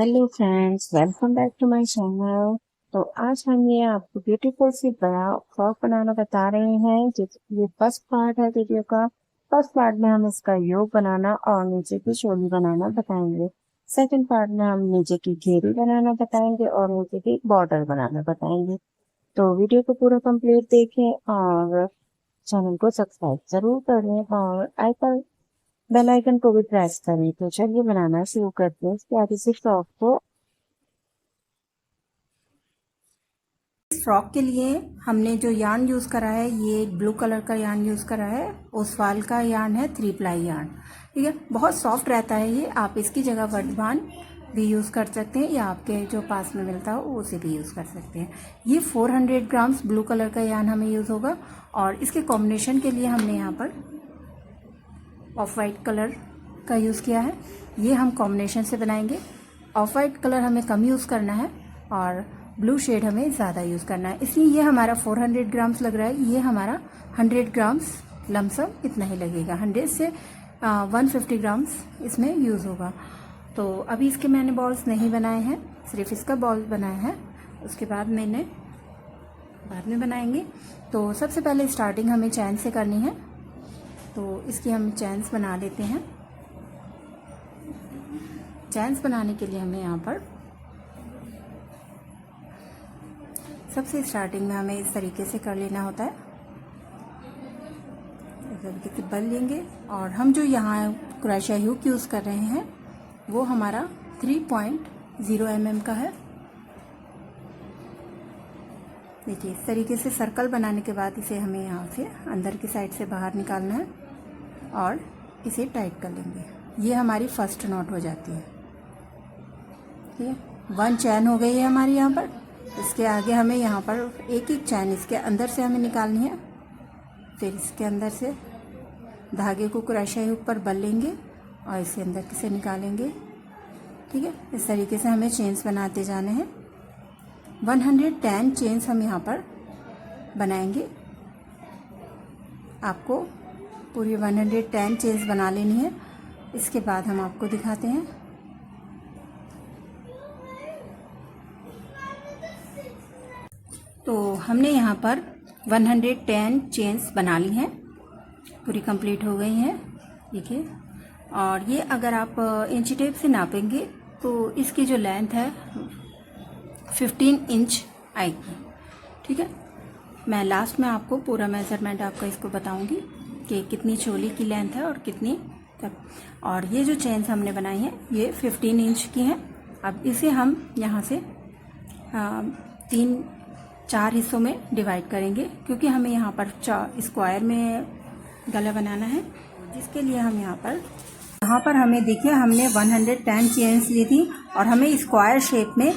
Hello friends, welcome back to my channel. तो आज हम ये आपको ब्यूटीफुल सी बड़ा फ्रॉक बनाना बता रहे हैं। ये फर्स्ट पार्ट है वीडियो का। फर्स्ट पार्ट में हम इसका योग बनाना और नीचे की चोली बनाना बताएंगे। सेकंड पार्ट में हम नीचे की घेरी बनाना बताएंगे और नीचे की बॉर्डर बनाना बताएंगे। तो वीडियो को पूरा कंप्लीट देखें और चैनल को सब्सक्राइब जरूर करें और आइकन बेल आइकन को भी प्रेस करें। तो चलिए बनाना शुरू करते हैं। इसके आगे से फ्रॉक को फ्रॉक के लिए हमने जो यार्न यूज़ करा है, ये ब्लू कलर का यार्न यूज़ करा है। ओसवाल का यार्न है, 3 प्लाई यार्न। ठीक है, बहुत सॉफ्ट रहता है ये। आप इसकी जगह वर्धमान भी यूज़ कर सकते हैं या आपके जो पास में मिलता हो उसे भी यूज़ कर सकते हैं। ये 400 ग्राम्स ब्लू कलर का यार्न हमें यूज़ होगा और इसके कॉम्बिनेशन के लिए हमने यहाँ पर ऑफ वाइट कलर का यूज़ किया है। ये हम कॉम्बिनेशन से बनाएंगे। ऑफ वाइट कलर हमें कम यूज़ करना है और ब्लू शेड हमें ज़्यादा यूज़ करना है, इसलिए ये हमारा 400 ग्राम्स लग रहा है। ये हमारा 100 ग्राम्स लमसम इतना ही लगेगा। 100 से 150 ग्राम्स इसमें यूज़ होगा। तो अभी इसके मैंने बॉल्स नहीं बनाए हैं, सिर्फ इसका बॉल बनाया है। उसके बाद बाद में बनाएंगे। तो सबसे पहले स्टार्टिंग हमें चैन से करनी है, तो इसकी हम चैन्स बना लेते हैं। चैन्स बनाने के लिए हमें यहाँ पर सबसे स्टार्टिंग में हमें इस तरीके से कर लेना होता है। इस तरीके से बल लेंगे और हम जो यहाँ क्रोशिया हुक यूज़ कर रहे हैं वो हमारा 3.0 mm का है। देखिए, इस तरीके से सर्कल बनाने के बाद इसे हमें यहाँ से अंदर की साइड से बाहर निकालना है और इसे टाइट कर लेंगे। ये हमारी फर्स्ट नॉट हो जाती है। ठीक है, 1 चैन हो गई है हमारी यहाँ पर। इसके आगे हमें यहाँ पर एक एक चैन इसके अंदर से हमें निकालनी है। फिर इसके अंदर से धागे को क्रोशिया हुक पर बल लेंगे और इसे अंदर से निकालेंगे। ठीक है, इस तरीके से हमें चेन्स बनाते जाने हैं। 110 चेन्स हम यहाँ पर बनाएंगे। आपको पूरी 110 चेन्स बना लेनी है। इसके बाद हम आपको दिखाते हैं। तो हमने यहाँ पर 110 चेन्स बना ली हैं, पूरी कंप्लीट हो गई हैं। देखिए, और ये अगर आप इंची टेप से नापेंगे तो इसकी जो लेंथ है 15 इंच आएगी। ठीक है, मैं लास्ट में आपको पूरा मेजरमेंट आपका इसको बताऊंगी कि कितनी चोली की लेंथ है और कितनी तक। और ये जो चेन्स हमने बनाई हैं ये 15 इंच की हैं। अब इसे हम यहाँ से 3-4 हिस्सों में डिवाइड करेंगे, क्योंकि हमें यहाँ पर स्क्वायर में गला बनाना है, जिसके लिए हम यहाँ पर हमें देखिए, हमने 110 चेन्स ली थी और हमें स्क्वायर शेप में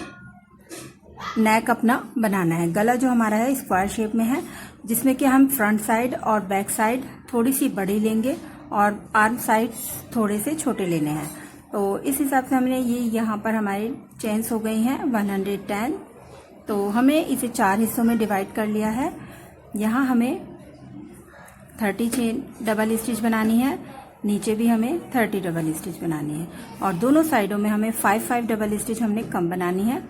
नेक अपना बनाना है। गला जो हमारा है स्क्वायर शेप में है, जिसमें कि हम फ्रंट साइड और बैक साइड थोड़ी सी बड़ी लेंगे और आर्म साइड थोड़े से छोटे लेने हैं। तो इस हिसाब से हमने ये यहाँ पर हमारी चेन्स हो गई हैं 110। तो हमें इसे 4 हिस्सों में डिवाइड कर लिया है। यहाँ हमें 30 चेन डबल स्टिच बनानी है, नीचे भी हमें 30 डबल स्टिच बनानी है और दोनों साइडों में हमें 5-5 डबल स्टिच हमने कम बनानी है।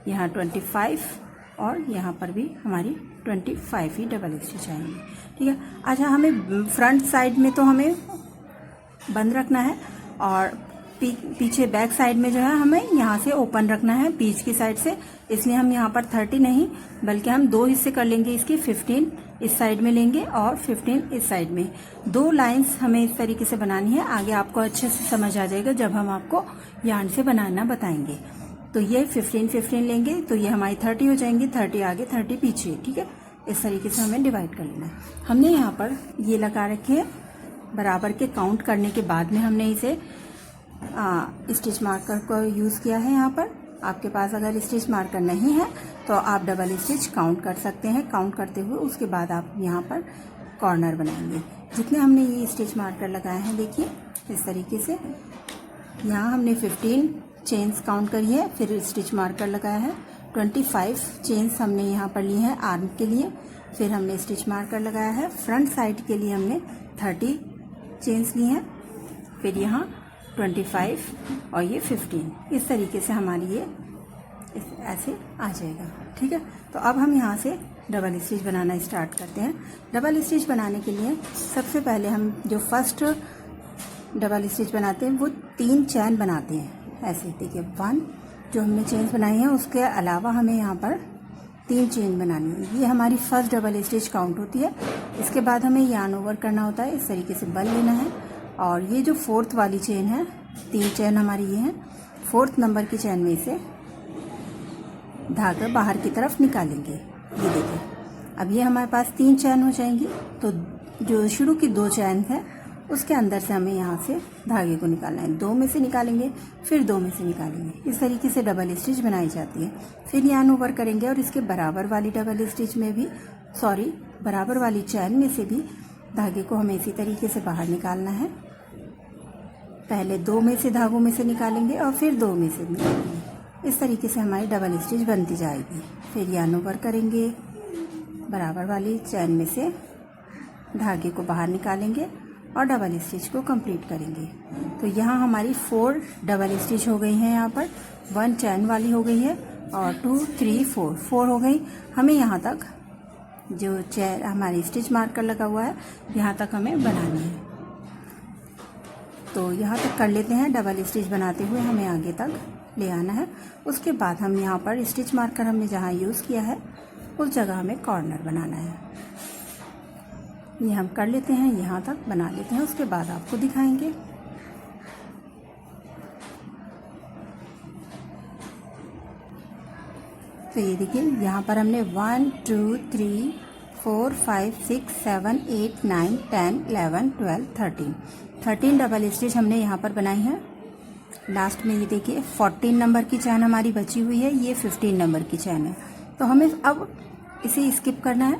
यहाँ 25 और यहाँ पर भी हमारी 25 ही डबल स्टिच आएंगे। ठीक है, अच्छा, हमें फ्रंट साइड में तो हमें बंद रखना है और पीछे बैक साइड में जो है हमें यहाँ से ओपन रखना है बीच की साइड से। इसलिए हम यहाँ पर 30 नहीं बल्कि हम 2 हिस्से कर लेंगे इसकी। 15 इस साइड में लेंगे और 15 इस साइड में। 2 लाइंस हमें इस तरीके से बनानी है। आगे आपको अच्छे से समझ आ जाएगा जब हम आपको यार्न से बनाना बताएंगे। तो ये 15 लेंगे तो ये हमारी 30 हो जाएंगी। 30 आगे 30 पीछे। ठीक है, इस तरीके से हमें डिवाइड कर लेना है। हमने यहाँ पर ये लगा रखे हैं बराबर के काउंट करने के बाद में हमने इसे स्टिच मार्कर को यूज़ किया है। यहाँ पर आपके पास अगर स्टिच मार्कर नहीं है तो आप डबल स्टिच काउंट कर सकते हैं। काउंट करते हुए उसके बाद आप यहाँ पर कॉर्नर बनाएंगे। जितने हमने ये स्टिच मार्कर लगाए हैं, देखिए इस तरीके से यहाँ हमने 15 चेन्स काउंट करी है, फिर स्टिच मार्कर लगाया है। 25 चेन्स हमने यहाँ पर ली है आर्म के लिए, फिर हमने स्टिच मार्कर लगाया है। फ्रंट साइड के लिए हमने 30 चेन्स ली हैं, फिर यहाँ 25 और ये 15। इस तरीके से हमारी ये ऐसे आ जाएगा। ठीक है, तो अब हम यहाँ से डबल स्टिच बनाना स्टार्ट करते हैं। डबल स्टिच बनाने के लिए सबसे पहले हम जो फर्स्ट डबल स्टिच बनाते हैं वो 3 चैन बनाते हैं। ऐसे देखिए 1 जो हमने चेन बनाई है, उसके अलावा हमें यहाँ पर 3 चेन बनानी है। ये हमारी फर्स्ट डबल स्टिच काउंट होती है। इसके बाद हमें यार्न ओवर करना होता है, इस तरीके से बल लेना है। और ये जो 4th वाली चेन है, 3 चेन हमारी ये है, 4th नंबर की चेन में से धागा बाहर की तरफ निकालेंगे। ये देखिए, अब ये हमारे पास 3 चैन हो जाएंगी। तो जो शुरू की 2 चैन है उसके अंदर से हमें यहाँ से धागे को निकालना है। 2 में से निकालेंगे, फिर 2 में से निकालेंगे। इस तरीके से डबल स्टिच बनाई जाती है। फिर यार्न ओवर करेंगे और इसके बराबर वाली डबल स्टिच में भी बराबर वाली चैन में से भी धागे को हमें इसी तरीके से बाहर निकालना है। पहले 2 में से धागों में से निकालेंगे और फिर 2 में से निकालेंगे। इस तरीके से हमारी डबल स्टिच बनती जाएगी। फिर यार्न ओवर करेंगे, बराबर वाली चैन में से धागे को बाहर निकालेंगे और डबल स्टिच को कंप्लीट करेंगे। तो यहाँ हमारी 4 डबल स्टिच हो गई हैं। यहाँ पर 1 चैन वाली हो गई है और 2 3 4 हो गई। हमें यहाँ तक जो चैन हमारी स्टिच मार्कर लगा हुआ है, यहाँ तक हमें बनानी है। तो यहाँ तक कर लेते हैं। डबल स्टिच बनाते हुए हमें आगे तक ले आना है। उसके बाद हम यहाँ पर स्टिच मार्कर हमने जहाँ यूज़ किया है उस जगह हमें कॉर्नर बनाना है। ये हम कर लेते हैं, यहाँ तक बना लेते हैं, उसके बाद आपको दिखाएंगे। तो ये देखिए, यहाँ पर हमने 1 2 3 4 5 6 7 8 9 10 11 12 13 डबल स्टिच हमने यहाँ पर बनाई है। लास्ट में ये देखिए 14 नंबर की चैन हमारी बची हुई है, ये 15 नंबर की चैन है। तो हमें अब इसे स्किप करना है,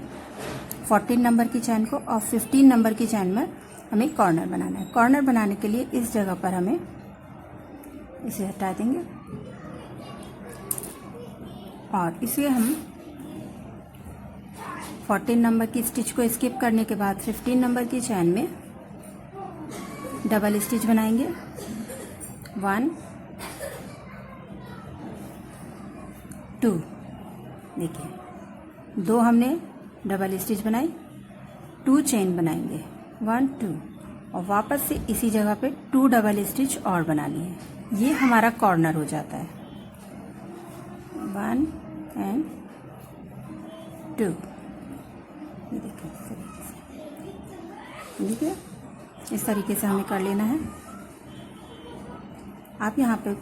14 नंबर की चैन को, और 15 नंबर की चैन में हमें कॉर्नर बनाना है। कॉर्नर बनाने के लिए इस जगह पर हमें इसे हटा देंगे और इसे हम 14 नंबर की स्टिच को स्किप करने के बाद 15 नंबर की चैन में डबल स्टिच बनाएंगे। 1 2, देखिए 2 हमने डबल स्टिच बनाई, 2 चेन बनाएंगे 1 2 और वापस से इसी जगह पे 2 डबल स्टिच और बनानी है। ये हमारा कॉर्नर हो जाता है। 1 एंड 2, ये देखिए ठीक है, इस तरीके से हमें कर लेना है। आप यहाँ पे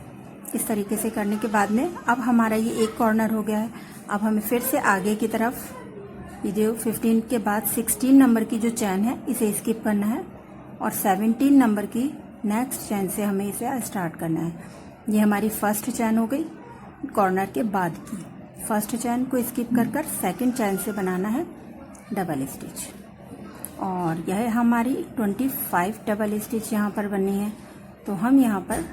इस तरीके से करने के बाद में अब हमारा ये एक कॉर्नर हो गया है। अब हमें फिर से आगे की तरफ ये जो 15 के बाद 16 नंबर की जो चैन है इसे स्किप करना है और 17 नंबर की नेक्स्ट चैन से हमें इसे स्टार्ट करना है। ये हमारी फर्स्ट चैन हो गई कॉर्नर के बाद की। फर्स्ट चैन को स्किप कर कर सेकेंड चैन से बनाना है डबल स्टिच और यह हमारी 25 डबल स्टिच यहाँ पर बननी है। तो हम यहाँ पर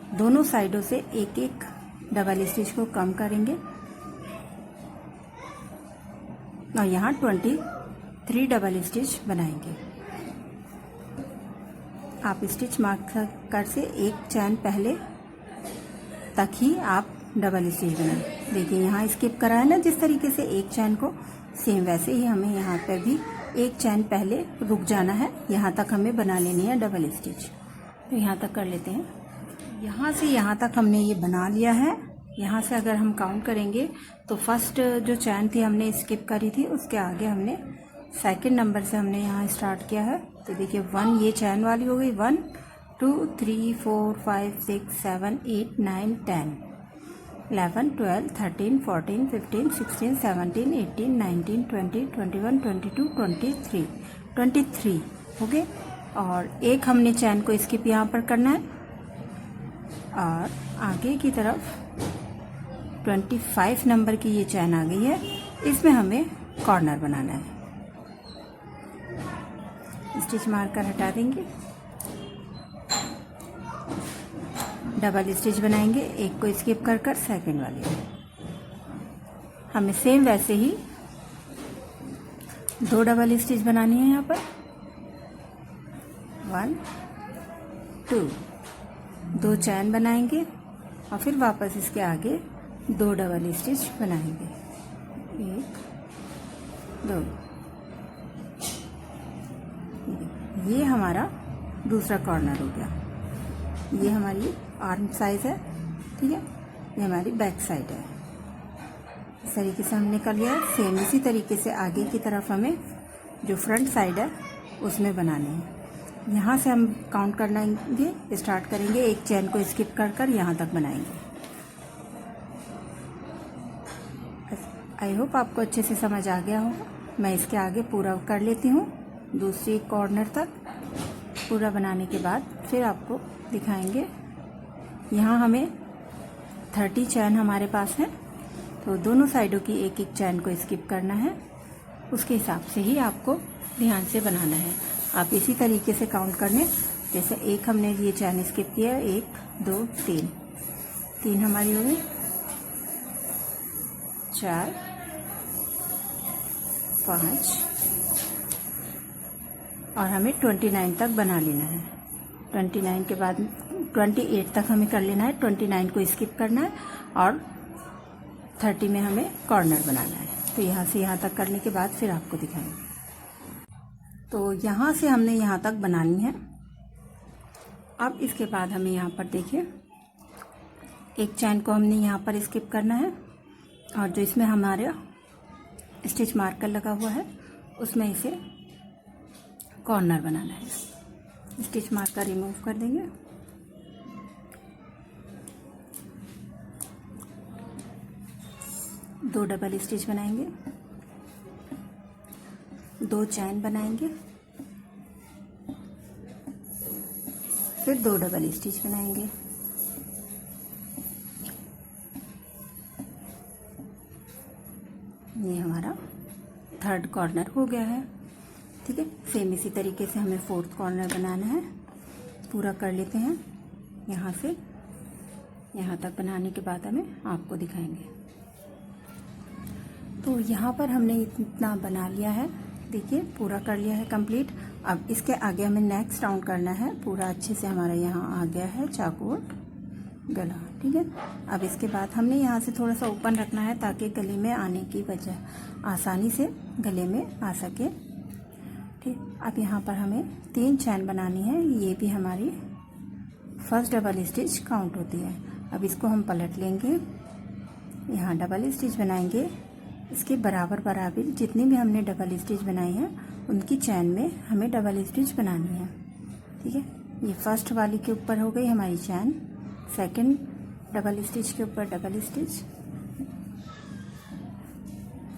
दोनों साइडों से एक एक डबल स्टिच को कम करेंगे और यहाँ 23 डबल स्टिच बनाएंगे। आप स्टिच मार्कर से एक चैन पहले तक ही आप डबल स्टिच बनाएं। देखिए यहाँ स्किप करा है ना जिस तरीके से एक चैन को, सेम वैसे ही हमें यहाँ पर भी एक चैन पहले रुक जाना है। यहाँ तक हमें बना लेनी है डबल स्टिच। तो यहाँ तक कर लेते हैं। यहाँ से यहाँ तक हमने ये बना लिया है। यहाँ से अगर हम काउंट करेंगे तो फर्स्ट जो चैन थी हमने स्किप करी थी, उसके आगे हमने सेकंड नंबर से हमने यहाँ स्टार्ट किया है। तो देखिए 1 ये चैन वाली हो गई, 1 2 3 4 5 6 7 8 9 10 11 12 13 14 15 16 17 18 19 20 21 22 23 हो गए। और एक हमने चैन को स्किप यहाँ पर करना है और आगे की तरफ 25 नंबर की ये चैन आ गई है, इसमें हमें कॉर्नर बनाना है। स्टिच मार्कर हटा देंगे, डबल स्टिच बनाएंगे, एक को स्किप कर कर सेकेंड वाले हमें सेम वैसे ही 2 डबल स्टिच बनानी है। यहाँ पर 1 2 2 चैन बनाएंगे और फिर वापस इसके आगे 2 डबल स्टिच बनाएंगे। 1 2। ये हमारा दूसरा कॉर्नर हो गया। ये हमारी आर्म साइज है, ठीक है। ये हमारी बैक साइड है। इस तरीके से हमने कर लिया है। सेम इसी तरीके से आगे की तरफ हमें जो फ्रंट साइड है उसमें बनाने हैं। यहाँ से हम काउंट करनाएंगे, स्टार्ट करेंगे, एक चेन को स्किप कर कर यहाँ तक बनाएंगे। आई होप आपको अच्छे से समझ आ गया होगा। मैं इसके आगे पूरा कर लेती हूँ, दूसरी कॉर्नर तक पूरा बनाने के बाद फिर आपको दिखाएंगे। यहाँ हमें 30 चैन हमारे पास है, तो दोनों साइडों की एक एक चैन को स्किप करना है। उसके हिसाब से ही आपको ध्यान से बनाना है। आप इसी तरीके से काउंट कर लें। जैसे एक हमने ये चैन स्किप किया, 1 2 3 हमारी हो गई, 4 5 और हमें 29 तक बना लेना है। 29 के बाद 28 तक हमें कर लेना है, 29 को स्किप करना है और 30 में हमें कॉर्नर बनाना है। तो यहाँ से यहाँ तक करने के बाद फिर आपको दिखाएंगे। तो यहाँ से हमने यहाँ तक बनानी है। अब इसके बाद हमें यहाँ पर देखिए, एक चैन को हमने यहाँ पर स्किप करना है और जो इसमें हमारा स्टिच मार्कर लगा हुआ है उसमें इसे कॉर्नर बनाना है। स्टिच मार्कर रिमूव कर देंगे। दो डबल स्टिच बनाएंगे, 2 चैन बनाएंगे, फिर 2 डबल स्टिच बनाएंगे। ये हमारा 3rd कॉर्नर हो गया है, ठीक है। सेम इसी तरीके से हमें 4th कॉर्नर बनाना है। पूरा कर लेते हैं। यहाँ से यहाँ तक बनाने के बाद हमें आपको दिखाएंगे। तो यहाँ पर हमने इतना बना लिया है, देखिए पूरा कर लिया है कंप्लीट। अब इसके आगे हमें नेक्स्ट राउंड करना है। पूरा अच्छे से हमारा यहाँ आ गया है चाकूट गला, ठीक है। अब इसके बाद हमने यहाँ से थोड़ा सा ओपन रखना है ताकि गले में आने की वजह आसानी से गले में आ सके, ठीक। अब यहाँ पर हमें 3 चैन बनानी है। ये भी हमारी फर्स्ट डबल स्टिच काउंट होती है। अब इसको हम पलट लेंगे, यहाँ डबल स्टिच बनाएंगे। इसके बराबर बराबर जितनी भी हमने डबल स्टिच बनाई है उनकी चैन में हमें डबल स्टिच बनानी है, ठीक है। ये फर्स्ट वाली के ऊपर हो गई हमारी चैन, सेकंड डबल स्टिच के ऊपर डबल स्टिच,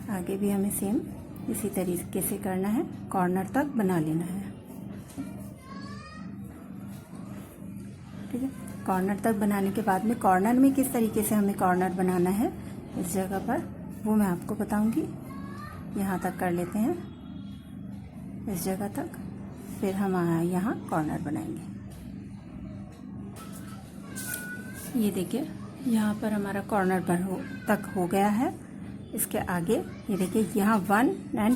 आगे भी हमें सेम इसी तरीके से करना है, कॉर्नर तक बना लेना है, ठीक है। कॉर्नर तक बनाने के बाद में कॉर्नर में किस तरीके से हमें कॉर्नर बनाना है इस जगह पर वो मैं आपको बताऊंगी। यहाँ तक कर लेते हैं, इस जगह तक, फिर हम यहाँ कॉर्नर बनाएंगे। ये देखिए यहाँ पर हमारा कॉर्नर पर तक हो गया है। इसके आगे ये देखिए यहाँ 1 और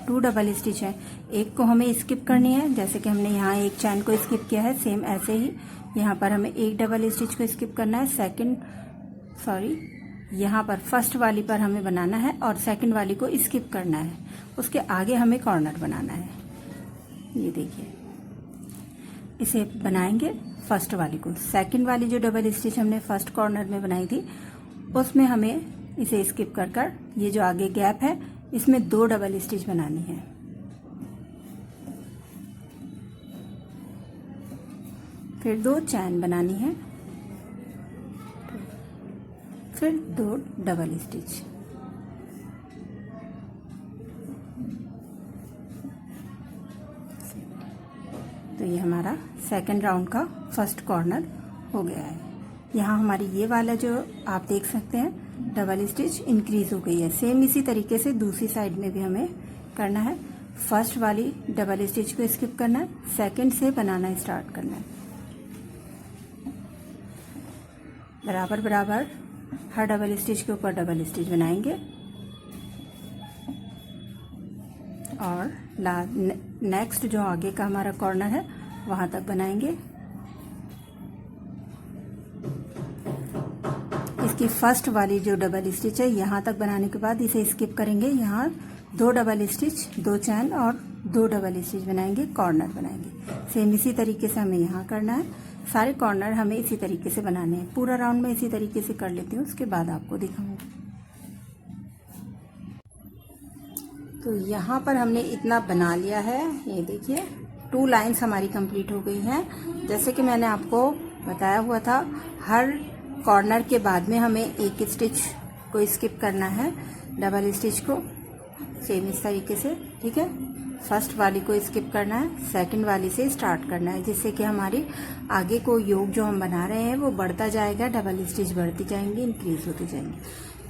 2 डबल स्टिच है। एक को हमें स्किप करनी है, जैसे कि हमने यहाँ एक चैन को स्किप किया है, सेम ऐसे ही यहाँ पर हमें एक डबल स्टिच को स्किप करना है। यहाँ पर फर्स्ट वाली पर हमें बनाना है और सेकंड वाली को स्किप करना है। उसके आगे हमें कॉर्नर बनाना है। ये देखिए इसे बनाएंगे फर्स्ट वाली को। सेकंड वाली जो डबल स्टिच हमने फर्स्ट कॉर्नर में बनाई थी उसमें हमें इसे स्किप कर कर ये जो आगे गैप है इसमें 2 डबल स्टिच बनानी है। फिर 2 चैन बनानी है, फिर 2 डबल स्टिच। तो ये हमारा सेकंड राउंड का फर्स्ट कॉर्नर हो गया है। यहाँ हमारी ये वाला जो आप देख सकते हैं डबल स्टिच इंक्रीज हो गई है। सेम इसी तरीके से दूसरी साइड में भी हमें करना है। फर्स्ट वाली डबल स्टिच को स्किप करना है, सेकंड से बनाना स्टार्ट करना है। बराबर बराबर हर डबल स्टिच के ऊपर डबल स्टिच बनाएंगे और नेक्स्ट जो आगे का हमारा कॉर्नर है वहां तक बनाएंगे। इसकी फर्स्ट वाली जो डबल स्टिच है यहाँ तक बनाने के बाद इसे स्किप करेंगे। यहाँ 2 डबल स्टिच, 2 चैन और 2 डबल स्टिच बनाएंगे, कॉर्नर बनाएंगे। सेम इसी तरीके से हमें यहाँ करना है। सारे कॉर्नर हमें इसी तरीके से बनाने हैं। पूरा राउंड में इसी तरीके से कर लेती हूँ, उसके बाद आपको दिखाऊंगी। तो यहाँ पर हमने इतना बना लिया है, ये देखिए 2 लाइन्स हमारी कंप्लीट हो गई हैं। जैसे कि मैंने आपको बताया हुआ था, हर कॉर्नर के बाद में हमें एक स्टिच को स्किप करना है, डबल स्टिच को, सेम इस तरीके से, ठीक है। फर्स्ट वाली को स्किप करना है, सेकंड वाली से स्टार्ट करना है, जिससे कि हमारी आगे को योग जो हम बना रहे हैं वो बढ़ता जाएगा, डबल स्टिच बढ़ती जाएंगी, इंक्रीज होती जाएंगी।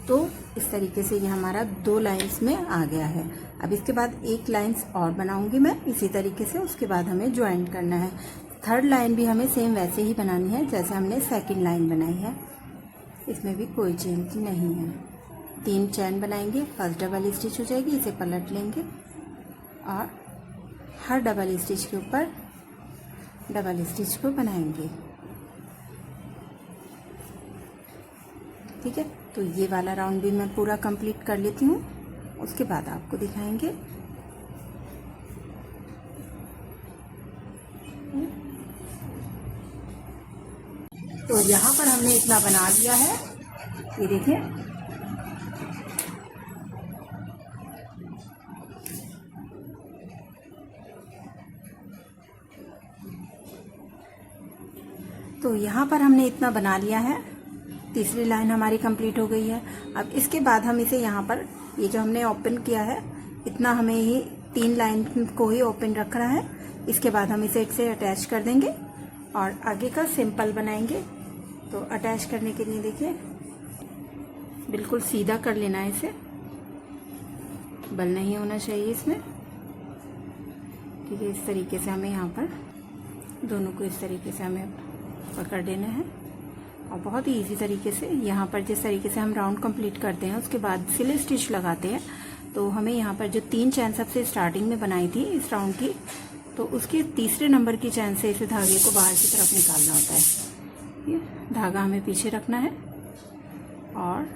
तो इस तरीके से ये हमारा 2 लाइन्स में आ गया है। अब इसके बाद 1 लाइन्स और बनाऊंगी मैं इसी तरीके से, उसके बाद हमें ज्वाइन करना है। थर्ड लाइन भी हमें सेम वैसे ही बनानी है जैसे हमने सेकंड लाइन बनाई है, इसमें भी कोई चेंज नहीं है। 3 चैन बनाएंगे, फर्स्ट डबल स्टिच हो जाएगी, इसे पलट लेंगे और हर डबल स्टिच के ऊपर डबल स्टिच को बनाएंगे, ठीक है। तो ये वाला राउंड भी मैं पूरा कंप्लीट कर लेती हूँ, उसके बाद आपको दिखाएंगे। तो यहाँ पर हमने इतना बना लिया है, ये देखिए। तो यहाँ पर हमने इतना बना लिया है, तीसरी लाइन हमारी कंप्लीट हो गई है। अब इसके बाद हम इसे यहाँ पर, ये जो हमने ओपन किया है, इतना हमें ही 3 लाइन को ही ओपन रखना है। इसके बाद हम इसे एक से अटैच कर देंगे और आगे का सिंपल बनाएंगे। तो अटैच करने के लिए देखिए बिल्कुल सीधा कर लेना है इसे, बल नहीं होना चाहिए इसमें, ठीक है। इस तरीके से हमें यहाँ पर दोनों को इस तरीके से हमें पकड़ देना है और बहुत ही इजी तरीके से यहाँ पर जिस तरीके से हम राउंड कंप्लीट करते हैं उसके बाद सिले स्टिच लगाते हैं। तो हमें यहाँ पर जो 3 चैन सबसे स्टार्टिंग में बनाई थी इस राउंड की, तो उसके तीसरे नंबर की चैन से इसे धागे को बाहर की तरफ निकालना होता है। ये धागा हमें पीछे रखना है और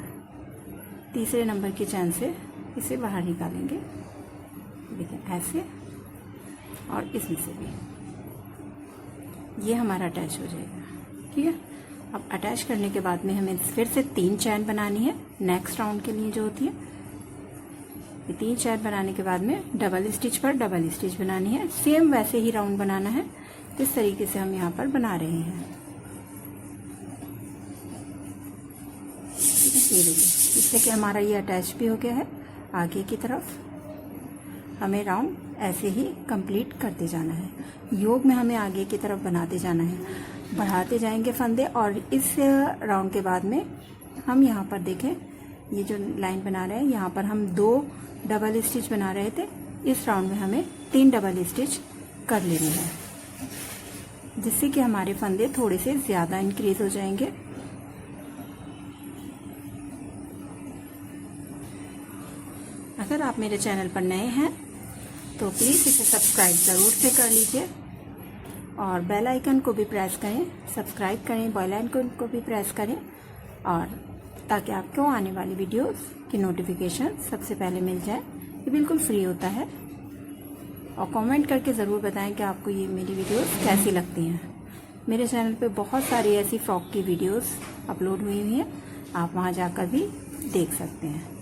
तीसरे नंबर की चैन से इसे बाहर निकालेंगे, देखिए ऐसे, और इसमें से भी ये हमारा अटैच हो जाएगा, ठीक है। अब अटैच करने के बाद में हमें फिर से 3 चैन बनानी है नेक्स्ट राउंड के लिए जो होती है। ये 3 चैन बनाने के बाद में डबल स्टिच पर डबल स्टिच बनानी है, सेम वैसे ही राउंड बनाना है जिस तरीके से हम यहाँ पर बना रहे हैं। ये देखिए, इससे कि हमारा ये अटैच भी हो गया है। आगे की तरफ हमें राउंड ऐसे ही कंप्लीट करते जाना है, योग में हमें आगे की तरफ बनाते जाना है, बढ़ाते जाएंगे फंदे। और इस राउंड के बाद में हम यहाँ पर देखें, ये जो लाइन बना रहे हैं यहाँ पर हम 2 डबल स्टिच बना रहे थे, इस राउंड में हमें 3 डबल स्टिच कर लेने हैं, जिससे कि हमारे फंदे थोड़े से ज़्यादा इंक्रीज हो जाएंगे। अगर आप मेरे चैनल पर नए हैं तो प्लीज़ इसे सब्सक्राइब ज़रूर से कर लीजिए और बेल आइकन को भी प्रेस करें, सब्सक्राइब करें, बेल आइकन को भी प्रेस करें, और ताकि आपको आने वाली वीडियोस की नोटिफिकेशन सबसे पहले मिल जाए। ये बिल्कुल फ्री होता है। और कमेंट करके ज़रूर बताएं कि आपको ये मेरी वीडियोस कैसी लगती हैं। मेरे चैनल पे बहुत सारी ऐसी फ्रॉक की वीडियोस अपलोड हुई हैं, आप वहाँ जाकर भी देख सकते हैं।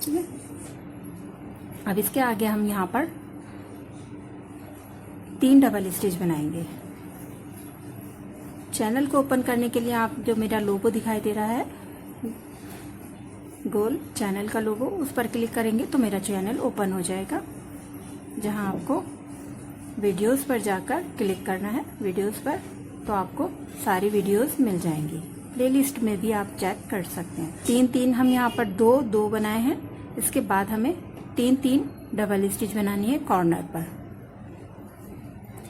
ठीक है, अब इसके आगे हम यहाँ पर 3 डबल स्टिच बनाएंगे। चैनल को ओपन करने के लिए आप जो मेरा लोगो दिखाई दे रहा है, गोल चैनल का लोगो, उस पर क्लिक करेंगे तो मेरा चैनल ओपन हो जाएगा, जहां आपको वीडियोस पर जाकर क्लिक करना है। वीडियोस पर तो आपको सारी वीडियोस मिल जाएंगी। प्लेलिस्ट में भी आप चेक कर सकते हैं। 3-3 हम यहाँ पर 2-2 बनाए हैं। इसके बाद हमें 3-3 डबल स्टिच बनानी है कॉर्नर पर,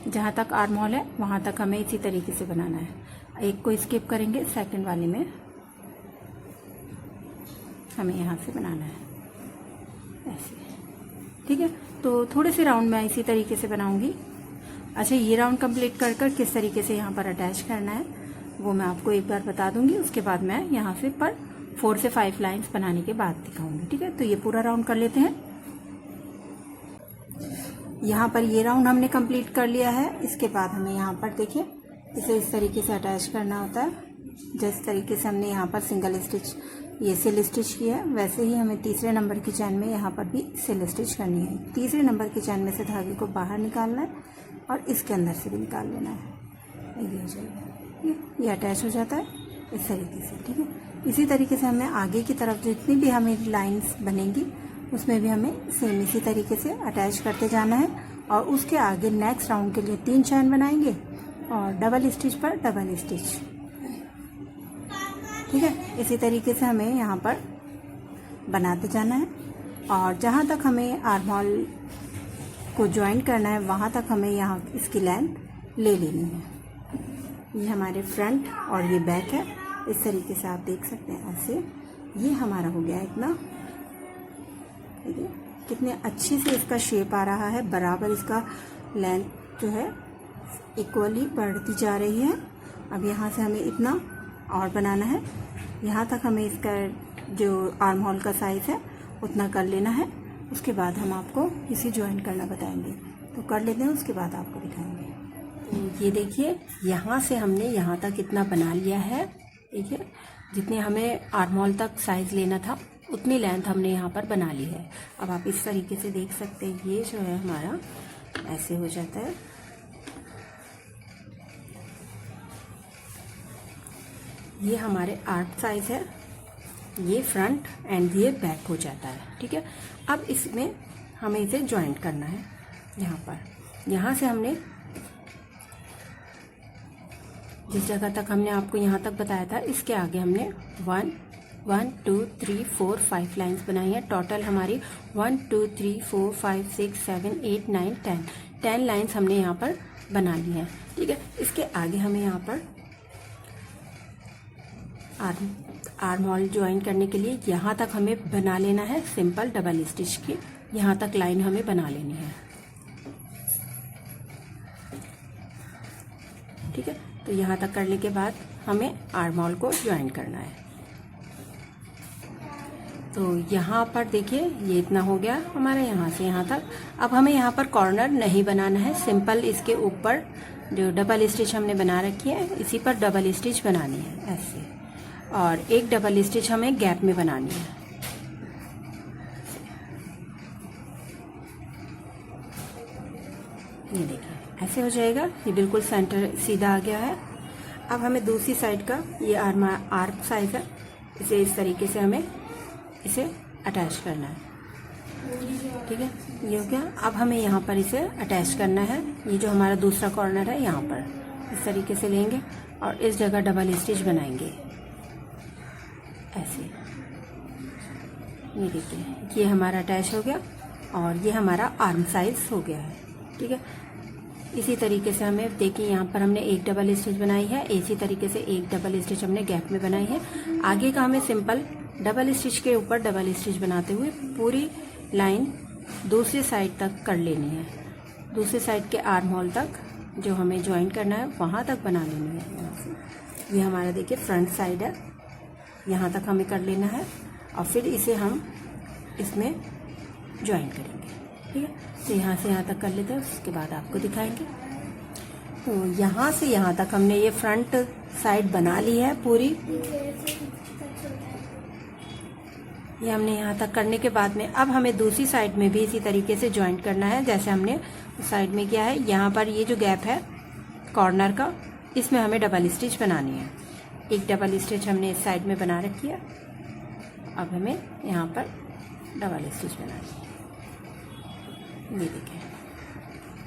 जहाँ तक आर्म होल है वहाँ तक हमें इसी तरीके से बनाना है। एक को स्किप करेंगे सेकंड वाले में, हमें यहाँ से बनाना है ऐसे, ठीक है। तो थोड़े से राउंड मैं इसी तरीके से बनाऊंगी। अच्छा, ये राउंड कंप्लीट कर कर किस तरीके से यहाँ पर अटैच करना है वो मैं आपको एक बार बता दूंगी। उसके बाद मैं यहाँ से पर 4 से 5 लाइंस बनाने के बाद दिखाऊंगी, ठीक है। तो ये पूरा राउंड कर लेते हैं। यहाँ पर ये राउंड हमने कंप्लीट कर लिया है। इसके बाद हमें यहाँ पर देखिए इसे इस तरीके से अटैच करना होता है। जिस तरीके से हमने यहाँ पर सिंगल स्टिच ये सिल स्टिच किया है, वैसे ही हमें तीसरे नंबर की चैन में यहाँ पर भी सिल स्टिच करनी है। तीसरे नंबर की चैन में से धागे को बाहर निकालना है और इसके अंदर से भी निकाल लेना है। ये हो जाएगा, ये अटैच हो जाता है इस तरीके से, ठीक है। इसी तरीके से हमें आगे की तरफ जितनी भी हमें लाइंस बनेंगी उसमें भी हमें सेम इसी तरीके से अटैच करते जाना है। और उसके आगे नेक्स्ट राउंड के लिए 3 चैन बनाएंगे और डबल स्टिच पर डबल स्टिच, ठीक है। इसी तरीके से हमें यहाँ पर बनाते जाना है और जहाँ तक हमें आर्म होल को ज्वाइन करना है वहाँ तक हमें यहाँ इसकी लेंथ ले लेनी है। ये हमारे फ्रंट और ये बैक है, इस तरीके से आप देख सकते हैं ऐसे। ये हमारा हो गया इतना, देखिए कितने अच्छे से इसका शेप आ रहा है। बराबर इसका लेंथ जो है इक्वली बढ़ती जा रही है। अब यहाँ से हमें इतना और बनाना है, यहाँ तक हमें इसका जो आर्म होल का साइज़ है उतना कर लेना है। उसके बाद हम आपको इसे ज्वाइन करना बताएंगे, तो कर लेते हैं, उसके बाद आपको दिखाएंगे। तो ये देखिए यहाँ से हमने यहाँ तक इतना बना लिया है। देखिए जितने हमें आर्म होल तक साइज़ लेना था उतनी लेंथ हमने यहाँ पर बना ली है। अब आप इस तरीके से देख सकते हैं, ये जो है हमारा ऐसे हो जाता है। ये हमारे आर्म साइज है, ये फ्रंट एंड ये बैक हो जाता है, ठीक है। अब इसमें हमें इसे ज्वाइंट करना है। यहाँ पर यहाँ से हमने जिस जगह तक हमने आपको यहाँ तक बताया था इसके आगे हमने 1 2 3 4 5 लाइंस बनाई है। टोटल हमारी 1 2 3 4 5 6 7 8 9 10 लाइंस हमने यहाँ पर बना ली है, ठीक है। इसके आगे हमें यहाँ पर आर्म होल ज्वाइन करने के लिए यहाँ तक हमें बना लेना है सिंपल डबल स्टिच की। यहाँ तक लाइन हमें बना लेनी है, ठीक है। तो यहाँ तक करने के बाद हमें आर्म होल को ज्वाइन करना है। तो यहाँ पर देखिए ये इतना हो गया हमारा यहाँ से यहाँ तक। अब हमें यहाँ पर कॉर्नर नहीं बनाना है, सिंपल इसके ऊपर जो डबल स्टिच हमने बना रखी है इसी पर डबल स्टिच बनानी है ऐसे, और एक डबल स्टिच हमें गैप में बनानी है। ये देखिए ऐसे हो जाएगा, ये बिल्कुल सेंटर सीधा आ गया है। अब हमें दूसरी साइड का ये आर्म साइज है, इसे इस तरीके से हमें इसे अटैच करना है, ठीक है। ये हो गया। अब हमें यहाँ पर इसे अटैच करना है। ये जो हमारा दूसरा कॉर्नर है यहाँ पर इस तरीके से लेंगे और इस जगह डबल स्टिच बनाएंगे ऐसे। ये देखिए ये हमारा अटैच हो गया और ये हमारा आर्म साइज हो गया है, ठीक है। इसी तरीके से हमें देखिए यहाँ पर हमने एक डबल स्टिच बनाई है, इसी तरीके से एक डबल स्टिच हमने गैप में बनाई है। आगे का हमें सिंपल डबल स्टिच के ऊपर डबल स्टिच बनाते हुए पूरी लाइन दूसरी साइड तक कर लेनी है। दूसरी साइड के आर्म होल तक जो हमें ज्वाइन करना है वहाँ तक बना लेनी है। ये हमारा देखिए फ्रंट साइड है, यहाँ तक हमें कर लेना है और फिर इसे हम इसमें ज्वाइन करेंगे, ठीक है। तो यहाँ से यहाँ तक कर लेते हैं, उसके बाद आपको दिखाएंगे। तो यहाँ से यहाँ तक हमने ये फ्रंट साइड बना ली है पूरी। ये हमने यहाँ तक करने के बाद में अब हमें दूसरी साइड में भी इसी तरीके से ज्वाइंट करना है जैसे हमने उस साइड में किया है। यहाँ पर ये जो गैप है कॉर्नर का, इसमें हमें डबल स्टिच बनानी है। एक डबल स्टिच हमने इस साइड में बना रखी है, अब हमें यहाँ पर डबल स्टिच बनानी है। ये देखिए,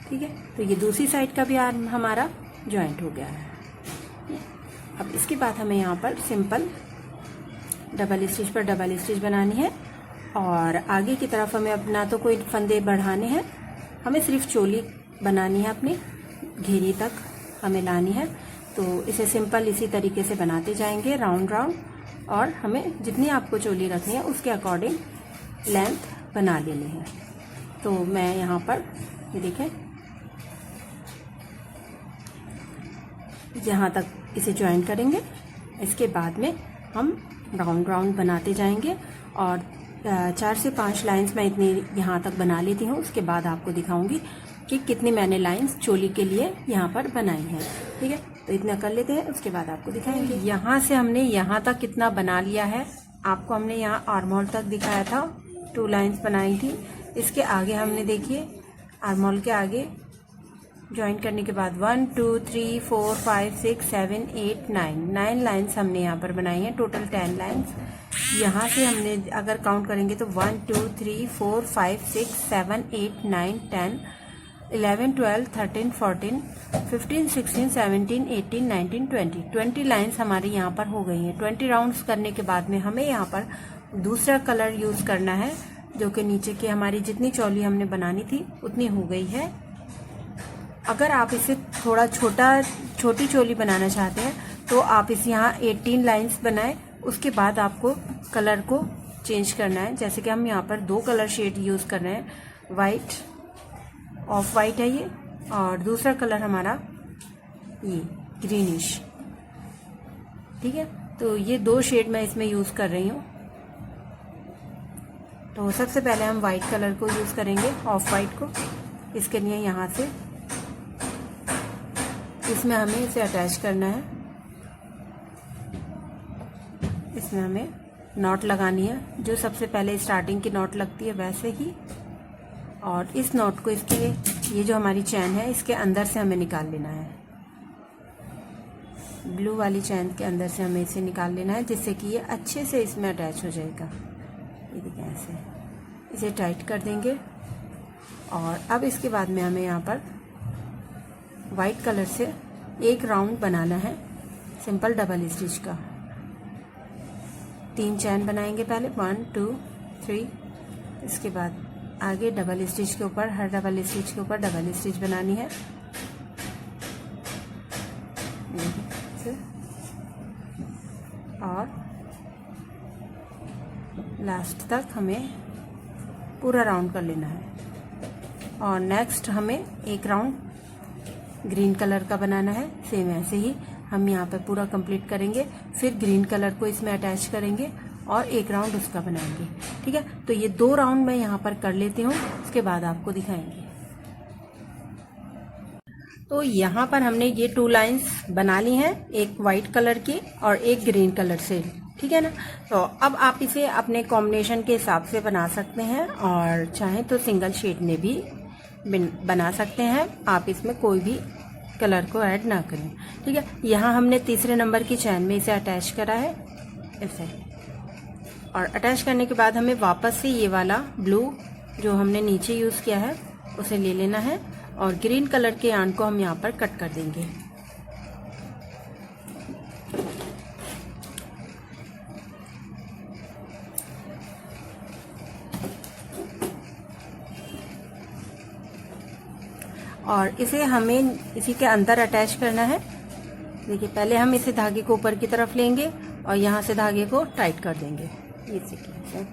ठीक है। तो ये दूसरी साइड का भी आर्म हमारा ज्वाइंट हो गया है। अब इसके बाद हमें यहाँ पर सिंपल डबल स्टिच पर डबल स्टिच बनानी है और आगे की तरफ हमें अपना तो कोई फंदे बढ़ाने हैं, हमें सिर्फ चोली बनानी है, अपनी घेरी तक हमें लानी है। तो इसे सिंपल इसी तरीके से बनाते जाएंगे राउंड राउंड और हमें जितनी आपको चोली रखनी है उसके अकॉर्डिंग लेंथ बना लेनी है। तो मैं यहाँ पर ये देखें यहाँ तक इसे ज्वाइन करेंगे। इसके बाद में हम राउंड राउंड बनाते जाएंगे और 4 से 5 लाइंस मैं इतनी यहाँ तक बना लेती हूँ। उसके बाद आपको दिखाऊंगी कि कितनी मैंने लाइंस चोली के लिए यहाँ पर बनाई हैं। ठीक है, तो इतना कर लेते हैं, उसके बाद आपको दिखाएंगे। यहाँ से हमने यहाँ तक कितना बना लिया है। आपको हमने यहाँ आर्महोल तक दिखाया था, 2 लाइंस बनाई थी। इसके आगे हमने देखिए आर्महोल के आगे ज्वाइन करने के बाद 1 2 3 4 5 6 7 8 9 लाइंस हमने यहाँ पर बनाई हैं। Total 10 lines. यहाँ से हमने अगर काउंट करेंगे तो 1 2 3 4 5 6 7 8 9 10 11 12 13 14 15 16 17 18 19 20 लाइंस हमारी यहाँ पर हो गई हैं। 20 राउंड्स करने के बाद में हमें यहाँ पर दूसरा कलर यूज़ करना है, जो कि नीचे की हमारी जितनी चोली हमने बनानी थी उतनी हो गई है। अगर आप इसे थोड़ा छोटी चोली बनाना चाहते हैं तो आप इस यहाँ 18 लाइंस बनाएं। उसके बाद आपको कलर को चेंज करना है। जैसे कि हम यहाँ पर 2 कलर शेड यूज़ कर रहे हैं, वाइट, ऑफ वाइट है ये, और दूसरा कलर हमारा ये ग्रीनिश। ठीक है, तो ये 2 शेड मैं इसमें यूज़ कर रही हूँ। तो सबसे पहले हम वाइट कलर को यूज़ करेंगे, ऑफ वाइट को। इसके लिए यहाँ से इसमें हमें इसे अटैच करना है। इसमें हमें नॉट लगानी है, जो सबसे पहले स्टार्टिंग की नॉट लगती है वैसे ही। और इस नॉट को इसके ये जो हमारी चैन है इसके अंदर से हमें निकाल लेना है। ब्लू वाली चैन के अंदर से हमें इसे निकाल लेना है, जिससे कि ये अच्छे से इसमें अटैच हो जाएगा। ये देखिए ऐसे इसे टाइट कर देंगे। और अब इसके बाद में हमें यहाँ पर वाइट कलर से एक राउंड बनाना है, सिंपल डबल स्टिच का। 3 चैन बनाएंगे पहले, 1 2 3। इसके बाद आगे डबल स्टिच के ऊपर, हर डबल स्टिच के ऊपर डबल स्टिच बनानी है। और लास्ट तक हमें पूरा राउंड कर लेना है। और नेक्स्ट हमें एक राउंड ग्रीन कलर का बनाना है। सेम ऐसे ही हम यहाँ पे पूरा कंप्लीट करेंगे, फिर ग्रीन कलर को इसमें अटैच करेंगे और एक राउंड उसका बनाएंगे। ठीक है, तो ये 2 राउंड मैं यहाँ पर कर लेती हूँ, उसके बाद आपको दिखाएंगे। तो यहाँ पर हमने ये 2 लाइंस बना ली हैं, एक वाइट कलर की और एक ग्रीन कलर से। ठीक है ना, तो अब आप इसे अपने कॉम्बिनेशन के हिसाब से बना सकते हैं, और चाहे तो सिंगल शेड में भी बना सकते हैं। आप इसमें कोई भी कलर को ऐड ना करें। ठीक है, यहाँ हमने तीसरे नंबर की चैन में इसे अटैच करा है ऐसे। और अटैच करने के बाद हमें वापस से ये वाला ब्लू जो हमने नीचे यूज़ किया है उसे ले लेना है, और ग्रीन कलर के यार्न को हम यहाँ पर कट कर देंगे। और इसे हमें इसी के अंदर अटैच करना है। देखिए, पहले हम इसे धागे को ऊपर की तरफ लेंगे और यहाँ से धागे को टाइट कर देंगे। ये देखिए,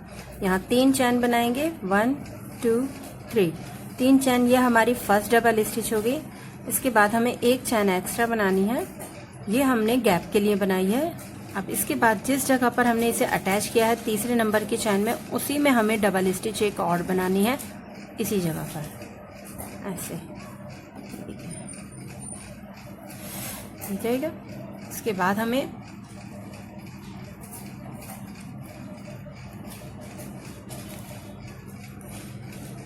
यहाँ 3 चैन बनाएंगे, 1 2 3। 3 चैन ये हमारी फर्स्ट डबल स्टिच होगी। इसके बाद हमें एक चैन एक्स्ट्रा बनानी है, ये हमने गैप के लिए बनाई है। अब इसके बाद जिस जगह पर हमने इसे अटैच किया है तीसरे नंबर की चैन में, उसी में हमें डबल स्टिच एक और बनानी है, इसी जगह पर ऐसे हो जाएगा। इसके बाद हमें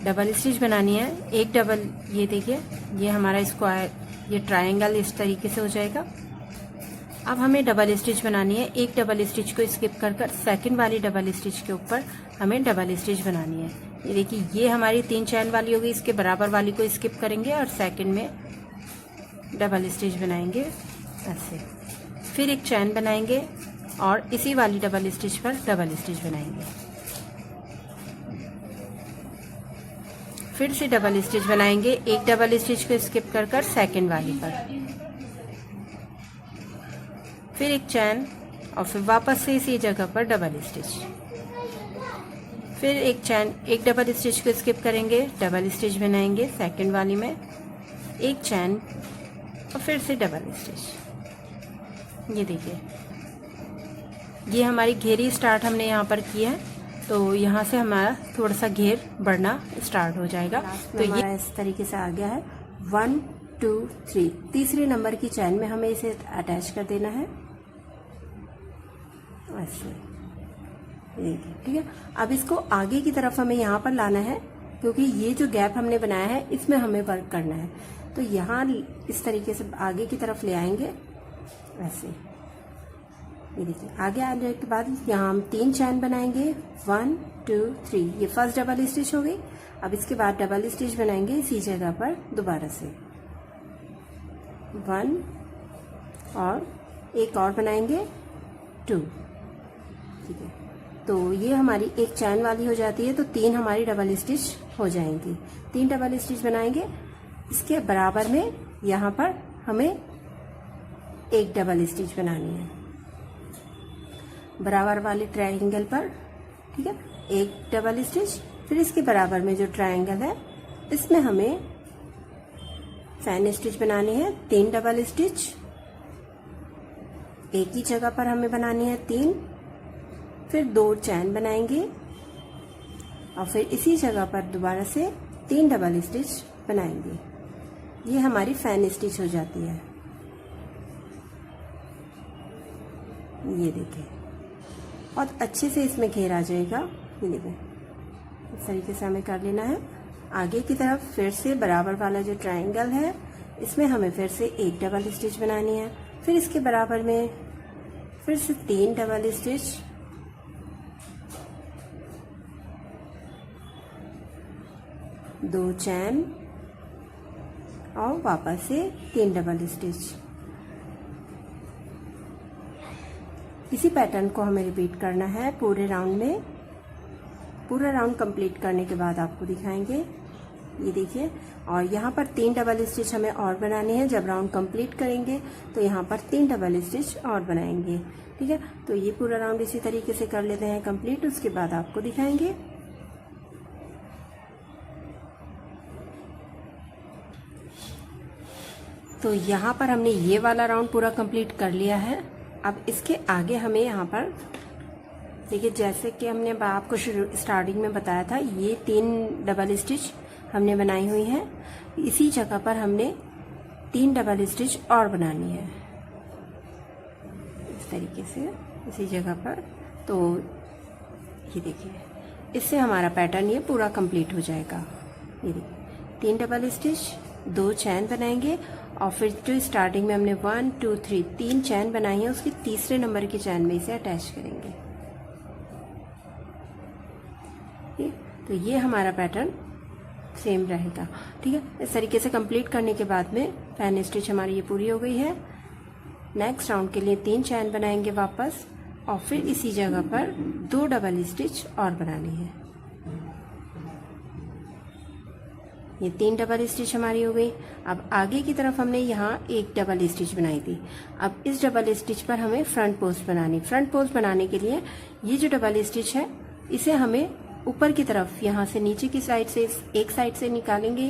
डबल स्टिच बनानी है, एक डबल। ये देखिए, ये हमारा स्क्वायर, ये ट्रायंगल इस तरीके से हो जाएगा। अब हमें डबल स्टिच बनानी है, एक डबल स्टिच को स्किप कर सेकंड वाली डबल स्टिच के ऊपर हमें डबल स्टिच बनानी है। ये देखिए, ये हमारी 3 चैन वाली होगी, इसके बराबर वाली को स्किप करेंगे और सेकंड में डबल स्टिच बनाएंगे ऐसे। फिर एक चैन बनाएंगे और इसी वाली डबल स्टिच पर डबल स्टिच बनाएंगे। फिर से डबल स्टिच बनाएंगे, एक डबल स्टिच को स्किप कर सेकंड वाली पर। फिर एक चैन और फिर वापस से इसी जगह पर डबल स्टिच, फिर एक चैन, एक डबल स्टिच को स्किप करेंगे, डबल स्टिच बनाएंगे सेकंड वाली में, एक चैन और फिर से डबल स्टिच। ये देखिए, ये हमारी घेरी स्टार्ट हमने यहाँ पर की है, तो यहाँ से हमारा थोड़ा सा घेर बढ़ना स्टार्ट हो जाएगा। तो ये इस तरीके से आ गया है। 1 2 3 तीसरे नंबर की चैन में हमें इसे अटैच कर देना है ऐसे, देखिए, ठीक है। अब इसको आगे की तरफ हमें यहाँ पर लाना है, क्योंकि ये जो गैप हमने बनाया है इसमें हमें वर्क करना है। तो यहाँ इस तरीके से आगे की तरफ ले आएंगे ऐसे, ये देखिए। आगे आने के बाद यहाँ हम 3 चैन बनाएंगे, 1 2 3, ये फर्स्ट डबल स्टिच हो गई। अब इसके बाद डबल स्टिच बनाएंगे इसी जगह पर दोबारा से 1 और एक और बनाएंगे 2, ठीक है। तो ये हमारी एक चैन वाली हो जाती है, तो 3 हमारी डबल स्टिच हो जाएंगी। 3 डबल स्टिच बनाएंगे, इसके बराबर में यहाँ पर हमें एक डबल स्टिच बनानी है बराबर वाले ट्रायंगल पर, ठीक है। एक डबल स्टिच, फिर इसके बराबर में जो ट्रायंगल है इसमें हमें फैन स्टिच बनानी है, 3 डबल स्टिच, एक ही जगह पर हमें बनानी है 3, फिर 2 चैन बनाएंगे और फिर इसी जगह पर दोबारा से 3 डबल स्टिच बनाएंगे। ये हमारी फैन स्टिच हो जाती है। ये देखिए, बहुत अच्छे से इसमें घेर आ जाएगा। ये देखिए, इस तरीके से हमें कर लेना है। आगे की तरफ फिर से बराबर वाला जो ट्रायंगल है इसमें हमें फिर से एक डबल स्टिच बनानी है, फिर इसके बराबर में फिर से 3 डबल स्टिच, दो चैन और वापस से 3 डबल स्टिच। इसी पैटर्न को हमें रिपीट करना है पूरे राउंड में। पूरा राउंड कंप्लीट करने के बाद आपको दिखाएंगे। ये देखिए, और यहाँ पर 3 डबल स्टिच हमें और बनानी है। जब राउंड कंप्लीट करेंगे तो यहाँ पर 3 डबल स्टिच और बनाएंगे, ठीक है। तो ये पूरा राउंड इसी तरीके से कर लेते हैं कंप्लीट, उसके बाद आपको दिखाएंगे। तो यहाँ पर हमने ये वाला राउंड पूरा कंप्लीट कर लिया है। अब इसके आगे हमें यहाँ पर देखिए, जैसे कि हमने आपको स्टार्टिंग में बताया था, ये 3 डबल स्टिच हमने बनाई हुई है। इसी जगह पर हमने 3 डबल स्टिच और बनानी है इस तरीके से, इसी जगह पर। तो ये देखिए, इससे हमारा पैटर्न ये पूरा कंप्लीट हो जाएगा। ये देखिए, 3 डबल स्टिच, 2 चैन बनाएंगे और फिर जो स्टार्टिंग में हमने 1 2 3 3 चैन बनाई है, उसकी तीसरे नंबर की चैन में इसे अटैच करेंगे। तो ये हमारा पैटर्न सेम रहेगा, ठीक है। इस तरीके से कंप्लीट करने के बाद में फैन स्टिच हमारी ये पूरी हो गई है। नेक्स्ट राउंड के लिए 3 चैन बनाएंगे वापस और फिर इसी जगह पर 2 डबल स्टिच और बनानी है। ये 3 डबल स्टिच हमारी हो गई। अब आगे की तरफ हमने यहाँ एक डबल स्टिच बनाई थी। अब इस डबल स्टिच पर हमें फ्रंट पोस्ट बनानी। फ्रंट पोस्ट बनाने के लिए ये जो डबल स्टिच है इसे हमें ऊपर की तरफ, यहाँ से नीचे की साइड से, एक साइड से निकालेंगे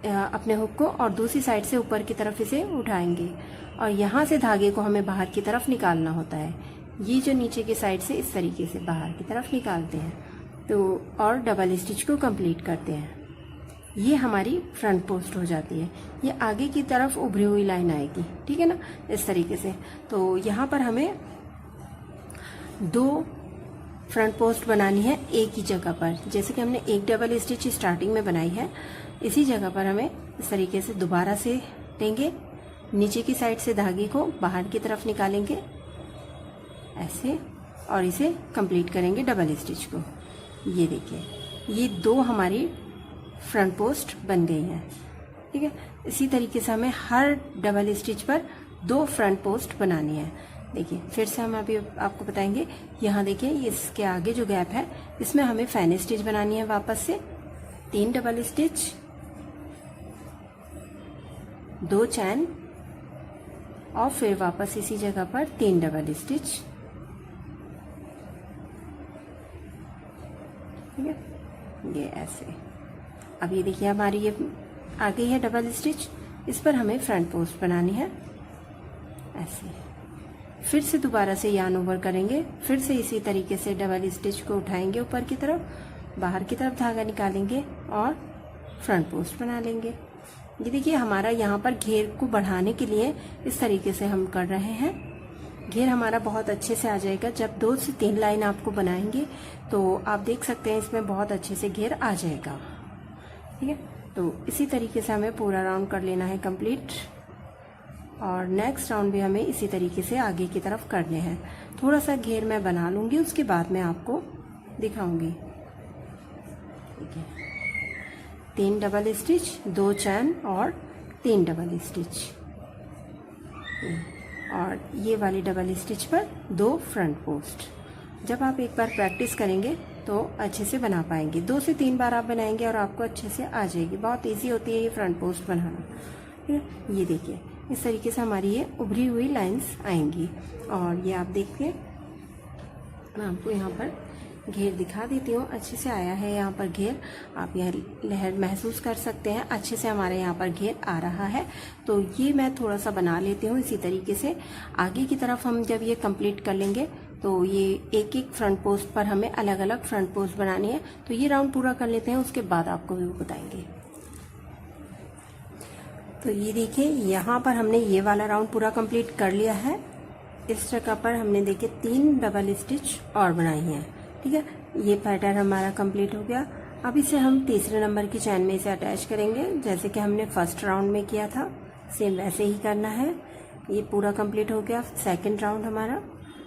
अपने हुक को और दूसरी साइड से ऊपर की तरफ इसे उठाएंगे और यहाँ से धागे को हमें बाहर की तरफ निकालना होता है। ये जो नीचे की साइड से इस तरीके से बाहर की तरफ निकालते हैं तो और डबल स्टिच को कंप्लीट करते हैं। ये हमारी फ्रंट पोस्ट हो जाती है। ये आगे की तरफ उभरी हुई लाइन आएगी, ठीक है ना, इस तरीके से। तो यहाँ पर हमें 2 फ्रंट पोस्ट बनानी है एक ही जगह पर। जैसे कि हमने एक डबल स्टिच स्टार्टिंग में बनाई है, इसी जगह पर हमें इस तरीके से दोबारा से लेंगे, नीचे की साइड से धागे को बाहर की तरफ निकालेंगे ऐसे और इसे कंप्लीट करेंगे डबल स्टिच को। ये देखिए, ये 2 हमारी फ्रंट पोस्ट बन गई हैं, ठीक है। इसी तरीके से हमें हर डबल स्टिच पर 2 फ्रंट पोस्ट बनानी है। देखिए, फिर से हम अभी आपको बताएंगे। यहाँ देखिए, इसके आगे जो गैप है इसमें हमें फैन स्टिच बनानी है वापस से। 3 डबल स्टिच, 2 चैन और फिर वापस इसी जगह पर 3 डबल स्टिच। ठीक है, ये ऐसे। अब ये देखिए हमारी ये आ गई है डबल स्टिच। इस पर हमें फ्रंट पोस्ट बनानी है ऐसे। फिर से दोबारा से यार्न ओवर करेंगे, फिर से इसी तरीके से डबल स्टिच को उठाएंगे ऊपर की तरफ, बाहर की तरफ धागा निकालेंगे और फ्रंट पोस्ट बना लेंगे। ये देखिए हमारा यहाँ पर घेर को बढ़ाने के लिए इस तरीके से हम कर रहे हैं। घेर हमारा बहुत अच्छे से आ जाएगा। जब 2 से 3 लाइन आपको बनाएंगे तो आप देख सकते हैं इसमें बहुत अच्छे से घेर आ जाएगा। ठीक है, तो इसी तरीके से हमें पूरा राउंड कर लेना है कंप्लीट, और नेक्स्ट राउंड भी हमें इसी तरीके से आगे की तरफ करने हैं। थोड़ा सा घेर मैं बना लूँगी, उसके बाद मैं आपको दिखाऊंगी। ठीक है, 3 डबल स्टिच, 2 चैन और 3 डबल स्टिच, और ये वाली डबल स्टिच पर 2 फ्रंट पोस्ट। जब आप एक बार प्रैक्टिस करेंगे तो अच्छे से बना पाएंगे। 2 से 3 बार आप बनाएंगे और आपको अच्छे से आ जाएगी। बहुत इजी होती है ये फ्रंट पोस्ट बनाना। ठीक है, ये देखिए इस तरीके से हमारी ये उभरी हुई लाइंस आएंगी। और ये आप देखिए, मैं आपको यहाँ पर घेर दिखा देती हूँ। अच्छे से आया है यहाँ पर घेर, आप यह लहर महसूस कर सकते हैं। अच्छे से हमारे यहाँ पर घेर आ रहा है। तो ये मैं थोड़ा सा बना लेती हूँ इसी तरीके से। आगे की तरफ हम जब ये कंप्लीट कर लेंगे तो ये एक एक फ्रंट पोस्ट पर हमें अलग अलग फ्रंट पोस्ट बनानी है। तो ये राउंड पूरा कर लेते हैं, उसके बाद आपको भी बताएंगे। तो ये देखिए यहाँ पर हमने ये वाला राउंड पूरा कंप्लीट कर लिया है। इस जगह पर हमने देखिए 3 डबल स्टिच और बनाई हैं। ठीक है, ये पैटर्न हमारा कंप्लीट हो गया। अब इसे हम तीसरे नंबर की चैन में इसे अटैच करेंगे, जैसे कि हमने फर्स्ट राउंड में किया था, सेम वैसे ही करना है। ये पूरा कंप्लीट हो गया सेकंड राउंड हमारा।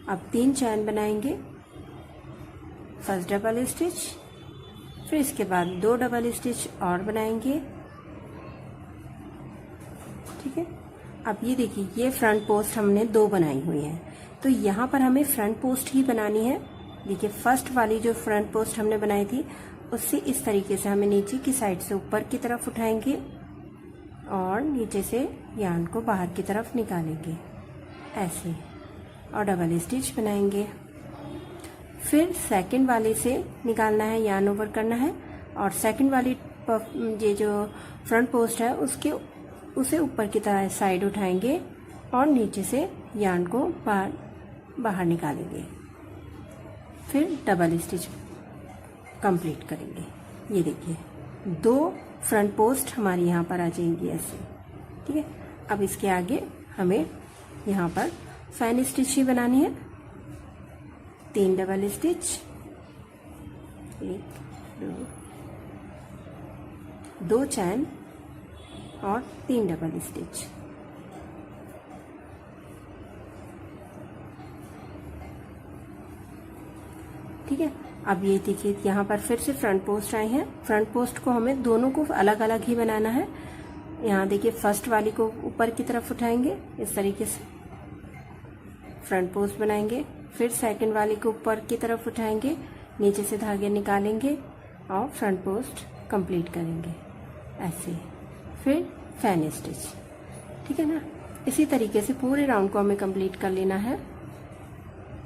अब 3 चैन बनाएंगे, फर्स्ट डबल स्टिच, फिर इसके बाद 2 डबल स्टिच और बनाएंगे। ठीक है, अब ये देखिए ये फ्रंट पोस्ट हमने 2 बनाई हुई है। तो यहाँ पर हमें फ्रंट पोस्ट ही बनानी है। देखिए फर्स्ट वाली जो फ्रंट पोस्ट हमने बनाई थी उससे इस तरीके से हमें नीचे की साइड से ऊपर की तरफ उठाएंगे और नीचे से यार्न को बाहर की तरफ निकालेंगे ऐसे, और डबल स्टिच बनाएंगे। फिर सेकंड वाले से निकालना है, यार्न ओवर करना है, और सेकंड वाली ये जो फ्रंट पोस्ट है उसे ऊपर की तरह साइड उठाएंगे और नीचे से यार्न को बाहर निकालेंगे। फिर डबल स्टिच कंप्लीट करेंगे। ये देखिए 2 फ्रंट पोस्ट हमारी यहाँ पर आ जाएंगी ऐसे। ठीक है, अब इसके आगे हमें यहाँ पर फैन स्टिच ही बनानी है। 3 डबल स्टिच, 1 2 चैन और 3 डबल स्टिच। ठीक है, अब ये देखिए यहाँ पर फिर से फ्रंट पोस्ट आए हैं। फ्रंट पोस्ट को हमें दोनों को अलग अलग ही बनाना है। यहाँ देखिए फर्स्ट वाली को ऊपर की तरफ उठाएंगे, इस तरीके से फ्रंट पोस्ट बनाएंगे। फिर सेकंड वाली को ऊपर की तरफ उठाएंगे, नीचे से धागे निकालेंगे और फ्रंट पोस्ट कंप्लीट करेंगे ऐसे। फिर फैन स्टिच। ठीक है ना, इसी तरीके से पूरे राउंड को हमें कंप्लीट कर लेना है।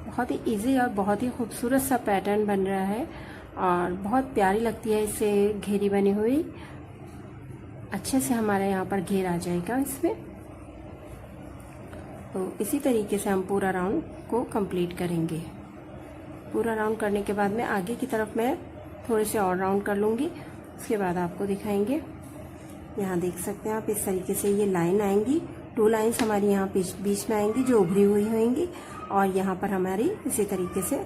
बहुत ही इजी और बहुत ही खूबसूरत सा पैटर्न बन रहा है और बहुत प्यारी लगती है इससे घेरी बनी हुई। अच्छे से हमारे यहाँ पर घेर आ जाएगा इसमें। तो इसी तरीके से हम पूरा राउंड को कंप्लीट करेंगे। पूरा राउंड करने के बाद में आगे की तरफ मैं थोड़े से और राउंड कर लूँगी, उसके बाद आपको दिखाएंगे। यहाँ देख सकते हैं आप, इस तरीके से ये लाइन आएंगी। 2 लाइन्स हमारी यहाँ बीच में आएंगी जो उभरी हुई होंगी, और यहाँ पर हमारी इसी तरीके से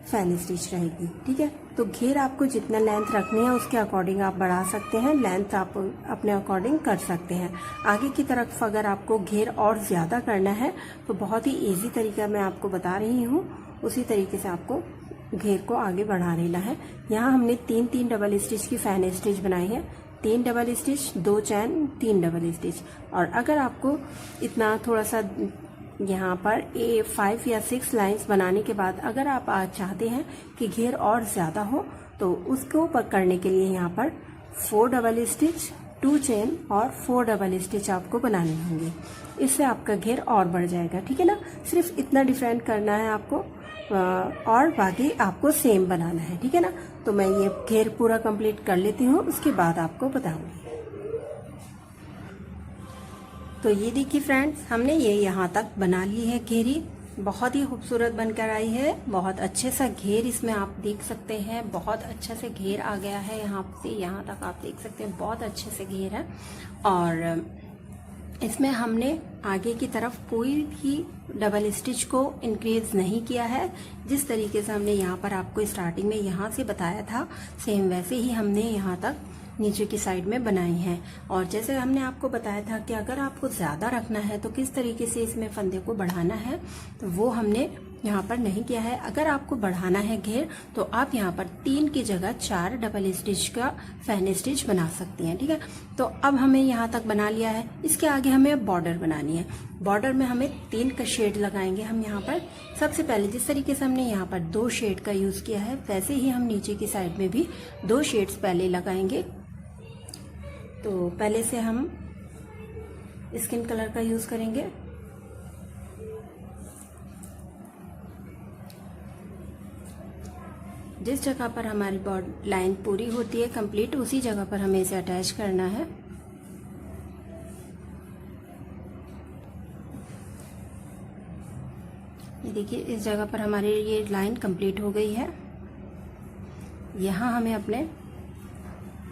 फैन स्टिच रहेगी। ठीक है, तो घेर आपको जितना लेंथ रखनी है उसके अकॉर्डिंग आप बढ़ा सकते हैं, लेंथ आप अपने अकॉर्डिंग कर सकते हैं। आगे की तरफ अगर आपको घेर और ज़्यादा करना है तो बहुत ही इजी तरीका मैं आपको बता रही हूँ, उसी तरीके से आपको घेर को आगे बढ़ा लेना है। यहाँ हमने 3 डबल स्टिच की फैन स्टिच बनाई है। 3 डबल स्टिच, 2 चैन, 3 डबल स्टिच। और अगर आपको इतना थोड़ा सा यहाँ पर 5 या 6 लाइंस बनाने के बाद अगर आप आज चाहते हैं कि घेर और ज़्यादा हो तो उसको करने के लिए यहाँ पर 4 डबल स्टिच, 2 चेन और 4 डबल स्टिच आपको बनाने होंगे। इससे आपका घेर और बढ़ जाएगा, ठीक है ना। सिर्फ इतना डिफरेंट करना है आपको और बाकी आपको सेम बनाना है, ठीक है ना। तो मैं ये घेर पूरा कंप्लीट कर लेती हूँ, उसके बाद आपको बताऊंगी। तो ये देखिए फ्रेंड्स, हमने ये यहाँ तक बना ली है घेरी। बहुत ही खूबसूरत बनकर आई है। बहुत अच्छे सा घेर इसमें आप देख सकते हैं। बहुत अच्छे से घेर आ गया है, यहाँ से यहाँ तक आप देख सकते हैं। बहुत अच्छे से घेर है और इसमें हमने आगे की तरफ कोई भी डबल स्टिच को इंक्रीज नहीं किया है। जिस तरीके से हमने यहाँ पर आपको स्टार्टिंग में यहाँ से बताया था, सेम वैसे ही हमने यहाँ तक नीचे की साइड में बनाई है। और जैसे हमने आपको बताया था कि अगर आपको ज़्यादा रखना है तो किस तरीके से इसमें फंदे को बढ़ाना है, तो वो हमने यहाँ पर नहीं किया है। अगर आपको बढ़ाना है घेर तो आप यहाँ पर 3 की जगह 4 डबल स्टिच का फैन स्टिच बना सकती हैं, ठीक है। तो अब हमें यहाँ तक बना लिया है। इसके आगे हमें बॉर्डर बनानी है। बॉर्डर में हमें 3 का शेड लगाएंगे हम यहाँ पर। सबसे पहले जिस तरीके से हमने यहाँ पर 2 शेड का यूज़ किया है, वैसे ही हम नीचे की साइड में भी 2 शेड्स पहले लगाएंगे। तो पहले से हम स्किन कलर का यूज़ करेंगे। जिस जगह पर हमारी बॉर्डर लाइन पूरी होती है कंप्लीट, उसी जगह पर हमें इसे अटैच करना है। ये देखिए, इस जगह पर हमारी ये लाइन कंप्लीट हो गई है। यहाँ हमें अपने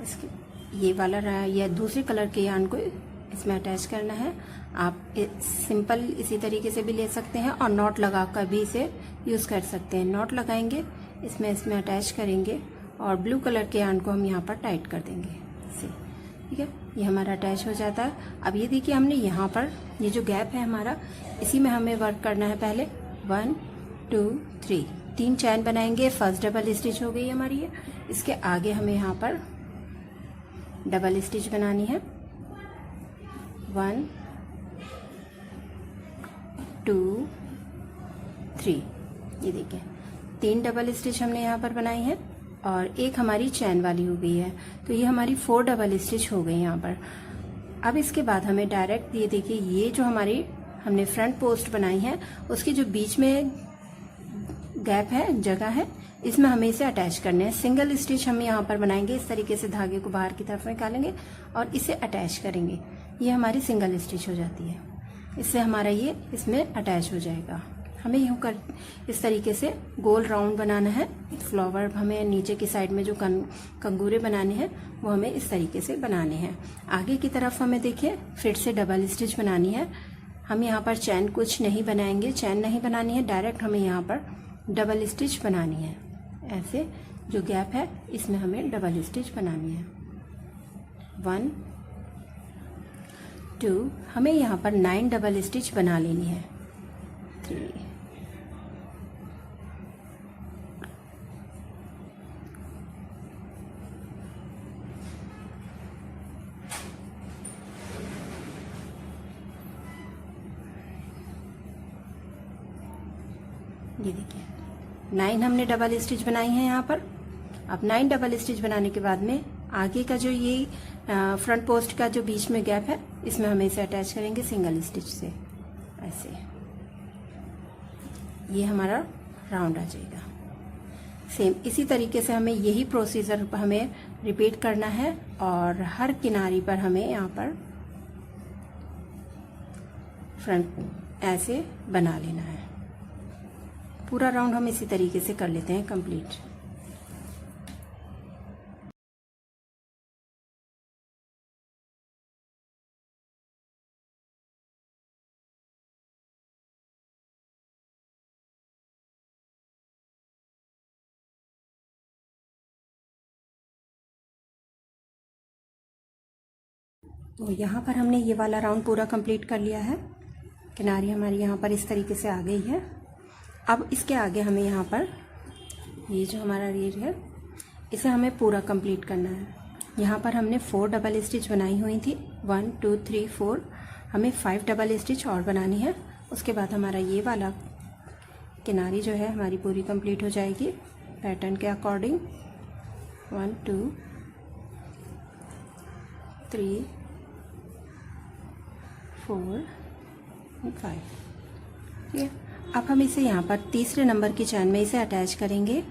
इसके ये वाला या दूसरे कलर के यार्न को इसमें अटैच करना है। आप सिंपल इसी तरीके से भी ले सकते हैं और नॉट लगाकर भी इसे यूज़ कर सकते हैं। नॉट लगाएंगे, इसमें अटैच करेंगे और ब्लू कलर के यार्न को हम यहाँ पर टाइट कर देंगे इसे, ठीक है। ये हमारा अटैच हो जाता है। अब ये देखिए, हमने यहाँ पर ये जो गैप है हमारा, इसी में हमें वर्क करना है। पहले 1 2 3 चैन बनाएंगे। फर्स्ट डबल स्टिच हो गई हमारी ये। इसके आगे हमें यहाँ पर डबल स्टिच बनानी है। 1 2 3, ये देखिए 3 डबल स्टिच हमने यहाँ पर बनाई है और एक हमारी चैन वाली हो गई है। तो ये हमारी 4 डबल स्टिच हो गई यहाँ पर। अब इसके बाद हमें डायरेक्ट ये देखिए, ये जो हमारी हमने फ्रंट पोस्ट बनाई है, उसकी जो बीच में गैप है, जगह है, इसमें हमें इसे अटैच करना है। सिंगल स्टिच हम यहाँ पर बनाएंगे। इस तरीके से धागे को बाहर की तरफ निकालेंगे और इसे अटैच करेंगे। ये हमारी सिंगल स्टिच हो जाती है। इससे हमारा ये इसमें अटैच हो जाएगा। हमें यूँ कर इस तरीके से गोल राउंड बनाना है। फ्लावर हमें नीचे की साइड में जो कंगूरे बनाने हैं, वो हमें इस तरीके से बनाने हैं। आगे की तरफ हमें देखिए फिर से डबल स्टिच बनानी है। हम यहाँ पर चैन कुछ नहीं बनाएंगे, चैन नहीं बनानी है। डायरेक्ट हमें यहाँ पर डबल स्टिच बनानी है। ऐसे जो गैप है, इसमें हमें डबल स्टिच बनानी है। 1 2, हमें यहाँ पर 9 डबल स्टिच बना लेनी है। 3 ये देखिए 9 हमने डबल स्टिच बनाई है यहाँ पर। अब 9 डबल स्टिच बनाने के बाद में आगे का जो ये फ्रंट पोस्ट का जो बीच में गैप है, इसमें हम इसे अटैच करेंगे सिंगल स्टिच से। ऐसे ये हमारा राउंड आ जाएगा। सेम इसी तरीके से हमें यही प्रोसीजर हमें रिपीट करना है और हर किनारी पर हमें यहाँ पर फ्रंट ऐसे बना लेना है। पूरा राउंड हम इसी तरीके से कर लेते हैं कंप्लीट। तो यहाँ पर हमने ये वाला राउंड पूरा कंप्लीट कर लिया है। किनारी हमारी यहाँ पर इस तरीके से आ गई है। अब इसके आगे हमें यहाँ पर ये जो हमारा रीड है, इसे हमें पूरा कंप्लीट करना है। यहाँ पर हमने 4 डबल स्टिच बनाई हुई थी। 1 2 3 4, हमें 5 डबल स्टिच और बनानी है। उसके बाद हमारा ये वाला किनारी जो है हमारी पूरी कंप्लीट हो जाएगी पैटर्न के अकॉर्डिंग। 1 2 3 4 5। ठीक है, अब हम इसे यहाँ पर तीसरे नंबर की चैन में इसे अटैच करेंगे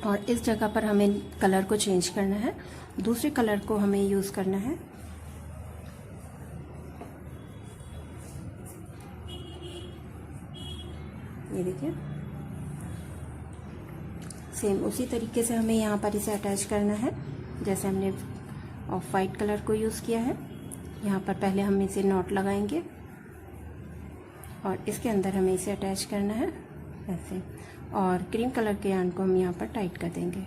और इस जगह पर हमें कलर को चेंज करना है, दूसरे कलर को हमें यूज़ करना है। ये देखिए, सेम उसी तरीके से हमें यहाँ पर इसे अटैच करना है जैसे हमने ऑफ वाइट कलर को यूज़ किया है। यहाँ पर पहले हम इसे नॉट लगाएंगे और इसके अंदर हमें इसे अटैच करना है ऐसे, और क्रीम कलर के यार्न को हम यहाँ पर टाइट कर देंगे।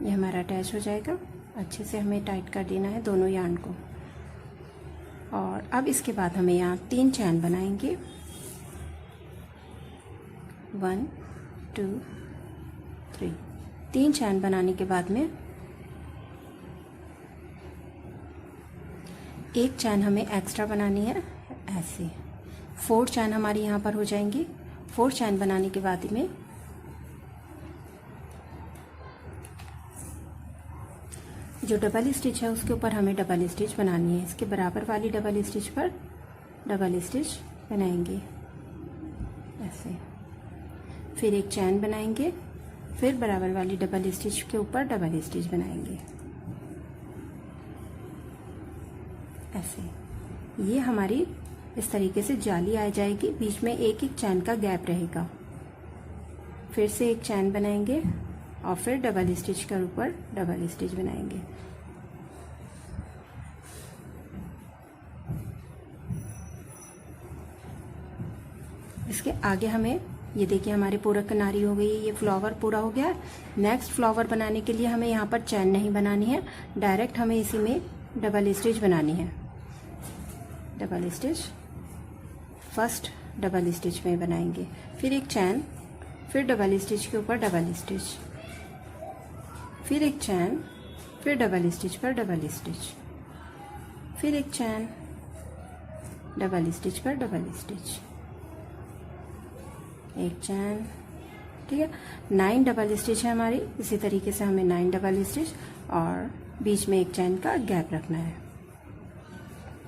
ये हमारा अटैच हो जाएगा। अच्छे से हमें टाइट कर देना है दोनों यार्न को। और अब इसके बाद हमें यहाँ 3 चैन बनाएंगे, 1 2 3। 3 चैन बनाने के बाद में एक चैन हमें एक्स्ट्रा बनानी है ऐसे। 4 चैन हमारी यहाँ पर हो जाएंगी। 4 चैन बनाने के बाद में जो डबल स्टिच है उसके ऊपर हमें डबल स्टिच बनानी है। इसके बराबर वाली डबल स्टिच पर डबल स्टिच बनाएंगे ऐसे, फिर एक चैन बनाएंगे, फिर बराबर वाली डबल स्टिच के ऊपर डबल स्टिच बनाएंगे ऐसे। ये हमारी इस तरीके से जाली आ जाएगी, बीच में एक एक चैन का गैप रहेगा। फिर से एक चैन बनाएंगे और फिर डबल स्टिच के ऊपर डबल स्टिच बनाएंगे। इसके आगे हमें ये देखिए हमारी पूरा किनारी हो गई है, ये फ्लावर पूरा हो गया है। नेक्स्ट फ्लावर बनाने के लिए हमें यहाँ पर चैन नहीं बनानी है, डायरेक्ट हमें इसी में डबल स्टिच बनानी है। Double stitch first double stitch में बनाएंगे, फिर एक चैन, फिर डबल स्टिच के ऊपर डबल स्टिच, फिर एक चैन, फिर डबल स्टिच पर डबल स्टिच, फिर एक चैन, डबल स्टिच पर डबल स्टिच, एक चैन। ठीक है, 9 डबल स्टिच है हमारी। इसी तरीके से हमें 9 डबल स्टिच और बीच में एक चैन का गैप रखना है।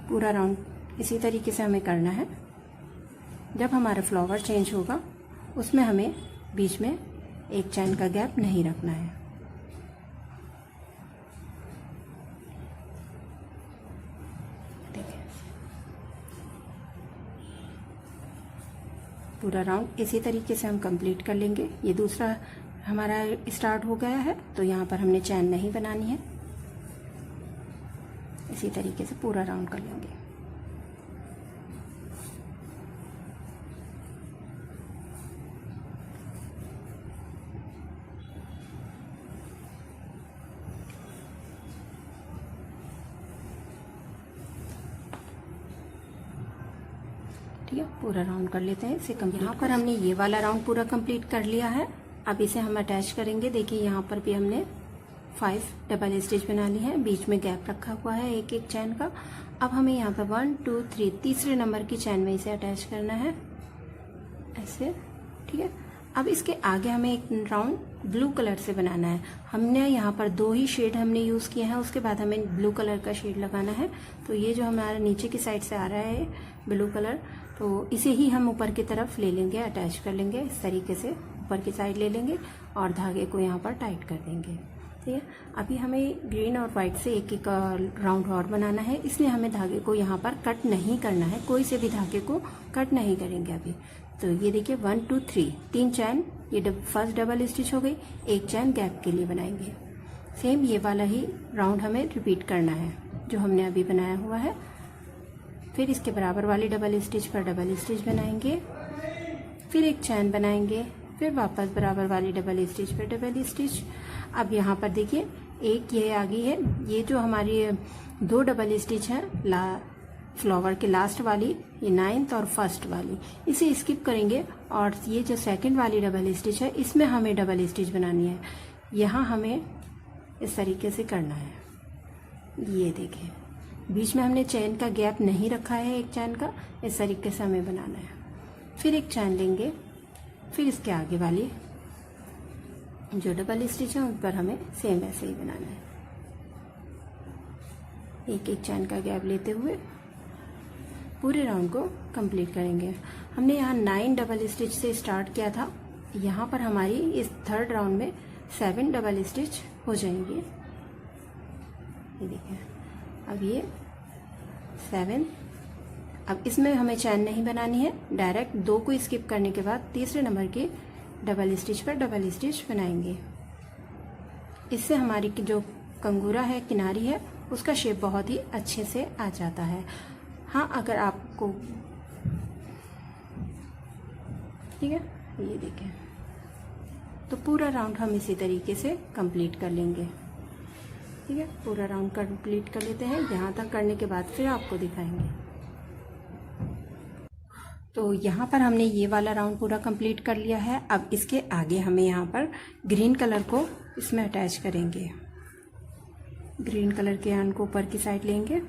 पूरा राउंड इसी तरीके से हमें करना है। जब हमारा फ्लावर चेंज होगा उसमें हमें बीच में एक चैन का गैप नहीं रखना है। देखिए पूरा राउंड इसी तरीके से हम कंप्लीट कर लेंगे। ये दूसरा हमारा स्टार्ट हो गया है, तो यहाँ पर हमने चैन नहीं बनानी है। इसी तरीके से पूरा राउंड कर लेंगे। ठीक है, पूरा राउंड कर लेते हैं इसे कंप्लीट। यहाँ पर हमने ये वाला राउंड पूरा कंप्लीट कर लिया है। अब इसे हम अटैच करेंगे। देखिए यहाँ पर भी हमने 5 डबल स्टिच बना ली है, बीच में गैप रखा हुआ है एक एक चैन का। अब हमें यहाँ पर 1 2 3 तीसरे नंबर की चैन में इसे अटैच करना है ऐसे। ठीक है, अब इसके आगे हमें एक राउंड ब्लू कलर से बनाना है। हमने यहाँ पर 2 ही शेड हमने यूज़ किए हैं, उसके बाद हमें ब्लू कलर का शेड लगाना है। तो ये जो हमारा नीचे की साइड से आ रहा है ब्लू कलर, तो इसे ही हम ऊपर की तरफ ले लेंगे, अटैच कर लेंगे। इस तरीके से ऊपर की साइड ले लेंगे और धागे को यहाँ पर टाइट कर देंगे। ठीक है, अभी हमें ग्रीन और वाइट से एक एक राउंड और बनाना है, इसलिए हमें धागे को यहाँ पर कट नहीं करना है, कोई से भी धागे को कट नहीं करेंगे अभी। तो ये देखिए 1 2 3 3 चैन, ये फर्स्ट डबल स्टिच हो गई, एक चैन गैप के लिए बनाएंगे। सेम ये वाला ही राउंड हमें रिपीट करना है जो हमने अभी बनाया हुआ है। फिर इसके बराबर वाली डबल स्टिच पर डबल स्टिच बनाएंगे, फिर एक चैन बनाएंगे, फिर वापस बराबर वाली डबल स्टिच पर डबल स्टिच। अब यहाँ पर देखिए एक ये आ गई है, ये जो हमारी 2 डबल स्टिच है फ्लावर के लास्ट वाली, ये 9th और फर्स्ट वाली, इसे स्किप करेंगे और ये जो सेकंड वाली डबल स्टिच है इसमें हमें डबल स्टिच बनानी है। यहाँ हमें इस तरीके से करना है। ये देखिए बीच में हमने चैन का गैप नहीं रखा है एक चैन का, इस तरीके से हमें बनाना है। फिर एक चैन लेंगे, फिर इसके आगे वाली जो डबल स्टिच है उन पर हमें सेम ऐसे ही बनाना है। एक एक चैन का गैप लेते हुए पूरे राउंड को कंप्लीट करेंगे। हमने यहाँ 9 डबल स्टिच से स्टार्ट किया था, यहाँ पर हमारी इस थर्ड राउंड में 7 डबल स्टिच हो जाएंगे। ये देखिए, अब ये 7, अब इसमें हमें चैन नहीं बनानी है, डायरेक्ट 2 को स्किप करने के बाद तीसरे नंबर के डबल स्टिच पर डबल स्टिच बनाएंगे। इससे हमारी जो कंगूरा है, किनारी है, उसका शेप बहुत ही अच्छे से आ जाता है। हाँ, अगर आपको ठीक है, ये देखें, तो पूरा राउंड हम इसी तरीके से कंप्लीट कर लेंगे। ठीक है, पूरा राउंड कंप्लीट कर लेते हैं। यहाँ तक करने के बाद फिर आपको दिखाएंगे। तो यहाँ पर हमने ये वाला राउंड पूरा कंप्लीट कर लिया है। अब इसके आगे हमें यहाँ पर ग्रीन कलर को इसमें अटैच करेंगे। ग्रीन कलर के यार्न को ऊपर की साइड लेंगे,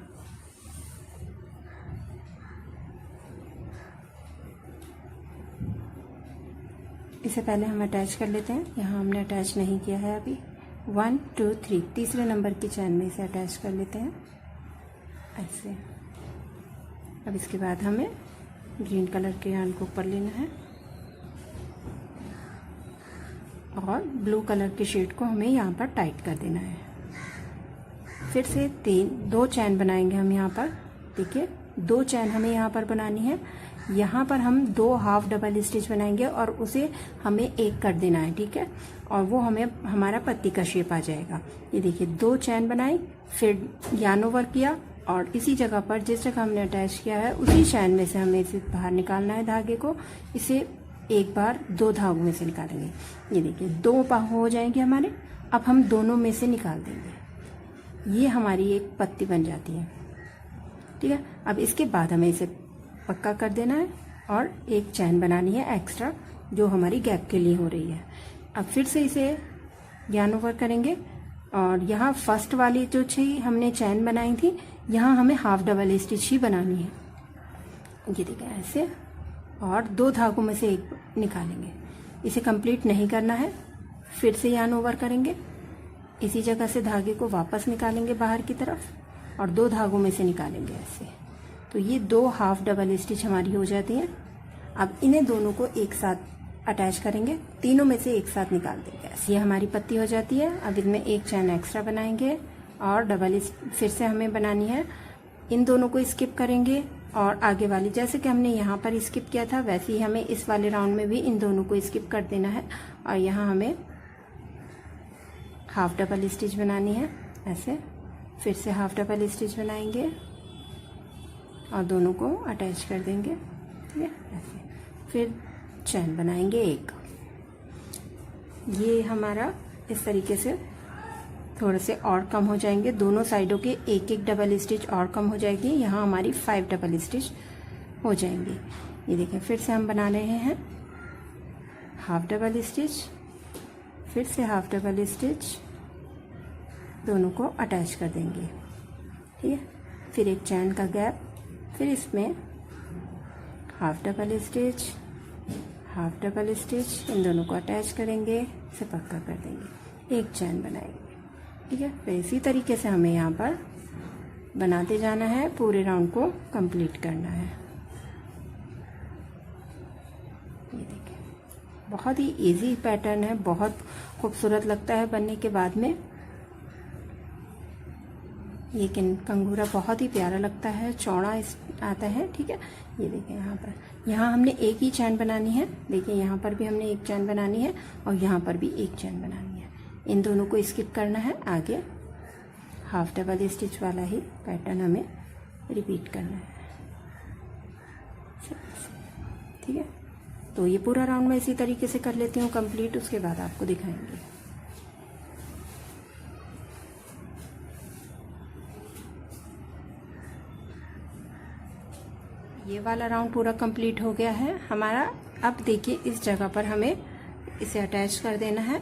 इसे पहले हम अटैच कर लेते हैं। यहाँ हमने अटैच नहीं किया है अभी। 1 2 3 तीसरे नंबर की चैन में इसे अटैच कर लेते हैं ऐसे। अब इसके बाद हमें ग्रीन कलर के यार्न को ऊपर लेना है और ब्लू कलर के शेड को हमें यहाँ पर टाइट कर देना है। फिर से 2 चैन बनाएंगे हम यहाँ पर। देखिए, 2 चैन हमें यहाँ पर बनानी है। यहाँ पर हम 2 हाफ डबल स्टिच बनाएंगे और उसे हमें एक कर देना है। ठीक है, और वो हमें हमारा पत्ती का शेप आ जाएगा। ये देखिए, 2 चैन बनाई, फिर यार्न ओवर किया और इसी जगह पर जिस जगह हमने अटैच किया है उसी चैन में से हमें इसे बाहर निकालना है धागे को। इसे एक बार 2 धागों में से निकालेंगे। ये देखिए, 2 बाहु हो जाएंगे हमारे। अब हम दोनों में से निकाल देंगे। ये हमारी एक पत्ती बन जाती है। ठीक है, अब इसके बाद हमें इसे पक्का कर देना है और एक चैन बनानी है एक्स्ट्रा, जो हमारी गैप के लिए हो रही है। अब फिर से इसे यार्न ओवर करेंगे और यहाँ फर्स्ट वाली जो हमने चैन बनाई थी, यहाँ हमें हाफ डबल स्टिच ही बनानी है। ये देखिए ऐसे, और 2 धागों में से एक निकालेंगे। इसे कंप्लीट नहीं करना है, फिर से यार्न ओवर करेंगे, इसी जगह से धागे को वापस निकालेंगे बाहर की तरफ और 2 धागों में से निकालेंगे ऐसे। तो ये 2 हाफ डबल स्टिच हमारी हो जाती हैं। अब इन्हें दोनों को एक साथ अटैच करेंगे, तीनों में से एक साथ निकाल देंगे ऐसे। ये हमारी पत्ती हो जाती है। अब इनमें एक चैन एक्स्ट्रा बनाएंगे और डबल फिर से हमें बनानी है। इन दोनों को स्किप करेंगे और आगे वाली, जैसे कि हमने यहाँ पर स्किप किया था, वैसे ही हमें इस वाले राउंड में भी इन दोनों को स्किप कर देना है और यहाँ हमें हाफ डबल स्टिच बनानी है ऐसे। फिर से हाफ डबल स्टिच बनाएंगे और दोनों को अटैच कर देंगे। ठीक है, ऐसे। फिर चैन बनाएंगे एक। ये हमारा इस तरीके से थोड़े से और कम हो जाएंगे, दोनों साइडों के एक एक डबल स्टिच और कम हो जाएगी। यहाँ हमारी 5 डबल स्टिच हो जाएंगी। ये देखें, फिर से हम बना रहे हैं हाफ डबल स्टिच, फिर से हाफ डबल स्टिच, दोनों को अटैच कर देंगे। ठीक है, फिर एक चैन का गैप, फिर इसमें half double stitch, half double stitch, इन दोनों को अटैच करेंगे, इसे पक्का कर देंगे, एक चैन बनाएंगे। ठीक है, फिर इसी तरीके से हमें यहाँ पर बनाते जाना है, पूरे राउंड को कंप्लीट करना है। ये देखिए, बहुत ही इजी पैटर्न है, बहुत खूबसूरत लगता है बनने के बाद में। ये कंगूरा बहुत ही प्यारा लगता है, चौड़ा आता है। ठीक है, ये देखिए, यहाँ हमने एक ही चैन बनानी है। देखिए, यहाँ पर भी हमने एक चैन बनानी है और यहाँ पर भी एक चैन बनानी है। इन दोनों को स्किप करना है, आगे हाफ डबल स्टिच वाला ही पैटर्न हमें रिपीट करना है। ठीक है, तो ये पूरा राउंड मैं इसी तरीके से कर लेती हूँ कंप्लीट, उसके बाद आपको दिखाएंगे। ये वाला राउंड पूरा कंप्लीट हो गया है हमारा। अब देखिए, इस जगह पर हमें इसे अटैच कर देना है।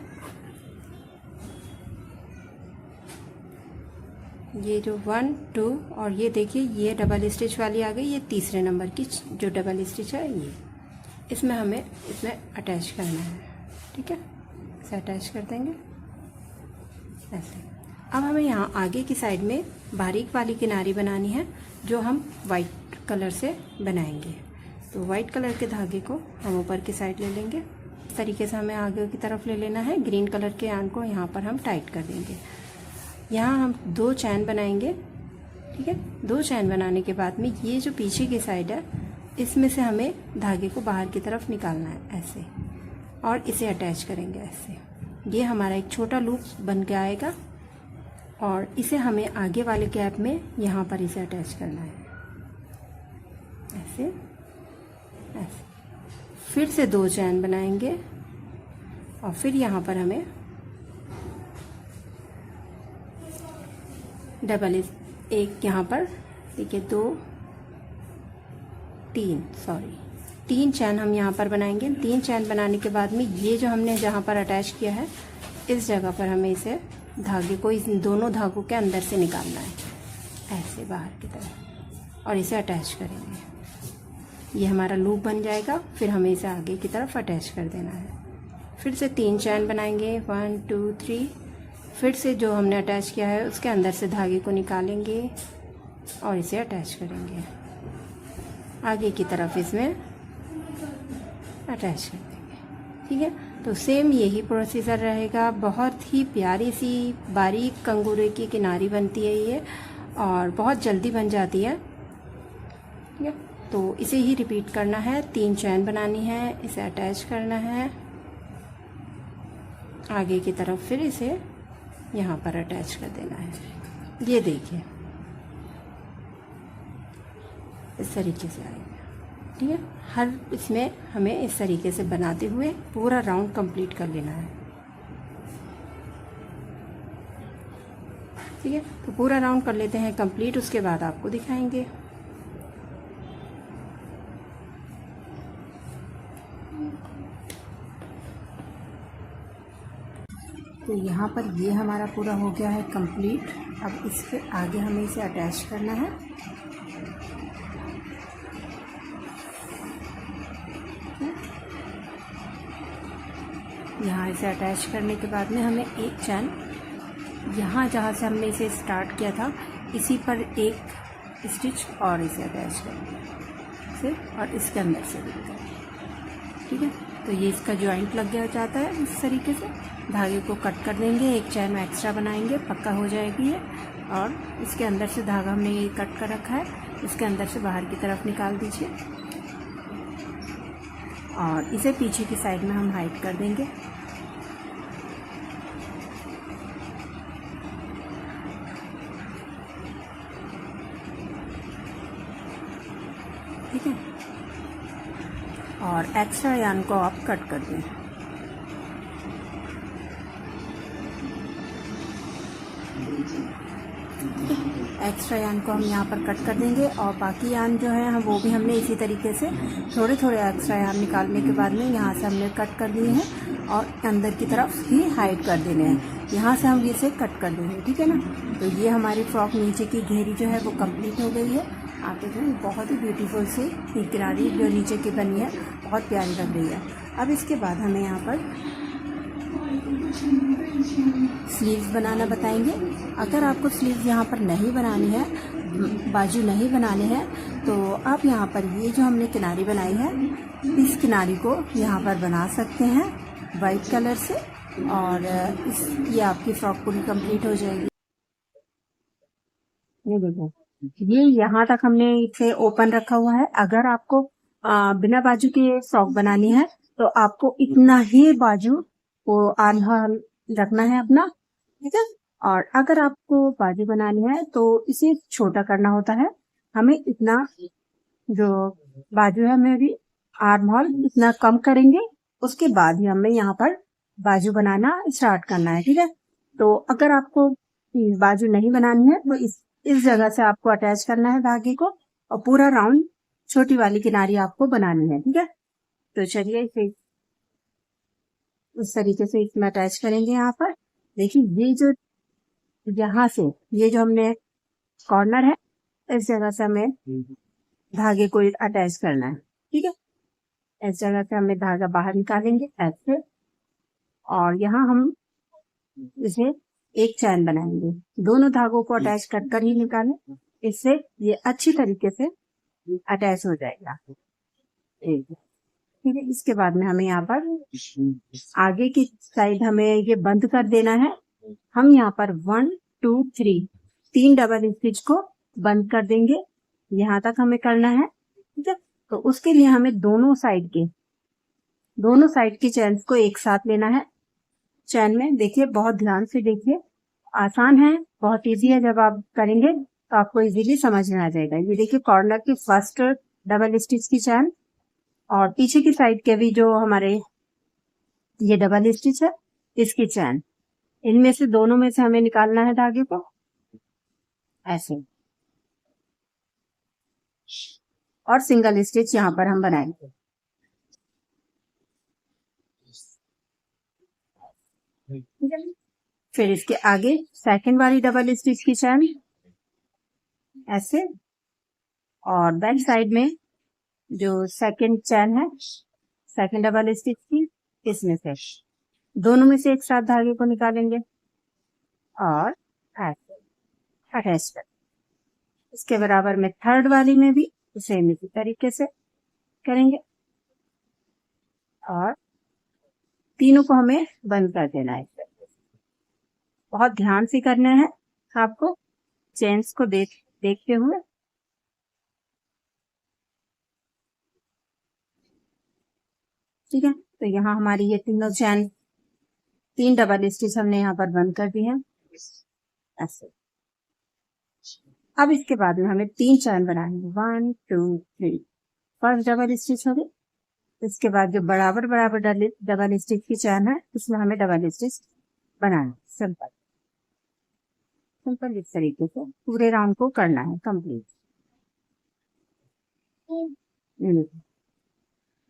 ये जो 1 2 और ये देखिए, ये डबल स्टिच वाली आ गई, ये तीसरे नंबर की जो डबल स्टिच है, ये इसमें हमें अटैच करना है। ठीक है, इसे अटैच कर देंगे ऐसे। अब हमें यहाँ आगे की साइड में बारीक वाली किनारी बनानी है, जो हम वाइट कलर से बनाएंगे। तो वाइट कलर के धागे को हम ऊपर की साइड ले लेंगे। इस तरीके से हमें आगे की तरफ ले लेना है। ग्रीन कलर के यार्न को यहाँ पर हम टाइट कर देंगे। यहाँ हम 2 चैन बनाएंगे, ठीक है। 2 चैन बनाने के बाद में ये जो पीछे की साइड है, इसमें से हमें धागे को बाहर की तरफ निकालना है ऐसे, और इसे अटैच करेंगे ऐसे। ये हमारा एक छोटा लूप बन के आएगा, और इसे हमें आगे वाले गैप में यहाँ पर इसे अटैच करना है ऐसे ऐसे। फिर से 2 चैन बनाएंगे, और फिर यहाँ पर हमें डबल एक यहाँ पर देखिए 3 चैन हम यहाँ पर बनाएंगे। 3 चैन बनाने के बाद में ये जो हमने जहाँ पर अटैच किया है, इस जगह पर हमें इसे धागे को इस दोनों धागों के अंदर से निकालना है ऐसे बाहर की तरफ, और इसे अटैच करेंगे। ये हमारा लूप बन जाएगा। फिर हमें इसे आगे की तरफ अटैच कर देना है। फिर से 3 चैन बनाएंगे, 1 2 3। फिर से जो हमने अटैच किया है उसके अंदर से धागे को निकालेंगे और इसे अटैच करेंगे, आगे की तरफ इसमें अटैच कर देंगे, ठीक है। तो सेम यही प्रोसीजर रहेगा। बहुत ही प्यारी सी बारीक कंगूरे की किनारी बनती है ये, और बहुत जल्दी बन जाती है, ठीक है। तो इसे ही रिपीट करना है। 3 चैन बनानी है, इसे अटैच करना है आगे की तरफ, फिर इसे यहाँ पर अटैच कर देना है। ये देखिए इस तरीके से आएगा, ठीक है। हर इसमें हमें इस तरीके से बनाते हुए पूरा राउंड कंप्लीट कर लेना है, ठीक है। तो पूरा राउंड कर लेते हैं कंप्लीट, उसके बाद आपको दिखाएंगे। तो यहाँ पर ये हमारा पूरा हो गया है कंप्लीट। अब इसके आगे हमें इसे अटैच करना है, यहाँ इसे अटैच करने के बाद में हमें एक चैन यहाँ जहाँ से हमने इसे स्टार्ट किया था, इसी पर एक स्टिच और इसे अटैच करेंगे से, और इसके अंदर से भी, ठीक है। तो ये इसका जॉइंट लग गया जाता है। इस तरीके से धागे को कट कर देंगे, एक चैन एक्स्ट्रा बनाएंगे, पक्का हो जाएगी ये। और इसके अंदर से धागा हमने ये कट कर रखा है, इसके अंदर से बाहर की तरफ निकाल दीजिए, और इसे पीछे की साइड में हम हाइड कर देंगे। ठीक है, और एक्स्ट्रा यार्न को आप कट कर दें। एक्स्ट्रा यार्न को हम यहाँ पर कट कर देंगे, और बाकी यार्न जो है हम वो भी हमने इसी तरीके से थोड़े थोड़े एक्स्ट्रा यार्न निकालने के बाद में यहाँ से हमने कट कर दिए हैं, और अंदर की तरफ ही हाइड कर देने हैं। यहाँ से हम इसे कट कर देंगे, ठीक है ना। तो ये हमारी फ्रॉक नीचे की घेरी जो है वो कंप्लीट हो गई है। आप देखें बहुत ही ब्यूटीफुल सी किनारी जो नीचे की बनी है, बहुत प्यारी लग रही है। अब इसके बाद हमें यहाँ पर स्लीव्स बनाना बताएंगे। अगर आपको स्लीव्स यहाँ पर नहीं बनानी है, बाजू नहीं बनाने हैं, तो आप यहाँ पर ये जो हमने किनारी बनाई है, इस किनारी को यहाँ पर बना सकते हैं वाइट कलर से, और ये आपकी फ्रॉक पूरी कंप्लीट हो जाएगी। ये देखो, ये यहाँ तक हमने इसे ओपन रखा हुआ है। अगर आपको बिना बाजू की फ्रॉक बनानी है, तो आपको इतना ही बाजू को आर्म होल रखना है अपना, ठीक है। और अगर आपको बाजू बनानी है तो इसे छोटा करना होता है। हमें इतना जो बाजू है मेरी आर्म होल इतना कम करेंगे, उसके बाद ही हमें यहाँ पर बाजू बनाना स्टार्ट करना है, ठीक है। तो अगर आपको बाजू नहीं बनानी है तो इस जगह से आपको अटैच करना है धागे को, और पूरा राउंड छोटी वाली किनारी आपको बनानी है, ठीक है। तो चलिए इसे इस तरीके से इसमें अटैच करेंगे। यहाँ पर देखिए, ये जो यहाँ से ये जो हमने कॉर्नर है, इस जगह से हमें धागे को अटैच करना है, ठीक है। इस जगह से हमें धागा बाहर निकालेंगे ऐसे, और यहाँ हम इसे एक चैन बनाएंगे, दोनों धागों को अटैच कर ही निकालें, इससे ये अच्छी तरीके से अटैच हो जाएगा। ठीक है, इसके बाद में हमें यहाँ पर आगे की साइड हमें ये बंद कर देना है। हम यहाँ पर 1 2 3 3 डबल स्टिच को बंद कर देंगे, यहाँ तक हमें करना है। ठीक है, तो उसके लिए हमें दोनों साइड की चैन को एक साथ लेना है। चैन में देखिए, बहुत ध्यान से देखिए, आसान है, बहुत इजी है। जब आप करेंगे तो आपको इजीली समझ में आ जाएगा। ये देखिए, कॉर्नर की फर्स्ट डबल स्टिच की चैन और पीछे की साइड के भी जो हमारे ये डबल स्टिच है इसकी चैन, इनमें से दोनों में से हमें निकालना है धागे को ऐसे, और सिंगल स्टिच यहाँ पर हम बनाएंगे। फिर इसके आगे सेकंड वाली डबल स्टिच की चैन ऐसे, और बैक साइड में जो सेकंड चैन है सेकंड डबल स्टिच की, इसमें से दोनों में से एक साथ धागे को निकालेंगे और ऐसे अटैच कर। इसके बराबर में थर्ड वाली में भी सेम इसी तरीके से करेंगे और तीनों को हमें बंद कर देना है। बहुत ध्यान से करना है आपको, चेन्स को देखते हुए। ठीक है, तो यहाँ हमारी ये तीनों चैन, 3 डबल स्टिच हमने यहाँ पर बंद कर दी है ऐसे। अब इसके बाद में हमें 3 चैन बनाएंगे, 1 2 3। फर्स्ट डबल स्टिच हो गई, इसके बाद जो बराबर डबल स्टिच की चैन है इसमें हमें डबल स्टिच बनाना, सिंपल इस तरीके से पूरे राउंड को करना है कंप्लीट।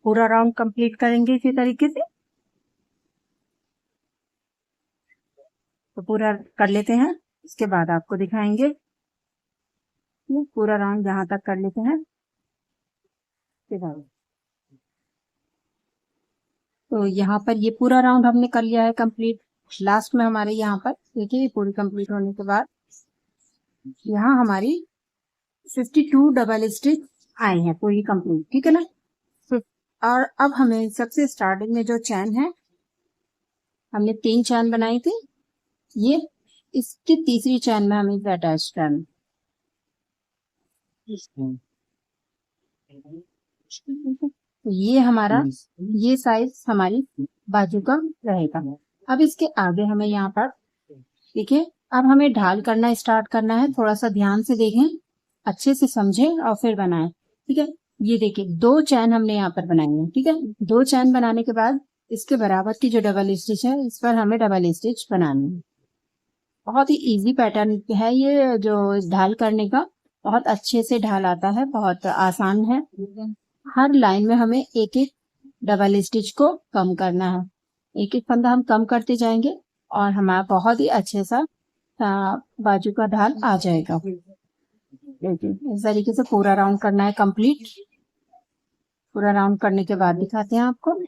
पूरा राउंड कंप्लीट करेंगे इसी तरीके से। तो पूरा कर लेते हैं, इसके बाद आपको दिखाएंगे। पूरा राउंड यहाँ तक कर लेते हैं। तो यहाँ पर ये पूरा राउंड हमने कर लिया है कंप्लीट। लास्ट में हमारे यहाँ पर देखिए, पूरी कंप्लीट होने के बाद यहाँ हमारी 52 डबल स्टिच आए हैं पूरी कंप्लीट। ठीक है ना। और अब हमें सबसे स्टार्टिंग में जो चैन है, हमने 3 चैन बनाई थी, ये इसकी तीसरी चैन में हमें अटैच करना। ये हमारा ये साइज हमारी बाजू का रहेगा। अब इसके आगे हमें यहाँ पर देखिए, अब हमें ढाल करना स्टार्ट करना है। थोड़ा सा ध्यान से देखें, अच्छे से समझें और फिर बनाएं। ठीक है, ये देखिए 2 चैन हमने यहाँ पर बनाई है। ठीक है, 2 चैन बनाने के बाद इसके बराबर की जो डबल स्टिच है इस पर हमें डबल स्टिच बनानी है। बहुत ही इजी पैटर्न है ये, जो ढाल करने का बहुत अच्छे से ढाल आता है, बहुत आसान है। हर लाइन में हमें एक एक डबल स्टिच को कम करना है, एक एक फंदा हम कम करते जाएंगे और हमारा बहुत ही अच्छे सा बाजू का ढाल आ जाएगा। इस तरीके से पूरा राउंड करना है कंप्लीट। पूरा राउंड करने के बाद दिखाते हैं आपको।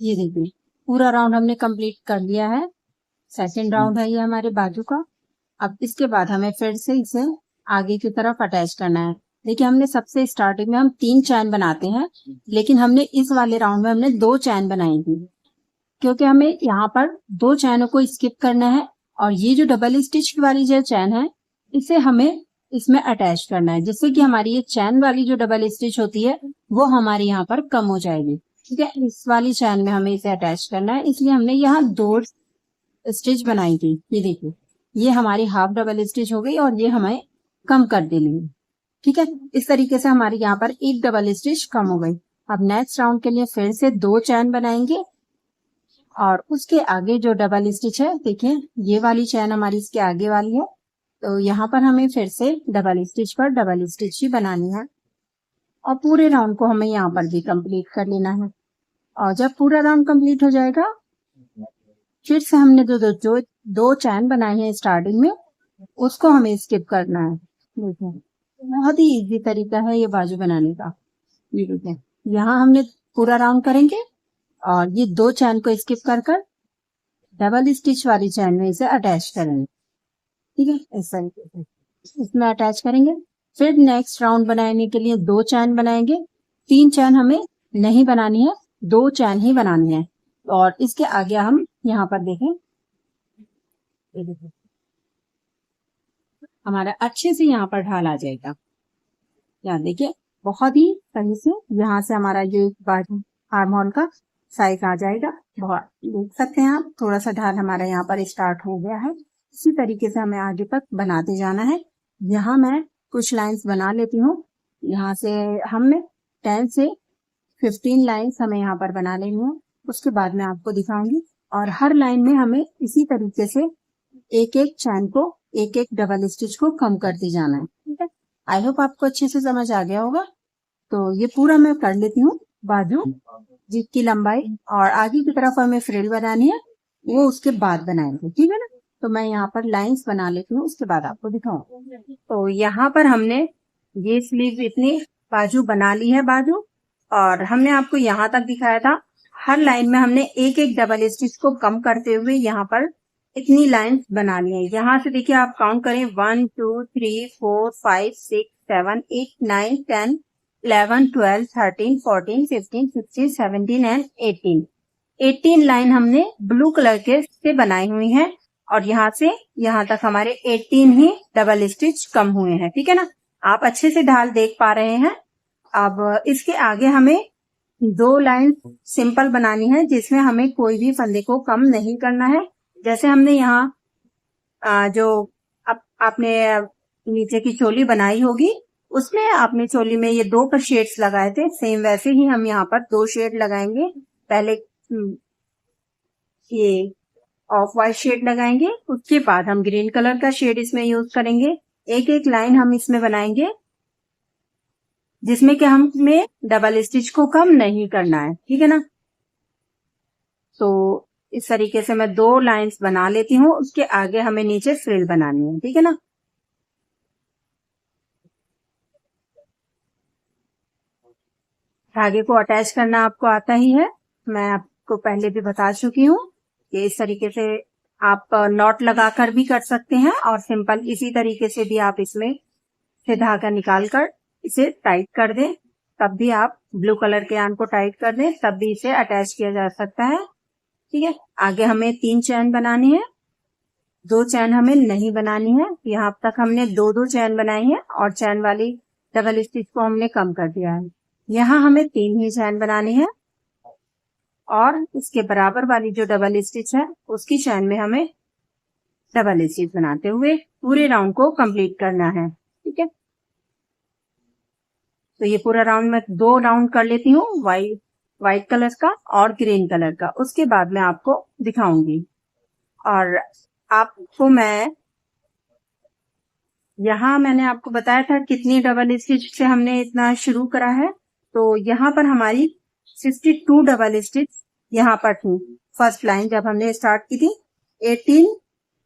ये देखिए, पूरा राउंड हमने कंप्लीट कर लिया है। सेकंड राउंड है ये हमारे बाजू का। अब इसके बाद हमें फिर से इसे आगे की तरफ अटैच करना है। देखिए, हमने सबसे स्टार्टिंग में हम 3 चैन बनाते हैं, लेकिन हमने इस वाले राउंड में हमने 2 चैन बनाई थी, क्योंकि हमें यहाँ पर 2 चैनों को स्किप करना है और ये जो डबल स्टिच वाली जो चैन है इसे हमें इसमें अटैच करना है, जिससे कि हमारी ये चैन वाली जो डबल स्टिच होती है वो हमारे यहाँ पर कम हो जाएगी। ठीक है, इस वाली चैन में हमें इसे अटैच करना है, इसलिए हमने यहाँ 2 स्टिच बनाई थी। ये देखिए, ये हमारी हाफ डबल स्टिच हो गई और ये हमें कम कर देनी है। ठीक है, इस तरीके से हमारे यहाँ पर एक डबल स्टिच कम हो गई। अब नेक्स्ट राउंड के लिए फिर से 2 चैन बनाएंगे और उसके आगे जो डबल स्टिच है, देखिए ये वाली चैन हमारी इसके आगे वाली है, तो यहाँ पर हमें फिर से डबल स्टिच पर डबल स्टिच ही बनानी है और पूरे राउंड को हमें यहाँ पर भी कंप्लीट कर लेना है। और जब पूरा राउंड कंप्लीट हो जाएगा, फिर से हमने जो 2 चैन बनाई है स्टार्टिंग में, उसको हमें स्किप करना है। देखिए, बहुत ही इजी तरीका है ये बाजू बनाने का। देखिए, यहाँ हमने पूरा राउंड करेंगे और ये 2 चैन को स्किप कर कर डबल स्टिच वाली चैन में इसे अटैच करेंगे। ठीक है, इस तरीके से इसमें अटैच करेंगे। फिर नेक्स्ट राउंड बनाने के लिए 2 चैन बनाएंगे। 3 चैन हमें नहीं बनानी है, 2 चैन ही बनानी है। और इसके आगे हम यहाँ पर देखें, ये देखिए हमारा अच्छे से यहाँ पर ढाल आ जाएगा। यहाँ देखिए बहुत ही सही से यहाँ से हमारा ये बाजू आर्म होल का साइज आ जाएगा। बहुत देख सकते हैं आप, थोड़ा सा ढाल हमारा यहाँ पर स्टार्ट हो गया है। इसी तरीके से हमें आगे तक बनाते जाना है। यहाँ मैं कुछ लाइंस बना लेती हूँ। यहाँ से हमें 10 से 15 लाइंस हमें यहाँ पर बना लेनी है। उसके बाद मैं आपको दिखाऊंगी। और हर लाइन में हमें इसी तरीके से एक एक चैन को, एक एक डबल स्टिच को कम करते जाना है। ठीक है, आई होप आपको अच्छे से समझ आ गया होगा। तो ये पूरा मैं कर लेती हूँ बाजू जिसकी लंबाई, और आगे की तरफ हमें फ्रिल बनानी है, वो उसके बाद बनाएंगे। ठीक है ना, तो मैं यहाँ पर लाइंस बना लेती हूँ, उसके बाद आपको दिखाऊंगी। तो यहाँ पर हमने ये स्लीव इतनी बाजू बना ली है बाजू, और हमने आपको यहाँ तक दिखाया था। हर लाइन में हमने एक एक डबल स्टिच को कम करते हुए यहाँ पर इतनी लाइंस बना ली है। यहाँ से देखिए आप काउंट करें, 1 2 3 4 5 6 7 8 9 10 11 12 13 14 15 16 17 एंड 18 लाइन हमने ब्लू कलर के से बनाई हुई हैं। और यहाँ से यहाँ तक हमारे 18 ही डबल स्टिच कम हुए हैं। ठीक है ना, आप अच्छे से ढाल देख पा रहे हैं। अब इसके आगे हमें 2 लाइन सिंपल बनानी है, जिसमें हमें कोई भी फंदे को कम नहीं करना है। जैसे हमने यहाँ जो आपने नीचे की चोली बनाई होगी, उसमें आपने चोली में ये 2 शेड्स लगाए थे, सेम वैसे ही हम यहाँ पर 2 शेड लगाएंगे। पहले ये ऑफ वाइट शेड लगाएंगे, उसके बाद हम ग्रीन कलर का शेड इसमें यूज करेंगे। एक एक लाइन हम इसमें बनाएंगे जिसमें कि हमें डबल स्टिच को कम नहीं करना है। ठीक है ना, तो इस तरीके से मैं 2 लाइंस बना लेती हूँ। उसके आगे हमें नीचे फ्रिल बनानी है। ठीक है ना, धागे को अटैच करना आपको आता ही है, मैं आपको पहले भी बता चुकी हूँ कि इस तरीके से आप नॉट लगाकर भी कर सकते हैं, और सिंपल इसी तरीके से भी आप इसमें से धागा निकाल कर इसे टाइट कर दें, तब भी आप ब्लू कलर के यार्न को टाइट कर दें, तब भी इसे अटैच किया जा सकता है। ठीक है, आगे हमें 3 चैन बनानी है, 2 चैन हमें नहीं बनानी है। यहाँ तक हमने 2 चैन बनाई है, और चैन वाली डबल स्टिच को हमने कम कर दिया है। यहाँ हमें 3 ही चैन बनानी है, और इसके बराबर वाली जो डबल स्टिच है उसकी चैन में हमें डबल स्टिच बनाते हुए पूरे राउंड को कंप्लीट करना है। ठीक है, तो ये पूरा राउंड मैं 2 राउंड कर लेती हूँ, व्हाइट कलर का और ग्रीन कलर का, उसके बाद मैं आपको दिखाऊंगी। और आपको यहाँ मैंने आपको बताया था कितनी डबल स्टिच से हमने इतना शुरू करा है। तो यहाँ पर हमारी 62 डबल स्टिच यहाँ पर थी फर्स्ट लाइन जब हमने स्टार्ट की थी। 18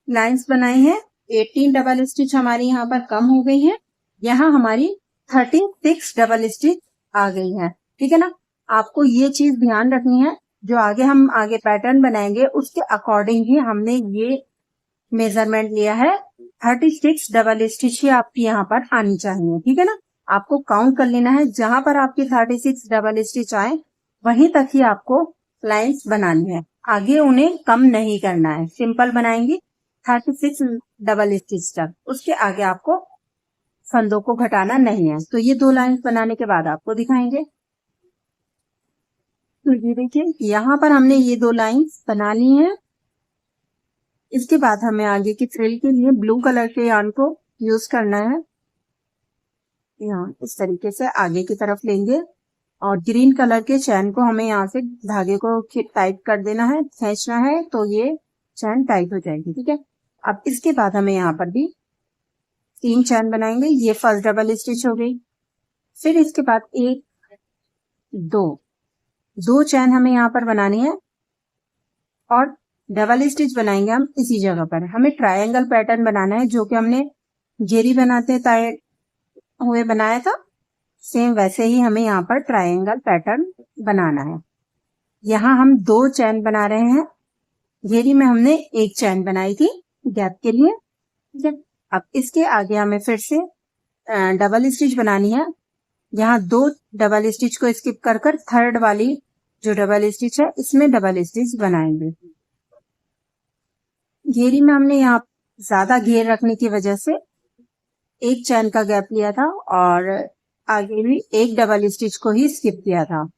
लाइंस बनाई है, 18 डबल स्टिच हमारी यहाँ पर कम हो गई है। यहाँ हमारी 36 डबल स्टिच आ गई है। ठीक है ना, आपको ये चीज ध्यान रखनी है, जो हम आगे पैटर्न बनाएंगे उसके अकॉर्डिंग ही हमने ये मेजरमेंट लिया है। 36 डबल स्टिच ही आपकी यहाँ पर आनी चाहिए। ठीक है ना, आपको काउंट कर लेना है, जहां पर आपकी 36 डबल स्टिच आए वहीं तक ही आपको लाइंस बनानी है, आगे उन्हें कम नहीं करना है। सिंपल बनाएंगे 36 डबल स्टिच तक, उसके आगे आपको फंदों को घटाना नहीं है। तो ये 2 लाइंस बनाने के बाद आपको दिखाएंगे। तो ये देखिए यहाँ पर हमने ये 2 लाइंस बना ली है। इसके बाद हमें आगे की फ्रिल के लिए ब्लू कलर के यार्न को यूज करना है। यहाँ इस तरीके से आगे की तरफ लेंगे, और ग्रीन कलर के चैन को हमें यहाँ से धागे को टाइट कर देना है, खींचना है, तो ये चैन टाइट हो जाएगी। ठीक है, अब इसके बाद हमें यहाँ पर भी 3 चैन बनाएंगे। ये फर्स्ट डबल स्टिच हो गई। फिर इसके बाद 1 2 चैन हमें यहाँ पर बनानी है, और डबल स्टिच बनाएंगे हम इसी जगह पर। हमें ट्रायंगल पैटर्न बनाना है, जो कि हमने घेरी बनाते हुए बनाया था, सेम वैसे ही हमें यहाँ पर ट्रायंगल पैटर्न बनाना है। यहाँ हम 2 चैन बना रहे हैं। घेरी में हमने 1 चैन बनाई थी गैप के लिए, ठीक है। अब इसके आगे हमें फिर से डबल स्टिच बनानी है। यहाँ 2 डबल स्टिच को स्किप कर कर थर्ड वाली जो डबल स्टिच है इसमें डबल स्टिच बनाएंगे। घेरी में हमने यहाँ ज्यादा घेर रखने की वजह से 1 चैन का गैप लिया था और आगे भी 1 डबल स्टिच को ही स्किप किया था।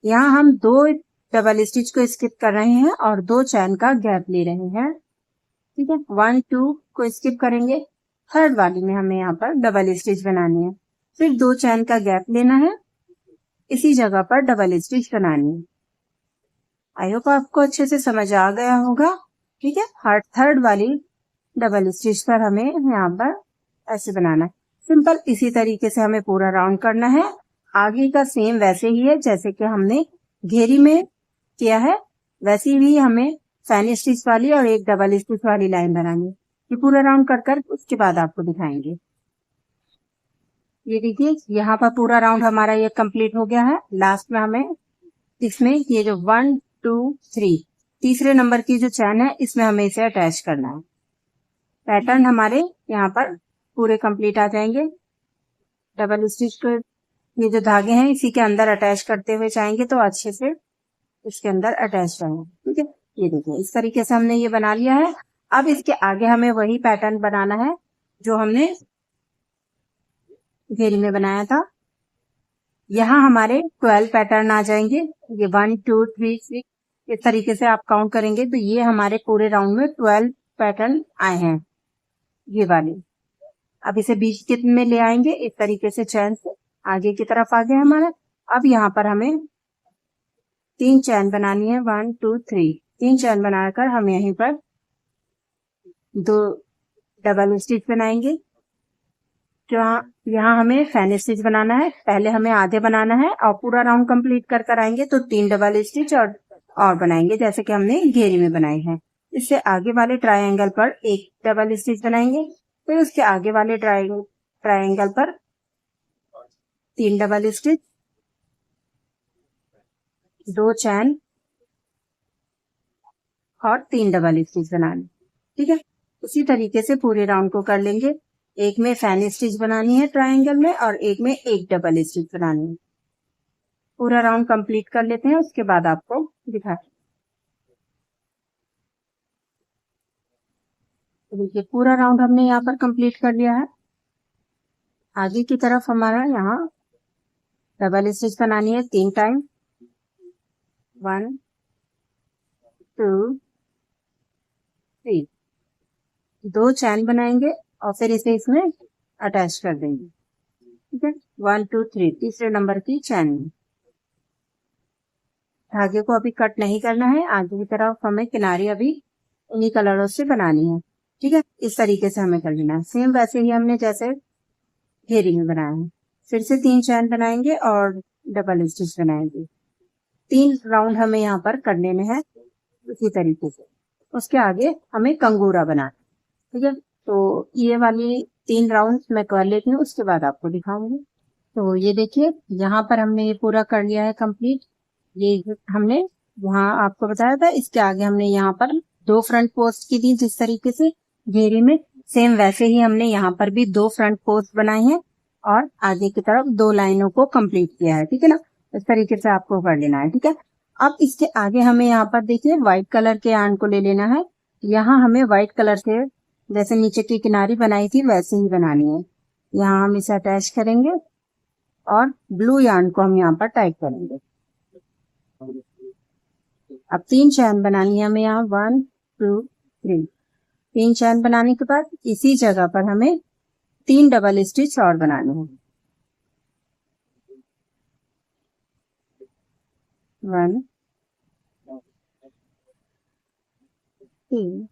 यहाँ हम 2 डबल स्टिच को स्किप कर रहे हैं और 2 चैन का गैप ले रहे हैं, ठीक है। 1 2 को स्किप करेंगे, थर्ड वाली में हमें यहाँ पर डबल स्टिच बनानी है, फिर 2 चैन का गैप लेना है, इसी जगह पर डबल स्टिच बनानी है। आई होप आपको अच्छे से समझ आ गया होगा, ठीक है। हर थर्ड वाली डबल स्टिच पर हमें यहाँ पर ऐसे बनाना है, सिंपल। इसी तरीके से हमें पूरा राउंड करना है। आगे का सेम वैसे ही है जैसे कि हमने घेरी में किया है, वैसे ही हमें फैनी स्टिच वाली और 1 डबल स्टिच वाली लाइन बनानी है। ये पूरा राउंड कर कर उसके बाद आपको दिखाएंगे। ये देखिए यहाँ पर पूरा राउंड हमारा ये कंप्लीट हो गया है। लास्ट में हमें इसमें ये जो 1 2 3 तीसरे नंबर की जो चैन है इसमें हमें इसे अटैच करना है। पैटर्न हमारे यहाँ पर पूरे कंप्लीट आ जाएंगे। डबल स्टिच को ये जो धागे हैं इसी के अंदर अटैच करते हुए जाएंगे तो अच्छे से इसके अंदर अटैच रहेंगे, ठीक है। ये देखिए इस तरीके से हमने ये बना लिया है। अब इसके आगे हमें वही पैटर्न बनाना है जो हमने घेरी में बनाया था। यहाँ हमारे 12 पैटर्न आ जाएंगे। ये 1 2 3 6 इस तरीके से आप काउंट करेंगे तो ये हमारे पूरे राउंड में 12 पैटर्न आए हैं, ये वाले। अब इसे बीच के में ले आएंगे इस तरीके से चैन से आगे की तरफ आ गया हमारा। अब यहाँ पर हमें 3 चैन बनानी है, 1 2 3 3 चैन बनाकर हम यहीं पर 2 डबल स्टिच बनाएंगे। यहाँ हमें फैनी स्टिच बनाना है, पहले हमें आधे बनाना है और पूरा राउंड कंप्लीट कर कर आएंगे तो 3 डबल स्टिच और बनाएंगे जैसे कि हमने घेरी में बनाई है। इससे आगे वाले ट्रायंगल पर 1 डबल स्टिच बनाएंगे, फिर उसके आगे वाले ट्रायंगल पर 3 डबल स्टिच, 2 चैन और 3 डबल स्टिच बनाने, ठीक है। उसी तरीके से पूरे राउंड को कर लेंगे। एक में फैनी स्टिच बनानी है ट्रायंगल में और एक में 1 डबल स्टिच बनानी है। पूरा राउंड कंप्लीट कर लेते हैं उसके बाद आपको दिखाते हैं। देखिए पूरा राउंड हमने यहाँ पर कंप्लीट कर लिया है। आगे की तरफ हमारा यहाँ डबल स्टिच बनानी है 3 टाइम, 1 2 3, 2 चैन बनाएंगे और फिर इसे इसमें अटैच कर देंगे, ठीक है। 1 2 3 तीसरे नंबर की चैन में। धागे को अभी कट नहीं करना है, आगे की तरफ हमें किनारे अभी इन्हीं कलरों से बनानी है, ठीक है। इस तरीके से हमें कर लेना है, सेम वैसे ही हमने जैसे घेरी में बनाया है। फिर से 3 चैन बनाएंगे और डबल स्टिच बनाएंगे। 3 राउंड हमें यहाँ पर करने में है उसी तरीके से। उसके आगे हमें कंगूरा बनाना, ठीक है। तो ये वाली 3 राउंड मैं कर लेती हूँ उसके बाद आपको दिखाऊंगी। तो ये देखिए यहाँ पर हमने ये पूरा कर लिया है कंप्लीट। ये हमने वहाँ आपको बताया था, इसके आगे हमने यहाँ पर 2 फ्रंट पोस्ट की थी जिस तरीके से घेरी में, सेम वैसे ही हमने यहाँ पर भी 2 फ्रंट पोस्ट बनाई है और आगे की तरफ 2 लाइनों को कंप्लीट किया है, ठीक है ना। इस तरीके से आपको कर लेना है, ठीक है। अब इसके आगे हमें यहाँ पर देखिए व्हाइट कलर के यार्न को ले लेना है। यहाँ हमें व्हाइट कलर से जैसे नीचे की किनारी बनाई थी वैसे ही बनानी है। यहाँ हम इसे अटैच करेंगे और ब्लू यार्न को हम यहाँ पर टाइप करेंगे। अब 3 चैन बनानी है हमें यहाँ, 1 2 3। 3 चैन बनाने के बाद इसी जगह पर हमें 3 डबल स्टिच और बनाने हैं। 1 2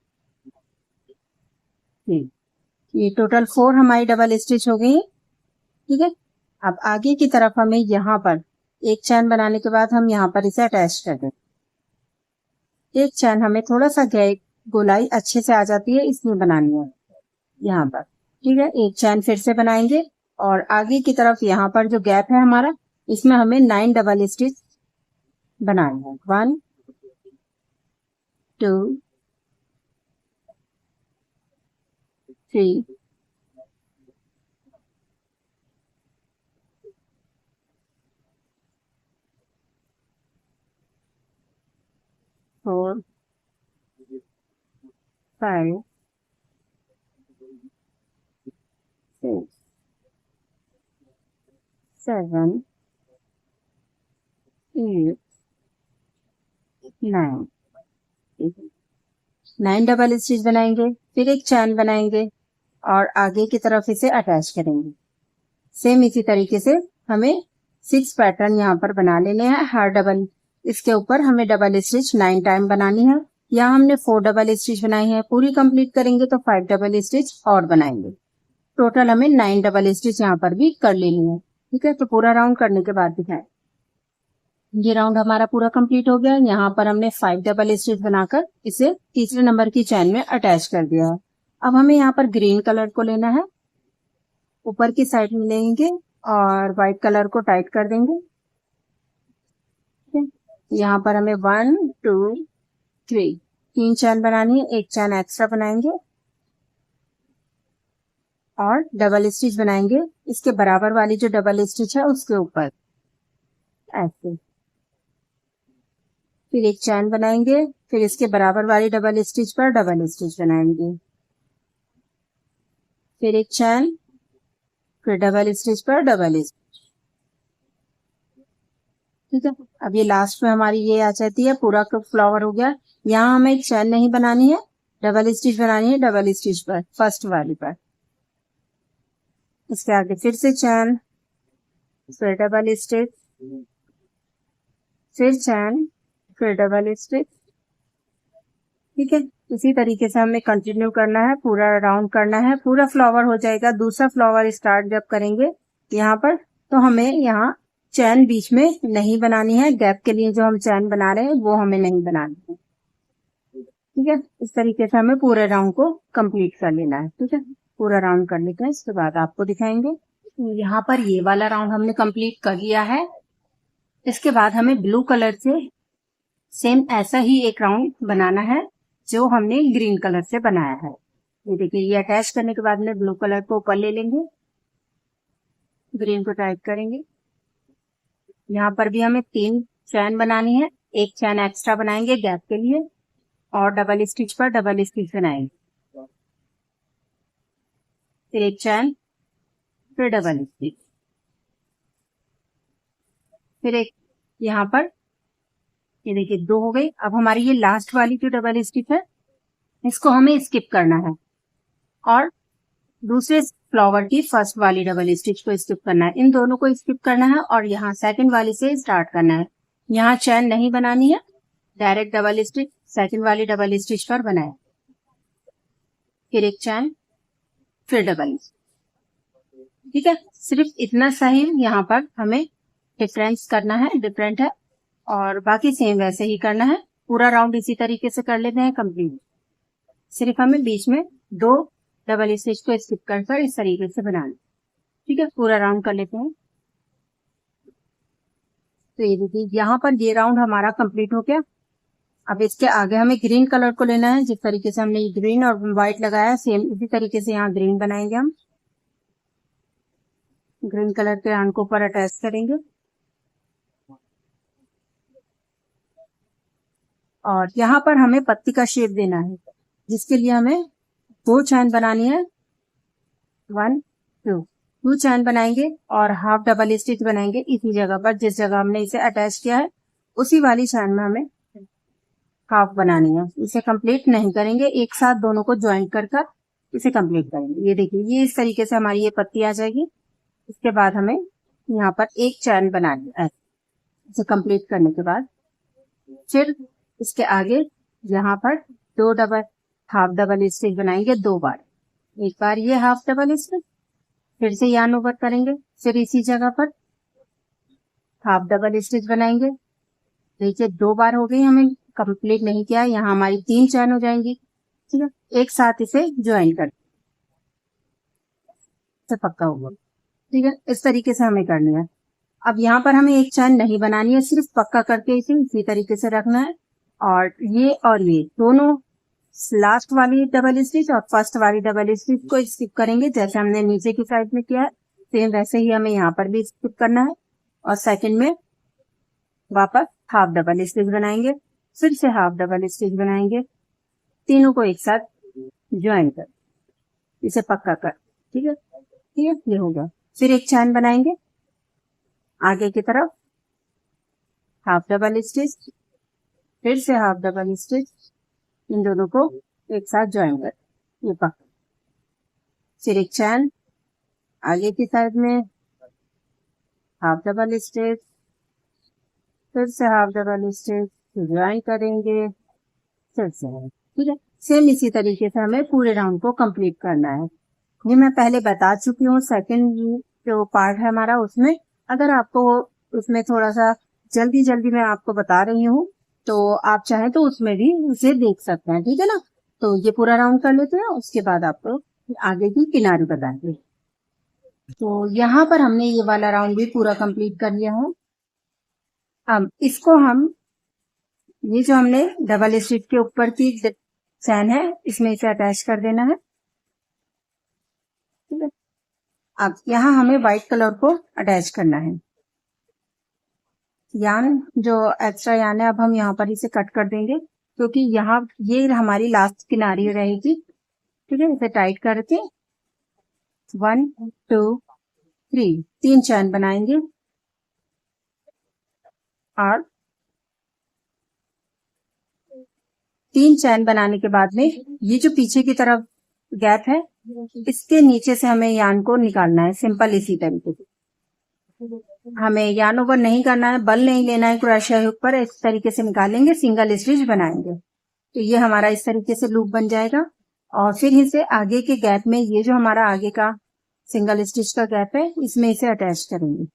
3, ये टोटल 4 हमारी डबल स्टिच हो गई, ठीक है। अब आगे की तरफ हमें यहाँ पर 1 चैन बनाने के बाद हम यहाँ पर इसे अटैच कर दें। 1 चैन हमें थोड़ा सा गोलाई अच्छे से आ जाती है इसलिए बनानी है यहाँ पर, ठीक है। 1 चैन फिर से बनाएंगे और आगे की तरफ यहाँ पर जो गैप है हमारा इसमें हमें 9 डबल स्टिच बनाना है। 1 2 3 4 5 6 7 8 9। 9 डबल स्टिच बनाएंगे, फिर एक चैन बनाएंगे और आगे की तरफ इसे अटैच करेंगे। सेम इसी तरीके से हमें 6 पैटर्न यहाँ पर बना लेने हैं। हर डबल इसके ऊपर हमें डबल स्टिच 9 टाइम बनानी है। यहाँ हमने 4 डबल स्टिच बनाई है, पूरी कंप्लीट करेंगे तो 5 डबल स्टिच और बनाएंगे। टोटल हमें 9 डबल स्टिच यहाँ पर भी कर लेनी है। ठीक है, तो पूरा राउंड करने के बाद दिखाएं। ये राउंड हमारा पूरा कंप्लीट हो गया। यहाँ पर हमने 5 डबल स्टिच बनाकर इसे तीसरे नंबर की चैन में अटैच कर दिया है। अब हमें यहाँ पर ग्रीन कलर को लेना है, ऊपर की साइड में लेंगे और व्हाइट कलर को टाइट कर देंगे। यहाँ पर हमें 1 2 3 3 चैन बनानी है, एक चैन एक्स्ट्रा बनाएंगे और डबल स्टिच बनाएंगे इसके बराबर वाली जो डबल स्टिच है उसके ऊपर ऐसे। फिर एक चैन बनाएंगे, फिर इसके बराबर वाली डबल स्टिच पर डबल स्टिच बनाएंगे, फिर एक चैन, फिर डबल स्टिच पर डबल स्टिच। ठीक है, अब ये लास्ट में हमारी ये आ जाती है, पूरा फ्लावर हो गया। यहाँ हमें एक चैन नहीं बनानी है, डबल स्टिच बनानी है डबल स्टिच पर, फर्स्ट वाली पर। इसके आगे फिर से चैन, फिर डबल स्टिच, फिर चैन, फिर डबल स्टिच। ठीक है, इसी तरीके से हमें कंटिन्यू करना है, पूरा राउंड करना है, पूरा फ्लावर हो जाएगा। दूसरा फ्लावर स्टार्ट जब करेंगे यहाँ पर, तो हमें यहाँ चैन बीच में नहीं बनानी है। गैप के लिए जो हम चैन बना रहे हैं वो हमें नहीं बनानी है। ठीक है, इस तरीके से हमें पूरे राउंड को कंप्लीट कर लेना है। ठीक है, पूरा राउंड कर लेते हैं, इसके बाद आपको दिखाएंगे। यहाँ पर ये वाला राउंड हमने कंप्लीट कर लिया है। इसके बाद हमें ब्लू कलर से सेम ऐसा ही एक राउंड बनाना है जो हमने ग्रीन कलर से बनाया है। ये देखिए, ये अटैच करने के बाद में ब्लू कलर को ऊपर ले लेंगे, ग्रीन को टाइट करेंगे। यहाँ पर भी हमें 3 चैन बनानी है, एक चैन एक्स्ट्रा बनाएंगे गैप के लिए और डबल स्टिच पर डबल स्टिच बनाएंगे, फिर एक चैन, फिर डबल स्टिच, फिर एक यहाँ पर। ये देखिए 2 हो गई। अब हमारी ये लास्ट वाली जो डबल स्टिच है इसको हमें स्किप करना है और दूसरे फ्लावर की फर्स्ट वाली डबल स्टिच को स्किप करना है। इन दोनों को स्किप करना है और यहाँ सेकंड वाली से स्टार्ट करना है। यहाँ चैन नहीं बनानी है, डायरेक्ट डबल स्टिच सेकंड वाली डबल स्टिच पर बनाए, फिर एक चैन, फिर डबल। ठीक है, सिर्फ इतना सा ही यहाँ पर हमें डिफरेंस करना है, डिफरेंट है, और बाकी सेम वैसे ही करना है। पूरा राउंड इसी तरीके से कर लेते हैं कंप्लीट। सिर्फ हमें बीच में 2 डबल स्टिच को स्किप कर इस तरीके से बनाना। ठीक है, पूरा राउंड कर लेते हैं। तो ये देखिए, यहाँ पर ये राउंड हमारा कंप्लीट हो गया। अब इसके आगे हमें ग्रीन कलर को लेना है। जिस तरीके से हमने ग्रीन और व्हाइट लगाया सेम इसी तरीके से यहाँ ग्रीन बनाएंगे हम। ग्रीन कलर के राउंड को ऊपर अटैच करेंगे और यहाँ पर हमें पत्ती का शेप देना है, जिसके लिए हमें 2 चैन बनानी है। 1 2 चैन बनाएंगे और हाफ डबल स्टिच बनाएंगे इसी जगह पर, जिस जगह हमने इसे अटैच किया है उसी वाली चैन में हमें हाफ बनानी है। इसे कंप्लीट नहीं करेंगे, एक साथ दोनों को ज्वाइन कर इसे कंप्लीट करेंगे। ये देखिए, ये इस तरीके से हमारी ये पत्ती आ जाएगी। इसके बाद हमें यहाँ पर एक चैन बनानी है। इसे कंप्लीट करने के बाद फिर इसके आगे यहाँ पर 2 हाफ डबल स्टिच बनाएंगे 2 बार। एक बार ये हाफ डबल स्टिच, फिर से यार्न ओवर करेंगे, फिर इसी जगह पर हाफ डबल स्टिच बनाएंगे। देखिए 2 बार हो गई, हमें कंप्लीट नहीं किया। यहाँ हमारी 3 चैन हो जाएंगी। ठीक है, एक साथ इसे ज्वाइन कर से पक्का होगा। ठीक है, इस तरीके से हमें करनी है। अब यहाँ पर हमें एक चैन नहीं बनानी है, सिर्फ पक्का करके इसे इसी तरीके से रखना है। और ये दोनों लास्ट वाली डबल स्टिच और फर्स्ट वाली डबल स्टिच को स्किप करेंगे, जैसे हमने नीचे की साइड में किया है सेम वैसे ही हमें यहाँ पर भी स्किप करना है। और सेकंड में वापस हाफ डबल स्टिच बनाएंगे, फिर से हाफ डबल स्टिच बनाएंगे, तीनों को एक साथ ज्वाइन कर इसे पक्का कर। ठीक है, ये हो गया। फिर एक चैन बनाएंगे आगे की तरफ, हाफ डबल स्टिच, फिर से हाफ डबल स्टिच, इन दोनों को एक साथ ज्वाइन कर, ये पक्का। फिर एक चैन आगे की साइड में, हाफ डबल स्टिच, फिर से हाफ डबल स्टिच, ज्वाइन करेंगे, फिर से। ठीक है, सेम इसी तरीके से हमें पूरे राउंड को कंप्लीट करना है। ये मैं पहले बता चुकी हूँ सेकंड जो पार्ट है हमारा, उसमें अगर आपको उसमें थोड़ा सा जल्दी मैं आपको बता रही हूँ तो आप चाहें तो उसमें भी उसे देख सकते हैं। ठीक है ना, तो ये पूरा राउंड कर लेते हैं, उसके बाद आपको आगे की किनारी बताएंगे। तो यहाँ पर हमने ये वाला राउंड भी पूरा कंप्लीट कर लिया है। अब इसको हम ये जो हमने डबल स्टिच के ऊपर की चैन है इसमें इसे अटैच कर देना है। ठीक है, अब यहाँ हमें व्हाइट कलर को अटैच करना है। यान जो एक्स्ट्रा यान है अब हम यहाँ पर इसे कट कर देंगे, क्योंकि यहाँ ये हमारी लास्ट किनारी रहेगी। ठीक है, इसे टाइट करके 1 2 3 3 चैन बनाएंगे और 3 चैन बनाने के बाद में ये जो पीछे की तरफ गैप है इसके नीचे से हमें यान को निकालना है, सिंपल इसी तरीके से। हमें यान ओवर नहीं करना है, बल नहीं लेना है क्रोशिया हुक पर, इस तरीके से निकालेंगे, सिंगल स्टिच बनाएंगे। तो ये हमारा इस तरीके से लूप बन जाएगा। और फिर इसे आगे के गैप में, ये जो हमारा आगे का सिंगल स्टिच का गैप है इसमें इसे अटैच करेंगे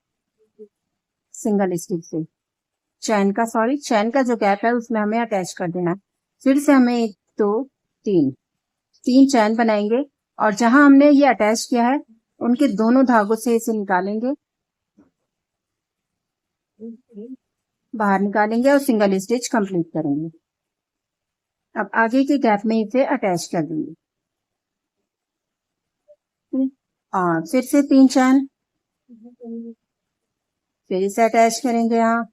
सिंगल स्टिच से। चैन का जो गैप है उसमें हमें अटैच कर देना है। फिर से हमें 1 2 3 चैन बनाएंगे और जहां हमने ये अटैच किया है उनके दोनों धागों से इसे निकालेंगे, बाहर निकालेंगे और सिंगल स्टिच कंप्लीट करेंगे। अब आगे के गैप में इसे अटैच कर देंगे और फिर से 3 चैन, फिर इसे अटैच करेंगे, यहाँ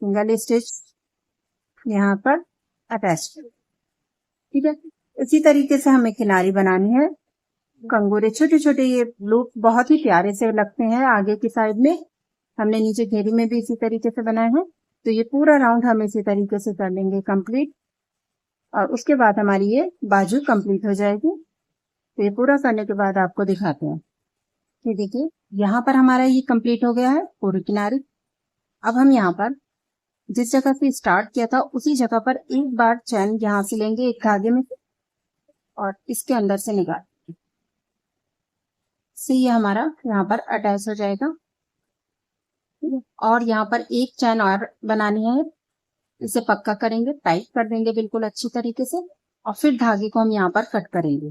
सिंगल स्टिच यहाँ पर अटैच। ठीक है, इसी तरीके से हमें किनारी बनानी है। कंगोरे छोटे छोटे ये लूप बहुत ही प्यारे से लगते हैं आगे की साइड में, हमने नीचे घेरी में भी इसी तरीके से बनाए हैं। तो ये पूरा राउंड हम इसी तरीके से कर लेंगे कंप्लीट और उसके बाद हमारी ये बाजू कंप्लीट हो जाएगी। तो ये पूरा करने के बाद आपको दिखाते हैं। ये देखिए यहाँ पर हमारा ये कंप्लीट हो गया है पूरी किनारी। अब हम यहाँ पर जिस जगह से स्टार्ट किया था उसी जगह पर एक बार चैन यहाँ से लेंगे एक धागे में और इसके अंदर से निकाल से ये हमारा यहाँ पर अटैच हो जाएगा। और यहाँ पर एक चैन और बनानी है, इसे पक्का करेंगे, टाइट कर देंगे बिल्कुल अच्छी तरीके से और फिर धागे को हम यहाँ पर कट करेंगे।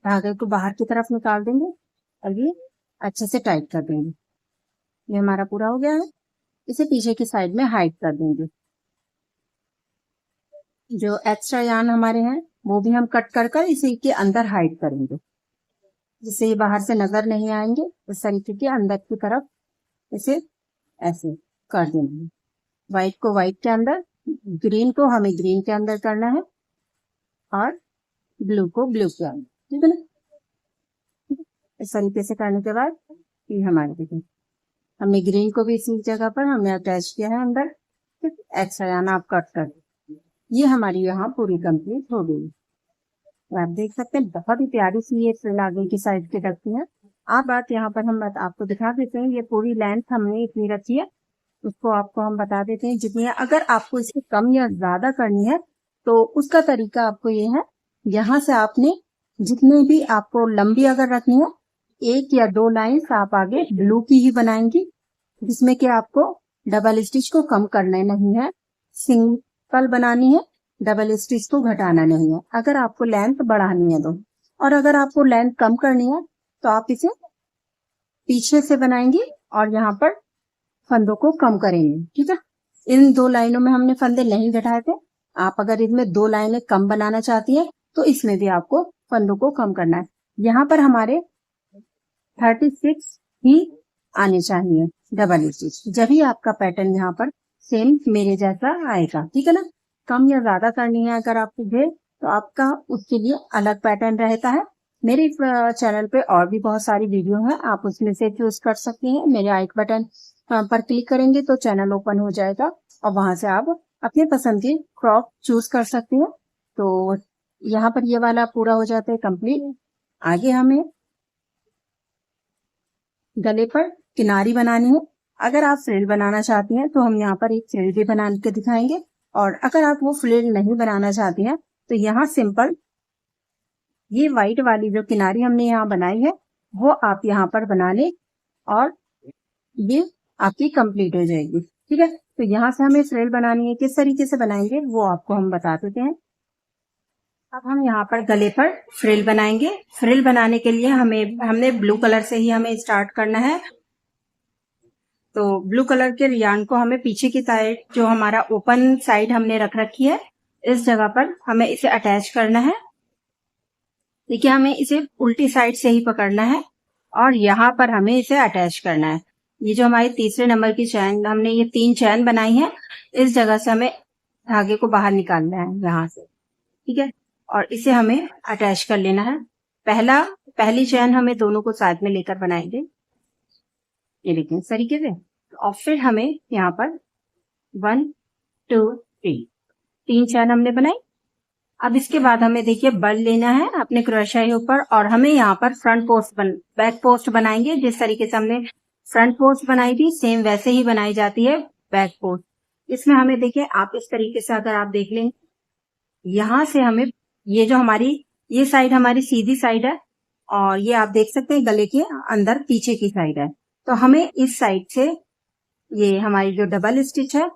धागे को बाहर की तरफ निकाल देंगे और ये अच्छे से टाइट कर देंगे। ये हमारा पूरा हो गया है। इसे पीछे की साइड में हाइड कर देंगे। जो एक्स्ट्रा यान हमारे हैं वो भी हम कट कर कर इसे के अंदर हाइड करेंगे, जिससे ये बाहर से नजर नहीं आएंगे। इस तरीके के अंदर की तरफ इसे ऐसे कर देंगे। व्हाइट को व्हाइट के अंदर, ग्रीन को हमें ग्रीन के अंदर करना है और ब्लू को ब्लू के अंदर। ठीक है ना, इस तरीके से करने के बाद ये हमारे देखिए हमने ग्रीन को भी इसी जगह पर हमने अटैच किया है अंदर। एक्स्ट्रा यान आप कट कर, ये हमारी यहाँ पूरी कंप्लीट हो गई। तो आप देख सकते हैं बहुत ही प्यारी सी ये फ्रिल आगे की साइड के रखती है। आप बात यहाँ पर हम आपको दिखा देते हैं, ये पूरी लेंथ हमने इतनी रखी है, उसको आपको हम बता देते हैं जितनी है। अगर आपको इससे कम या ज्यादा करनी है तो उसका तरीका आपको ये है, यहाँ से आपने जितने भी आपको लंबी अगर रखनी है 1 या 2 लाइन आप आगे ब्लू की ही बनाएंगी, जिसमें कि आपको डबल स्टिच को कम करना नहीं है, सिंगल बनानी है डबल स्टिच को घटाना नहीं है। अगर आपको लेंथ बढ़ानी है तो, और अगर आपको लेंथ कम करनी है तो आप इसे पीछे से बनाएंगे और यहाँ पर फंदों को कम करेंगे। ठीक है, इन 2 लाइनों में हमने फंदे नहीं घटाए थे। आप अगर इनमें 2 लाइनें कम बनाना चाहती है तो इसमें भी आपको फंदों को कम करना है। यहाँ पर हमारे 36 ही आने चाहिए डबल स्टिच, जब ही आपका पैटर्न यहाँ पर सेम मेरे जैसा आएगा। ठीक है ना, कम या ज्यादा करनी है अगर आपको है तो आपका उसके लिए अलग पैटर्न रहता है। मेरे चैनल पे और भी बहुत सारी वीडियो है, आप उसमें से चूज कर सकते हैं। मेरे आई बटन पर क्लिक करेंगे तो चैनल ओपन हो जाएगा और वहां से आप अपने पसंद की क्रॉप चूज कर सकते हैं। तो यहाँ पर ये वाला पूरा हो जाता है कंप्लीट। आगे हमें गले पर किनारी बनानी है। अगर आप फ्रिल बनाना चाहती हैं तो हम यहाँ पर एक फ्रिल भी बना के दिखाएंगे, और अगर आप वो फ्रिल नहीं बनाना चाहती हैं तो यहाँ सिंपल ये व्हाइट वाली जो किनारी हमने यहाँ बनाई है वो आप यहाँ पर बना लें और ये आपकी कंप्लीट हो जाएगी। ठीक है, तो यहाँ से हमें फ्रिल बनानी है, किस तरीके से बनाएंगे वो आपको हम बता देते हैं। अब हम यहाँ पर गले पर फ्रिल बनाएंगे। फ्रिल बनाने के लिए हमने ब्लू कलर से ही हमें स्टार्ट करना है। तो ब्लू कलर के रियान को हमें पीछे की साइड, जो हमारा ओपन साइड हमने रख रखी है, इस जगह पर हमें इसे अटैच करना है। देखिए, हमें इसे उल्टी साइड से ही पकड़ना है और यहाँ पर हमें इसे अटैच करना है। ये जो हमारी तीसरे नंबर की चैन, हमने ये 3 चैन बनाई है, इस जगह से हमें धागे को बाहर निकालना है यहाँ से। ठीक है, और इसे हमें अटैच कर लेना है। पहली चैन हमें दोनों को साथ में लेकर बनाएंगे, ये देखिए इस तरीके से। और फिर हमें यहाँ पर 1 2 3 चैन हमने बनाई। अब इसके बाद हमें देखिए बल लेना है अपने क्रोशिया ऊपर, और हमें यहाँ पर बैक पोस्ट बनाएंगे। जिस तरीके से हमने फ्रंट पोस्ट बनाई थी सेम वैसे ही बनाई जाती है बैक पोस्ट। इसमें हमें देखिए, आप इस तरीके से अगर आप देख लें, यहाँ से हमें ये जो हमारी ये साइड हमारी सीधी साइड है और ये आप देख सकते हैं गले के अंदर पीछे की साइड है। तो हमें इस साइड से ये हमारी जो डबल स्टिच है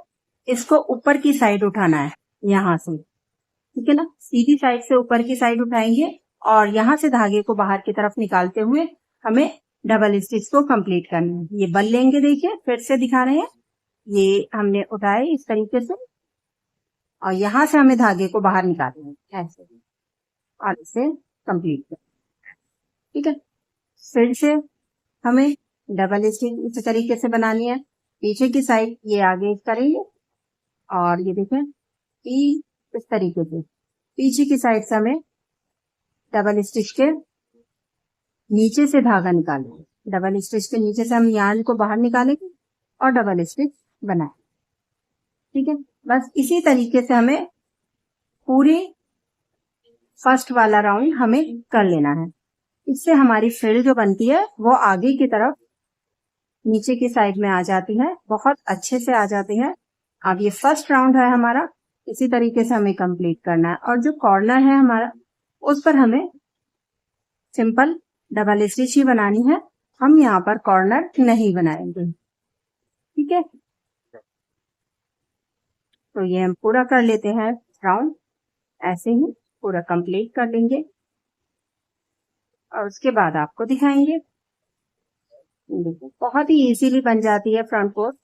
इसको ऊपर की साइड उठाना है यहाँ से। ठीक है ना, सीधी साइड से ऊपर की साइड उठाएंगे और यहाँ से धागे को बाहर की तरफ निकालते हुए हमें डबल स्टिच को कंप्लीट करना है। ये बल लेंगे, देखिए फिर से दिखा रहे हैं, ये हमने उठाए इस तरीके से और यहाँ से हमें धागे को बाहर निकालना है ऐसे और इसे कंप्लीट करना। ठीक है, फिर से हमें डबल स्टिच इस तरीके से बनानी है। पीछे की साइड ये आगे करेंगे और ये देखें इस तरीके से पीछे की साइड से हमें डबल स्टिच के नीचे से धागा निकालेंगे। डबल स्टिच के नीचे से हम यार्न को बाहर निकालेंगे और डबल स्टिच बनाएं। ठीक है, बस इसी तरीके से हमें पूरी फर्स्ट वाला राउंड हमें कर लेना है। इससे हमारी फ्रिल जो बनती है वो आगे की तरफ नीचे की साइड में आ जाती है, बहुत अच्छे से आ जाती है। अब ये फर्स्ट राउंड है हमारा, इसी तरीके से हमें कंप्लीट करना है। और जो कॉर्नर है हमारा उस पर हमें सिंपल डबल स्टिच ही बनानी है, हम यहाँ पर कॉर्नर नहीं बनाएंगे। ठीक है, तो ये हम पूरा कर लेते हैं राउंड, ऐसे ही पूरा कंप्लीट कर लेंगे और उसके बाद आपको दिखाएंगे। देखिए बहुत ही इजीली बन जाती है फ्रंट पोस्ट,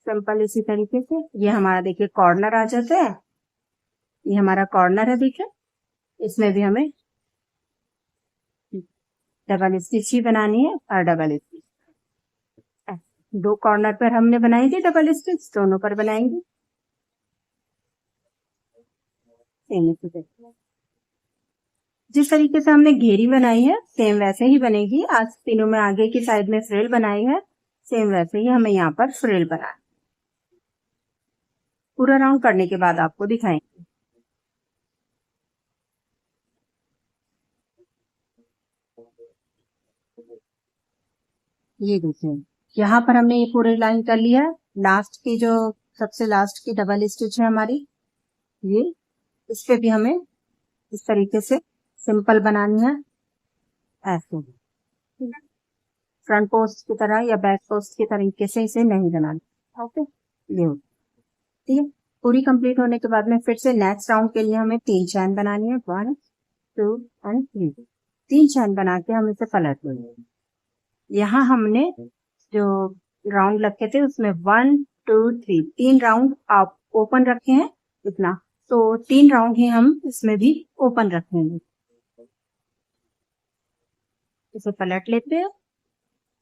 सिंपल इसी तरीके से। ये हमारा देखिए कॉर्नर आ जाता है, ये हमारा कॉर्नर है, देखिए इसमें भी हमें डबल स्टिच ही बनानी है और डबल स्टिच 2 कॉर्नर पर हमने बनाई थी डबल स्टिच, दोनों पर बनाएंगे। जिस तरीके से हमने घेरी बनाई है सेम वैसे ही बनेगी। आज तीनों में आगे की साइड में फ्रिल बनाई है, सेम वैसे ही हमें यहाँ पर फ्रिल बनाना। पूरा राउंड करने के बाद आपको दिखाएंगे। ये देखिए यहाँ पर हमने ये पूरी लाइन कर लिया है। लास्ट की जो सबसे लास्ट की डबल स्टिच है हमारी, ये इस पे भी हमें इस तरीके से सिंपल बनानी है ऐसे। फ्रंट पोस्ट की तरह या बैक पोस्ट की तरीके से इसे नहीं बनाना। ओके, ये ठीक है। पूरी कंप्लीट होने के बाद में फिर से नेक्स्ट राउंड के लिए हमें 3 चैन बनानी है, 1 2 एंड 3। 3 चैन बना के हम इसे पलट लेंगे। यहाँ हमने जो राउंड रखे थे उसमें 1 2 3 3 राउंड आप ओपन रखे हैं इतना, तो 3 राउंड ही हम इसमें भी ओपन रखेंगे। इसे पलट लेते हैं।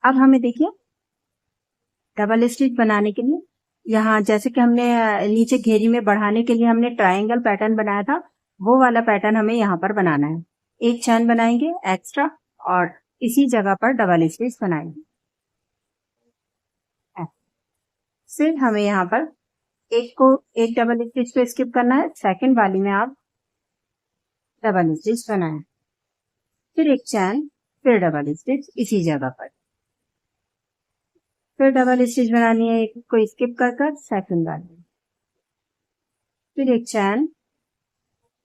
अब हमें देखिए डबल स्टिच बनाने के लिए यहाँ जैसे कि हमने नीचे घेरी में बढ़ाने के लिए हमने ट्रायंगल पैटर्न बनाया था, वो वाला पैटर्न हमें यहाँ पर बनाना है। एक चैन बनाएंगे एक्स्ट्रा और इसी जगह पर डबल स्टिच बनाएंगे। फिर हमें यहाँ पर एक डबल स्टिच को स्किप करना है, सेकंड वाली में आप डबल स्टिच बनाएं, फिर एक चैन, फिर डबल स्टिच इसी जगह पर, फिर डबल स्टिच बनानी है, एक को स्किप कर सेकंड वाली, फिर एक चैन,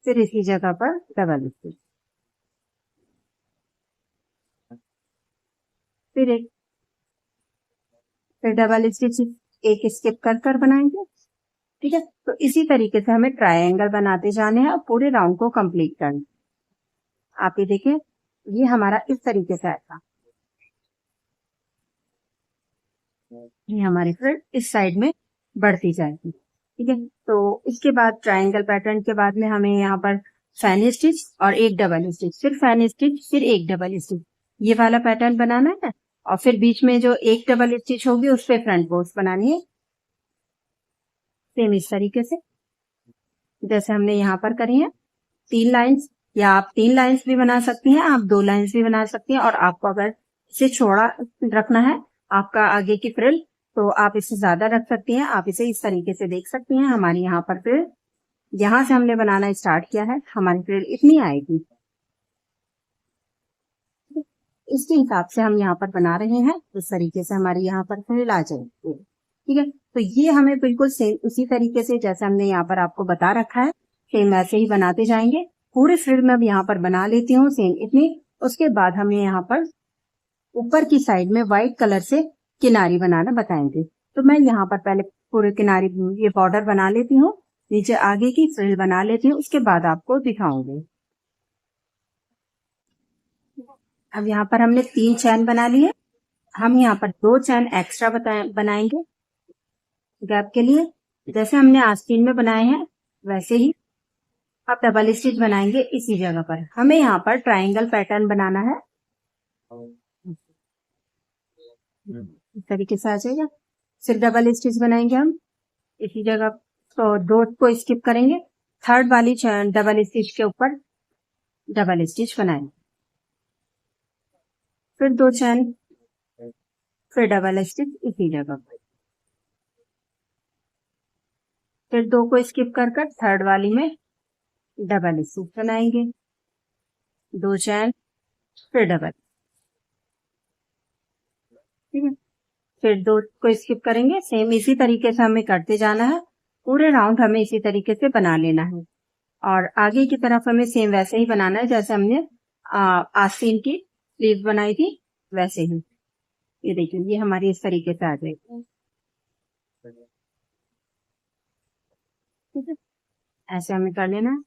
फिर इसी जगह पर डबल स्टिच, फिर डबल स्टिच एक स्किप कर बनाएंगे। ठीक है, तो इसी तरीके से हमें ट्रायंगल बनाते जाने हैं और पूरे राउंड को कंप्लीट करना। आप ये देखें, ये हमारा इस तरीके से आएगा। ये हमारी फ्रिल इस साइड में बढ़ती जाएगी। ठीक है, तो इसके बाद ट्रायंगल पैटर्न के बाद में हमें यहाँ पर फैन स्टिच और एक डबल स्टिच, फिर फैन स्टिच, फिर एक डबल स्टिच, ये वाला पैटर्न बनाना है। और फिर बीच में जो एक डबल स्टिच होगी उस पे फ्रंट बोर्ड्स बनानी है, सेम इस तरीके से जैसे हमने यहाँ पर करी है। 3 लाइंस, या आप 3 लाइंस भी बना सकती हैं, आप 2 लाइंस भी बना सकती हैं। और आपको अगर इसे चौड़ा रखना है आपका आगे की फ्रिल, तो आप इसे ज्यादा रख सकती हैं। आप इसे इस तरीके से देख सकती हैं। हमारी यहाँ पर फ्रिल, यहाँ से हमने बनाना स्टार्ट किया है, हमारी फ्रिल इतनी आएगी। इसके हिसाब से हम यहाँ पर बना रहे हैं, इस तरीके से हमारी यहाँ पर फ्रिल आ जाएगी। ठीक है, तो ये हमें बिल्कुल सेम उसी तरीके से जैसे हमने यहाँ पर आपको बता रखा है, सेम वैसे ही बनाते जाएंगे। पूरे फ्रिल में अब यहाँ पर बना लेती हूँ सेम इतनी। उसके बाद हमें यहाँ पर ऊपर की साइड में व्हाइट कलर से किनारी बनाना बताएंगे। तो मैं यहाँ पर पहले पूरे किनारी ये बॉर्डर बना लेती हूँ, नीचे आगे की फ्रिल बना लेती हूँ, उसके बाद आपको दिखाऊंगी। अब यहाँ पर हमने 3 चैन बना लिए, हम यहाँ पर 2 चैन एक्स्ट्रा बनाएंगे गैप के लिए। जैसे हमने आस्तीन में बनाए हैं वैसे ही आप डबल स्टिच बनाएंगे इसी जगह पर। हमें यहाँ पर ट्रायंगल पैटर्न बनाना है, इस तरीके से आ जाएगा। फिर डबल स्टिच बनाएंगे हम इसी जगह, तो 2 को स्किप करेंगे, थर्ड वाली डबल स्टिच के ऊपर डबल स्टिच बनाएंगे, फिर 2 चैन, फिर डबल स्टिच इसी जगह पर, फिर 2 को स्किप कर थर्ड वाली में डबल स्टिच बनाएंगे, 2 चैन, फिर डबल। ठीक है, फिर 2 को स्किप करेंगे। सेम इसी तरीके से हमें करते जाना है, पूरे राउंड हमें इसी तरीके से बना लेना है। और आगे की तरफ हमें सेम वैसे ही बनाना है जैसे हमने आस्तीन की स्लीव बनाई थी वैसे ही। ये देखिए, ये हमारी इस तरीके से आ जाएगी। ठीक है, ऐसे हमें कर लेना है।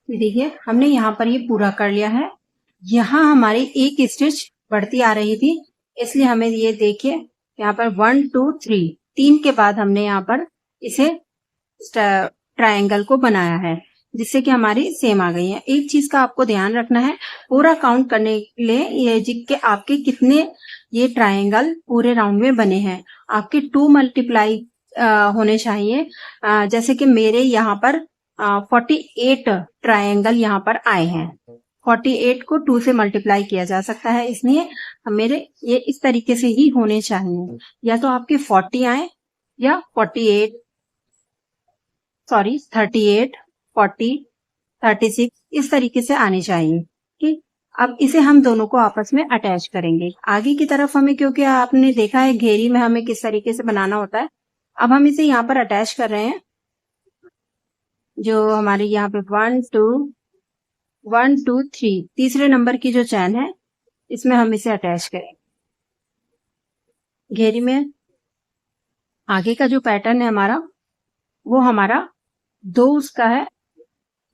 देखिए, हमने यहाँ पर ये पूरा कर लिया है। यहाँ हमारी एक स्टिच बढ़ती आ रही थी, इसलिए हमें ये देखिए यहाँ पर 1 2 3 के बाद हमने यहाँ पर इसे ट्रायंगल को बनाया है, जिससे कि हमारी सेम आ गई है। एक चीज का आपको ध्यान रखना है, पूरा काउंट करने के लिए ये कि आपके कितने ये ट्रायंगल पूरे राउंड में बने हैं। आपके 2 मल्टीप्लाई होने चाहिए। जैसे कि मेरे यहाँ पर 48 ट्रायंगल यहाँ पर आए हैं। 48 को 2 से मल्टीप्लाई किया जा सकता है, इसलिए मेरे ये इस तरीके से ही होने चाहिए। या तो आपके 40 आए या 38, सॉरी 38, 40, 36 इस तरीके से आने चाहिए। ठीक, अब इसे हम दोनों को आपस में अटैच करेंगे। आगे की तरफ हमें, क्योंकि आपने देखा है घेरी में हमें किस तरीके से बनाना होता है, अब हम इसे यहाँ पर अटैच कर रहे हैं। जो हमारे यहाँ पे 1 2 3 तीसरे नंबर की जो चैन है इसमें हम इसे अटैच करेंगे घेरी में। आगे का जो पैटर्न है हमारा, वो हमारा दो उसका है,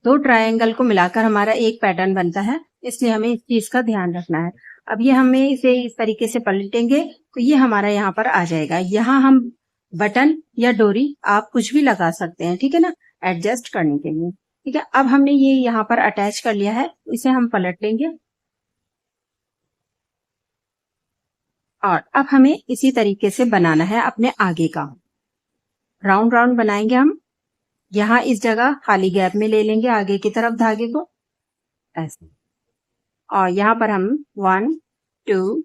दो ट्रायंगल को मिलाकर हमारा एक पैटर्न बनता है, इसलिए हमें इस चीज का ध्यान रखना है। अब ये हमें इसे इस तरीके से पलटेंगे तो ये हमारा यहाँ पर आ जाएगा। यहाँ हम बटन या डोरी आप कुछ भी लगा सकते हैं, ठीक है ना, एडजस्ट करने के लिए। ठीक है, अब हमने ये यहाँ पर अटैच कर लिया है, इसे हम पलट लेंगे और अब हमें इसी तरीके से बनाना है अपने आगे का। राउंड राउंड बनाएंगे हम। यहाँ इस जगह खाली गैप में ले लेंगे आगे की तरफ धागे को ऐसे, और यहाँ पर हम 1 2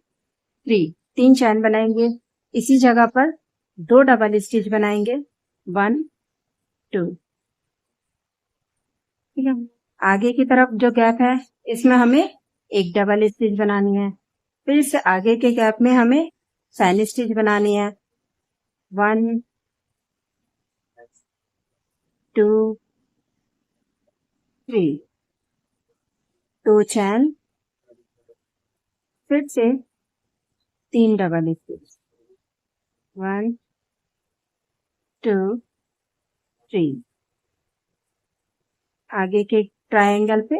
3 3 चैन बनाएंगे। इसी जगह पर 2 डबल स्टिच बनाएंगे, 1 2। ठीक है, आगे की तरफ जो गैप है इसमें हमें एक डबल स्टिच बनानी है, फिर इससे आगे के गैप में हमें चैन स्टिच बनानी है, 1 2 3, 2 चैन, फिर से 3 डबल स्टिच, 1 2 3, आगे के ट्रायंगल पे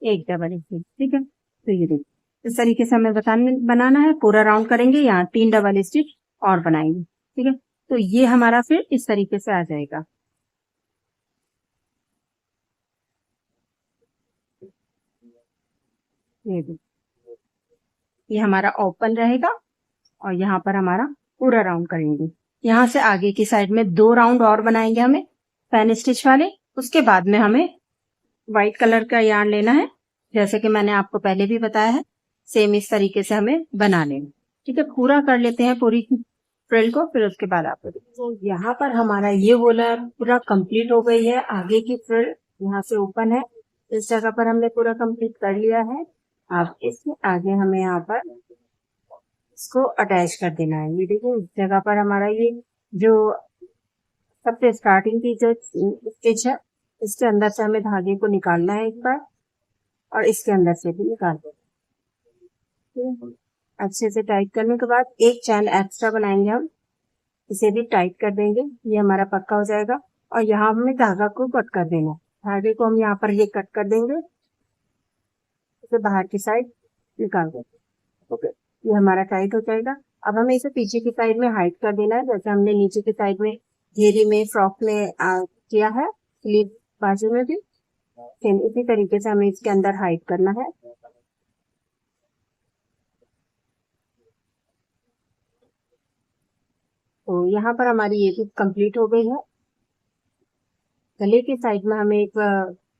एक डबल स्टिच। ठीक है, तो ये देखिए इस तरीके से हमें बनाना है, पूरा राउंड करेंगे, यहाँ 3 डबल स्टिच और बनाएंगे। ठीक है, तो ये हमारा फिर इस तरीके से आ जाएगा। ये देखिए, ये हमारा ओपन रहेगा और यहाँ पर हमारा पूरा राउंड करेंगे। यहाँ से आगे की साइड में 2 राउंड और बनाएंगे हमें पैन स्टिच वाले। उसके बाद में हमें व्हाइट कलर का यार्न लेना है, जैसे कि मैंने आपको पहले भी बताया है, सेम इस तरीके से हमें बना लेना। ठीक है, पूरा कर लेते हैं पूरी फ्रिल को, फिर उसके बाद आपको तो यहाँ पर हमारा ये वाला पूरा कंप्लीट हो गई है। आगे की फ्रिल यहाँ से ओपन है, इस जगह पर हमने पूरा कंप्लीट कर लिया है। अब इसके आगे हमें यहाँ पर इसको अटैच कर देना है। ये देखिए इस जगह पर हमारा ये जो सबसे स्टार्टिंग की जो स्टिच है, इसके अंदर से हमें धागे को निकालना है एक बार, और इसके अंदर से भी निकाल देना। अच्छे से टाइट करने के बाद एक चैन एक्स्ट्रा बनाएंगे हम, इसे भी टाइट कर देंगे, ये हमारा पक्का हो जाएगा। और यहाँ हमें धागा को कट कर देना, धागे को हम यहाँ पर ये कट कर देंगे, इसे बाहर की साइड निकाल देंगे। ओके, ये हमारा टाइट हो जाएगा। अब हमें इसे पीछे की साइड में हाइड कर देना है, जैसे हमने नीचे की साइड में घेरी में फ्रॉक में किया है, स्लीव बाजू में भी सेम इसी तरीके से हमें इसके अंदर हाइड करना है। तो यहाँ पर हमारी ये भी कंप्लीट हो गई है। गले की साइड में हमें एक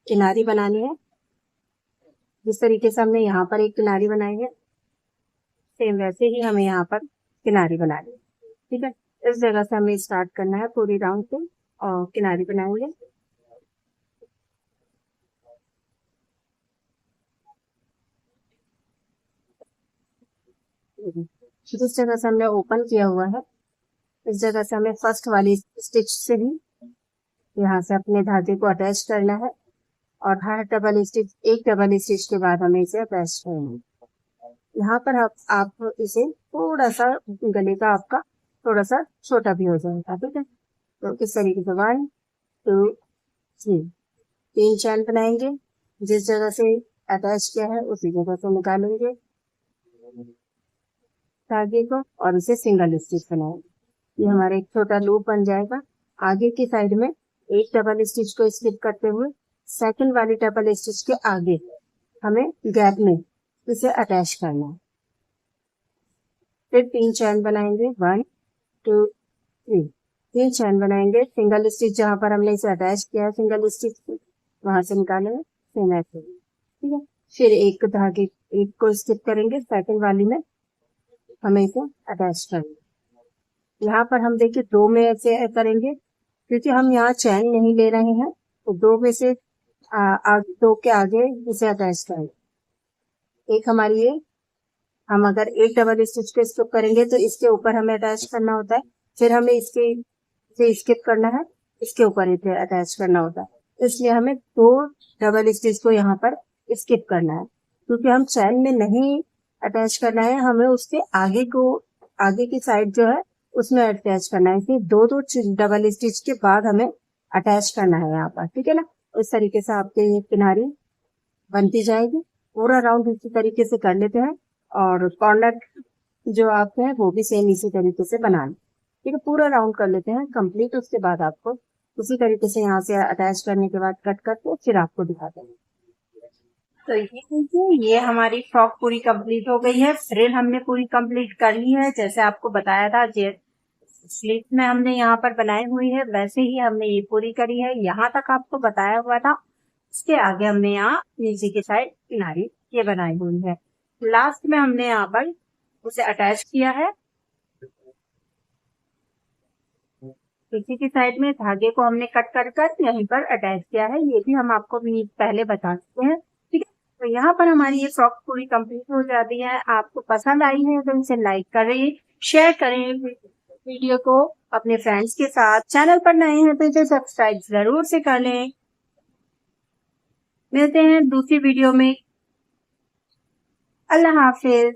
किनारी बनानी है, जिस तरीके से हमने यहाँ पर एक किनारी बनाई है, सेम वैसे ही हमें यहाँ पर किनारी बनानी है। ठीक है, इस जगह से हमें स्टार्ट करना है पूरी राउंड को और किनारी बनाएंगे। जिस जगह से हमने ओपन किया हुआ है, इस जगह से हमें फर्स्ट वाली स्टिच से भी यहाँ से अपने धागे को अटैच करना है, और हर डबल स्टिच एक डबल स्टिच के बाद हमें इसे अटैच करना है। यहाँ पर आप इसे थोड़ा सा गले का आपका थोड़ा सा छोटा भी हो जाएगा। ठीक है, तो इस तरीके से 1 2 3 3 चैन बनाएंगे, जिस जगह से अटैच किया है उसी जगह से निकालेंगे धागे को और इसे सिंगल स्टिच बनाएंगे। ये हमारा एक छोटा लूप बन जाएगा। आगे की साइड में एक डबल स्टिच को स्किप करते हुए सेकंड वाली डबल स्टिच के आगे हमें गैप में इसे अटैच करना है। फिर 3 चैन बनाएंगे, 1 2 3 3 चैन बनाएंगे। सिंगल स्टिच जहां पर हमने इसे अटैच किया है सिंगल स्टिच वहां से निकालेंगे सेम ऐसे। ठीक है, फिर एक धागे एक को स्किप करेंगे, सेकंड वाली में हमें इसे अटैच करेंगे। यहाँ पर हम देखिए 2 में ऐसे करेंगे, क्योंकि हम यहाँ चैन नहीं ले रहे हैं, तो 2 में से 2 के आगे इसे अटैच करेंगे। एक हमारी ये हम अगर एक डबल स्टिच को स्किप करेंगे तो इसके ऊपर हमें अटैच करना होता है, फिर हमें इसे स्किप करना है, इसके ऊपर इसे अटैच करना होता है, इसलिए हमें 2 डबल स्टिच को यहाँ पर स्किप करना है। क्योंकि हम चैन में नहीं अटैच करना है, हमें उसके आगे की साइड जो है उसमें अटैच करना है। फिर दो डबल स्टिच के बाद हमें अटैच करना है यहाँ पर, ठीक है ना। इस तरीके से आपके ये किनारी बनती जाएगी। पूरा राउंड इसी तरीके से कर लेते हैं और कॉर्नर जो आपके हैं वो भी सेम इसी तरीके से बनाना, ठीक है। पूरा राउंड कर लेते हैं कंप्लीट। उसके बाद आपको उसी तरीके से यहाँ से अटैच करने के बाद कट करके फिर आपको दिखाते हैं। तो ये देखिए, ये हमारी फ्रॉक पूरी कंप्लीट हो गई है। फ्रिल हमने पूरी कंप्लीट कर ली है, जैसे आपको बताया था। स्लीव में हमने यहाँ पर बनाई हुई है, वैसे ही हमने ये पूरी करी है। यहाँ तक आपको बताया हुआ था। इसके आगे हमने यहाँ नीचे की साइड किनारी ये बनाई हुई है। लास्ट में हमने यहाँ पर उसे अटैच किया है। पीछे की साइड में धागे को हमने कट कर कर यहीं पर अटैच किया है। ये भी हम आपको भी पहले बता चुके हैं, ठीक है। तो यहाँ पर हमारी ये फ्रॉक पूरी कंप्लीट हो जाती है। आपको पसंद आई है तो इसे लाइक करें, शेयर करें वीडियो को अपने फ्रेंड्स के साथ। चैनल पर नए हैं तो इसे सब्सक्राइब जरूर से कर लें। मिलते हैं दूसरी वीडियो में। अल्लाह हाफिज।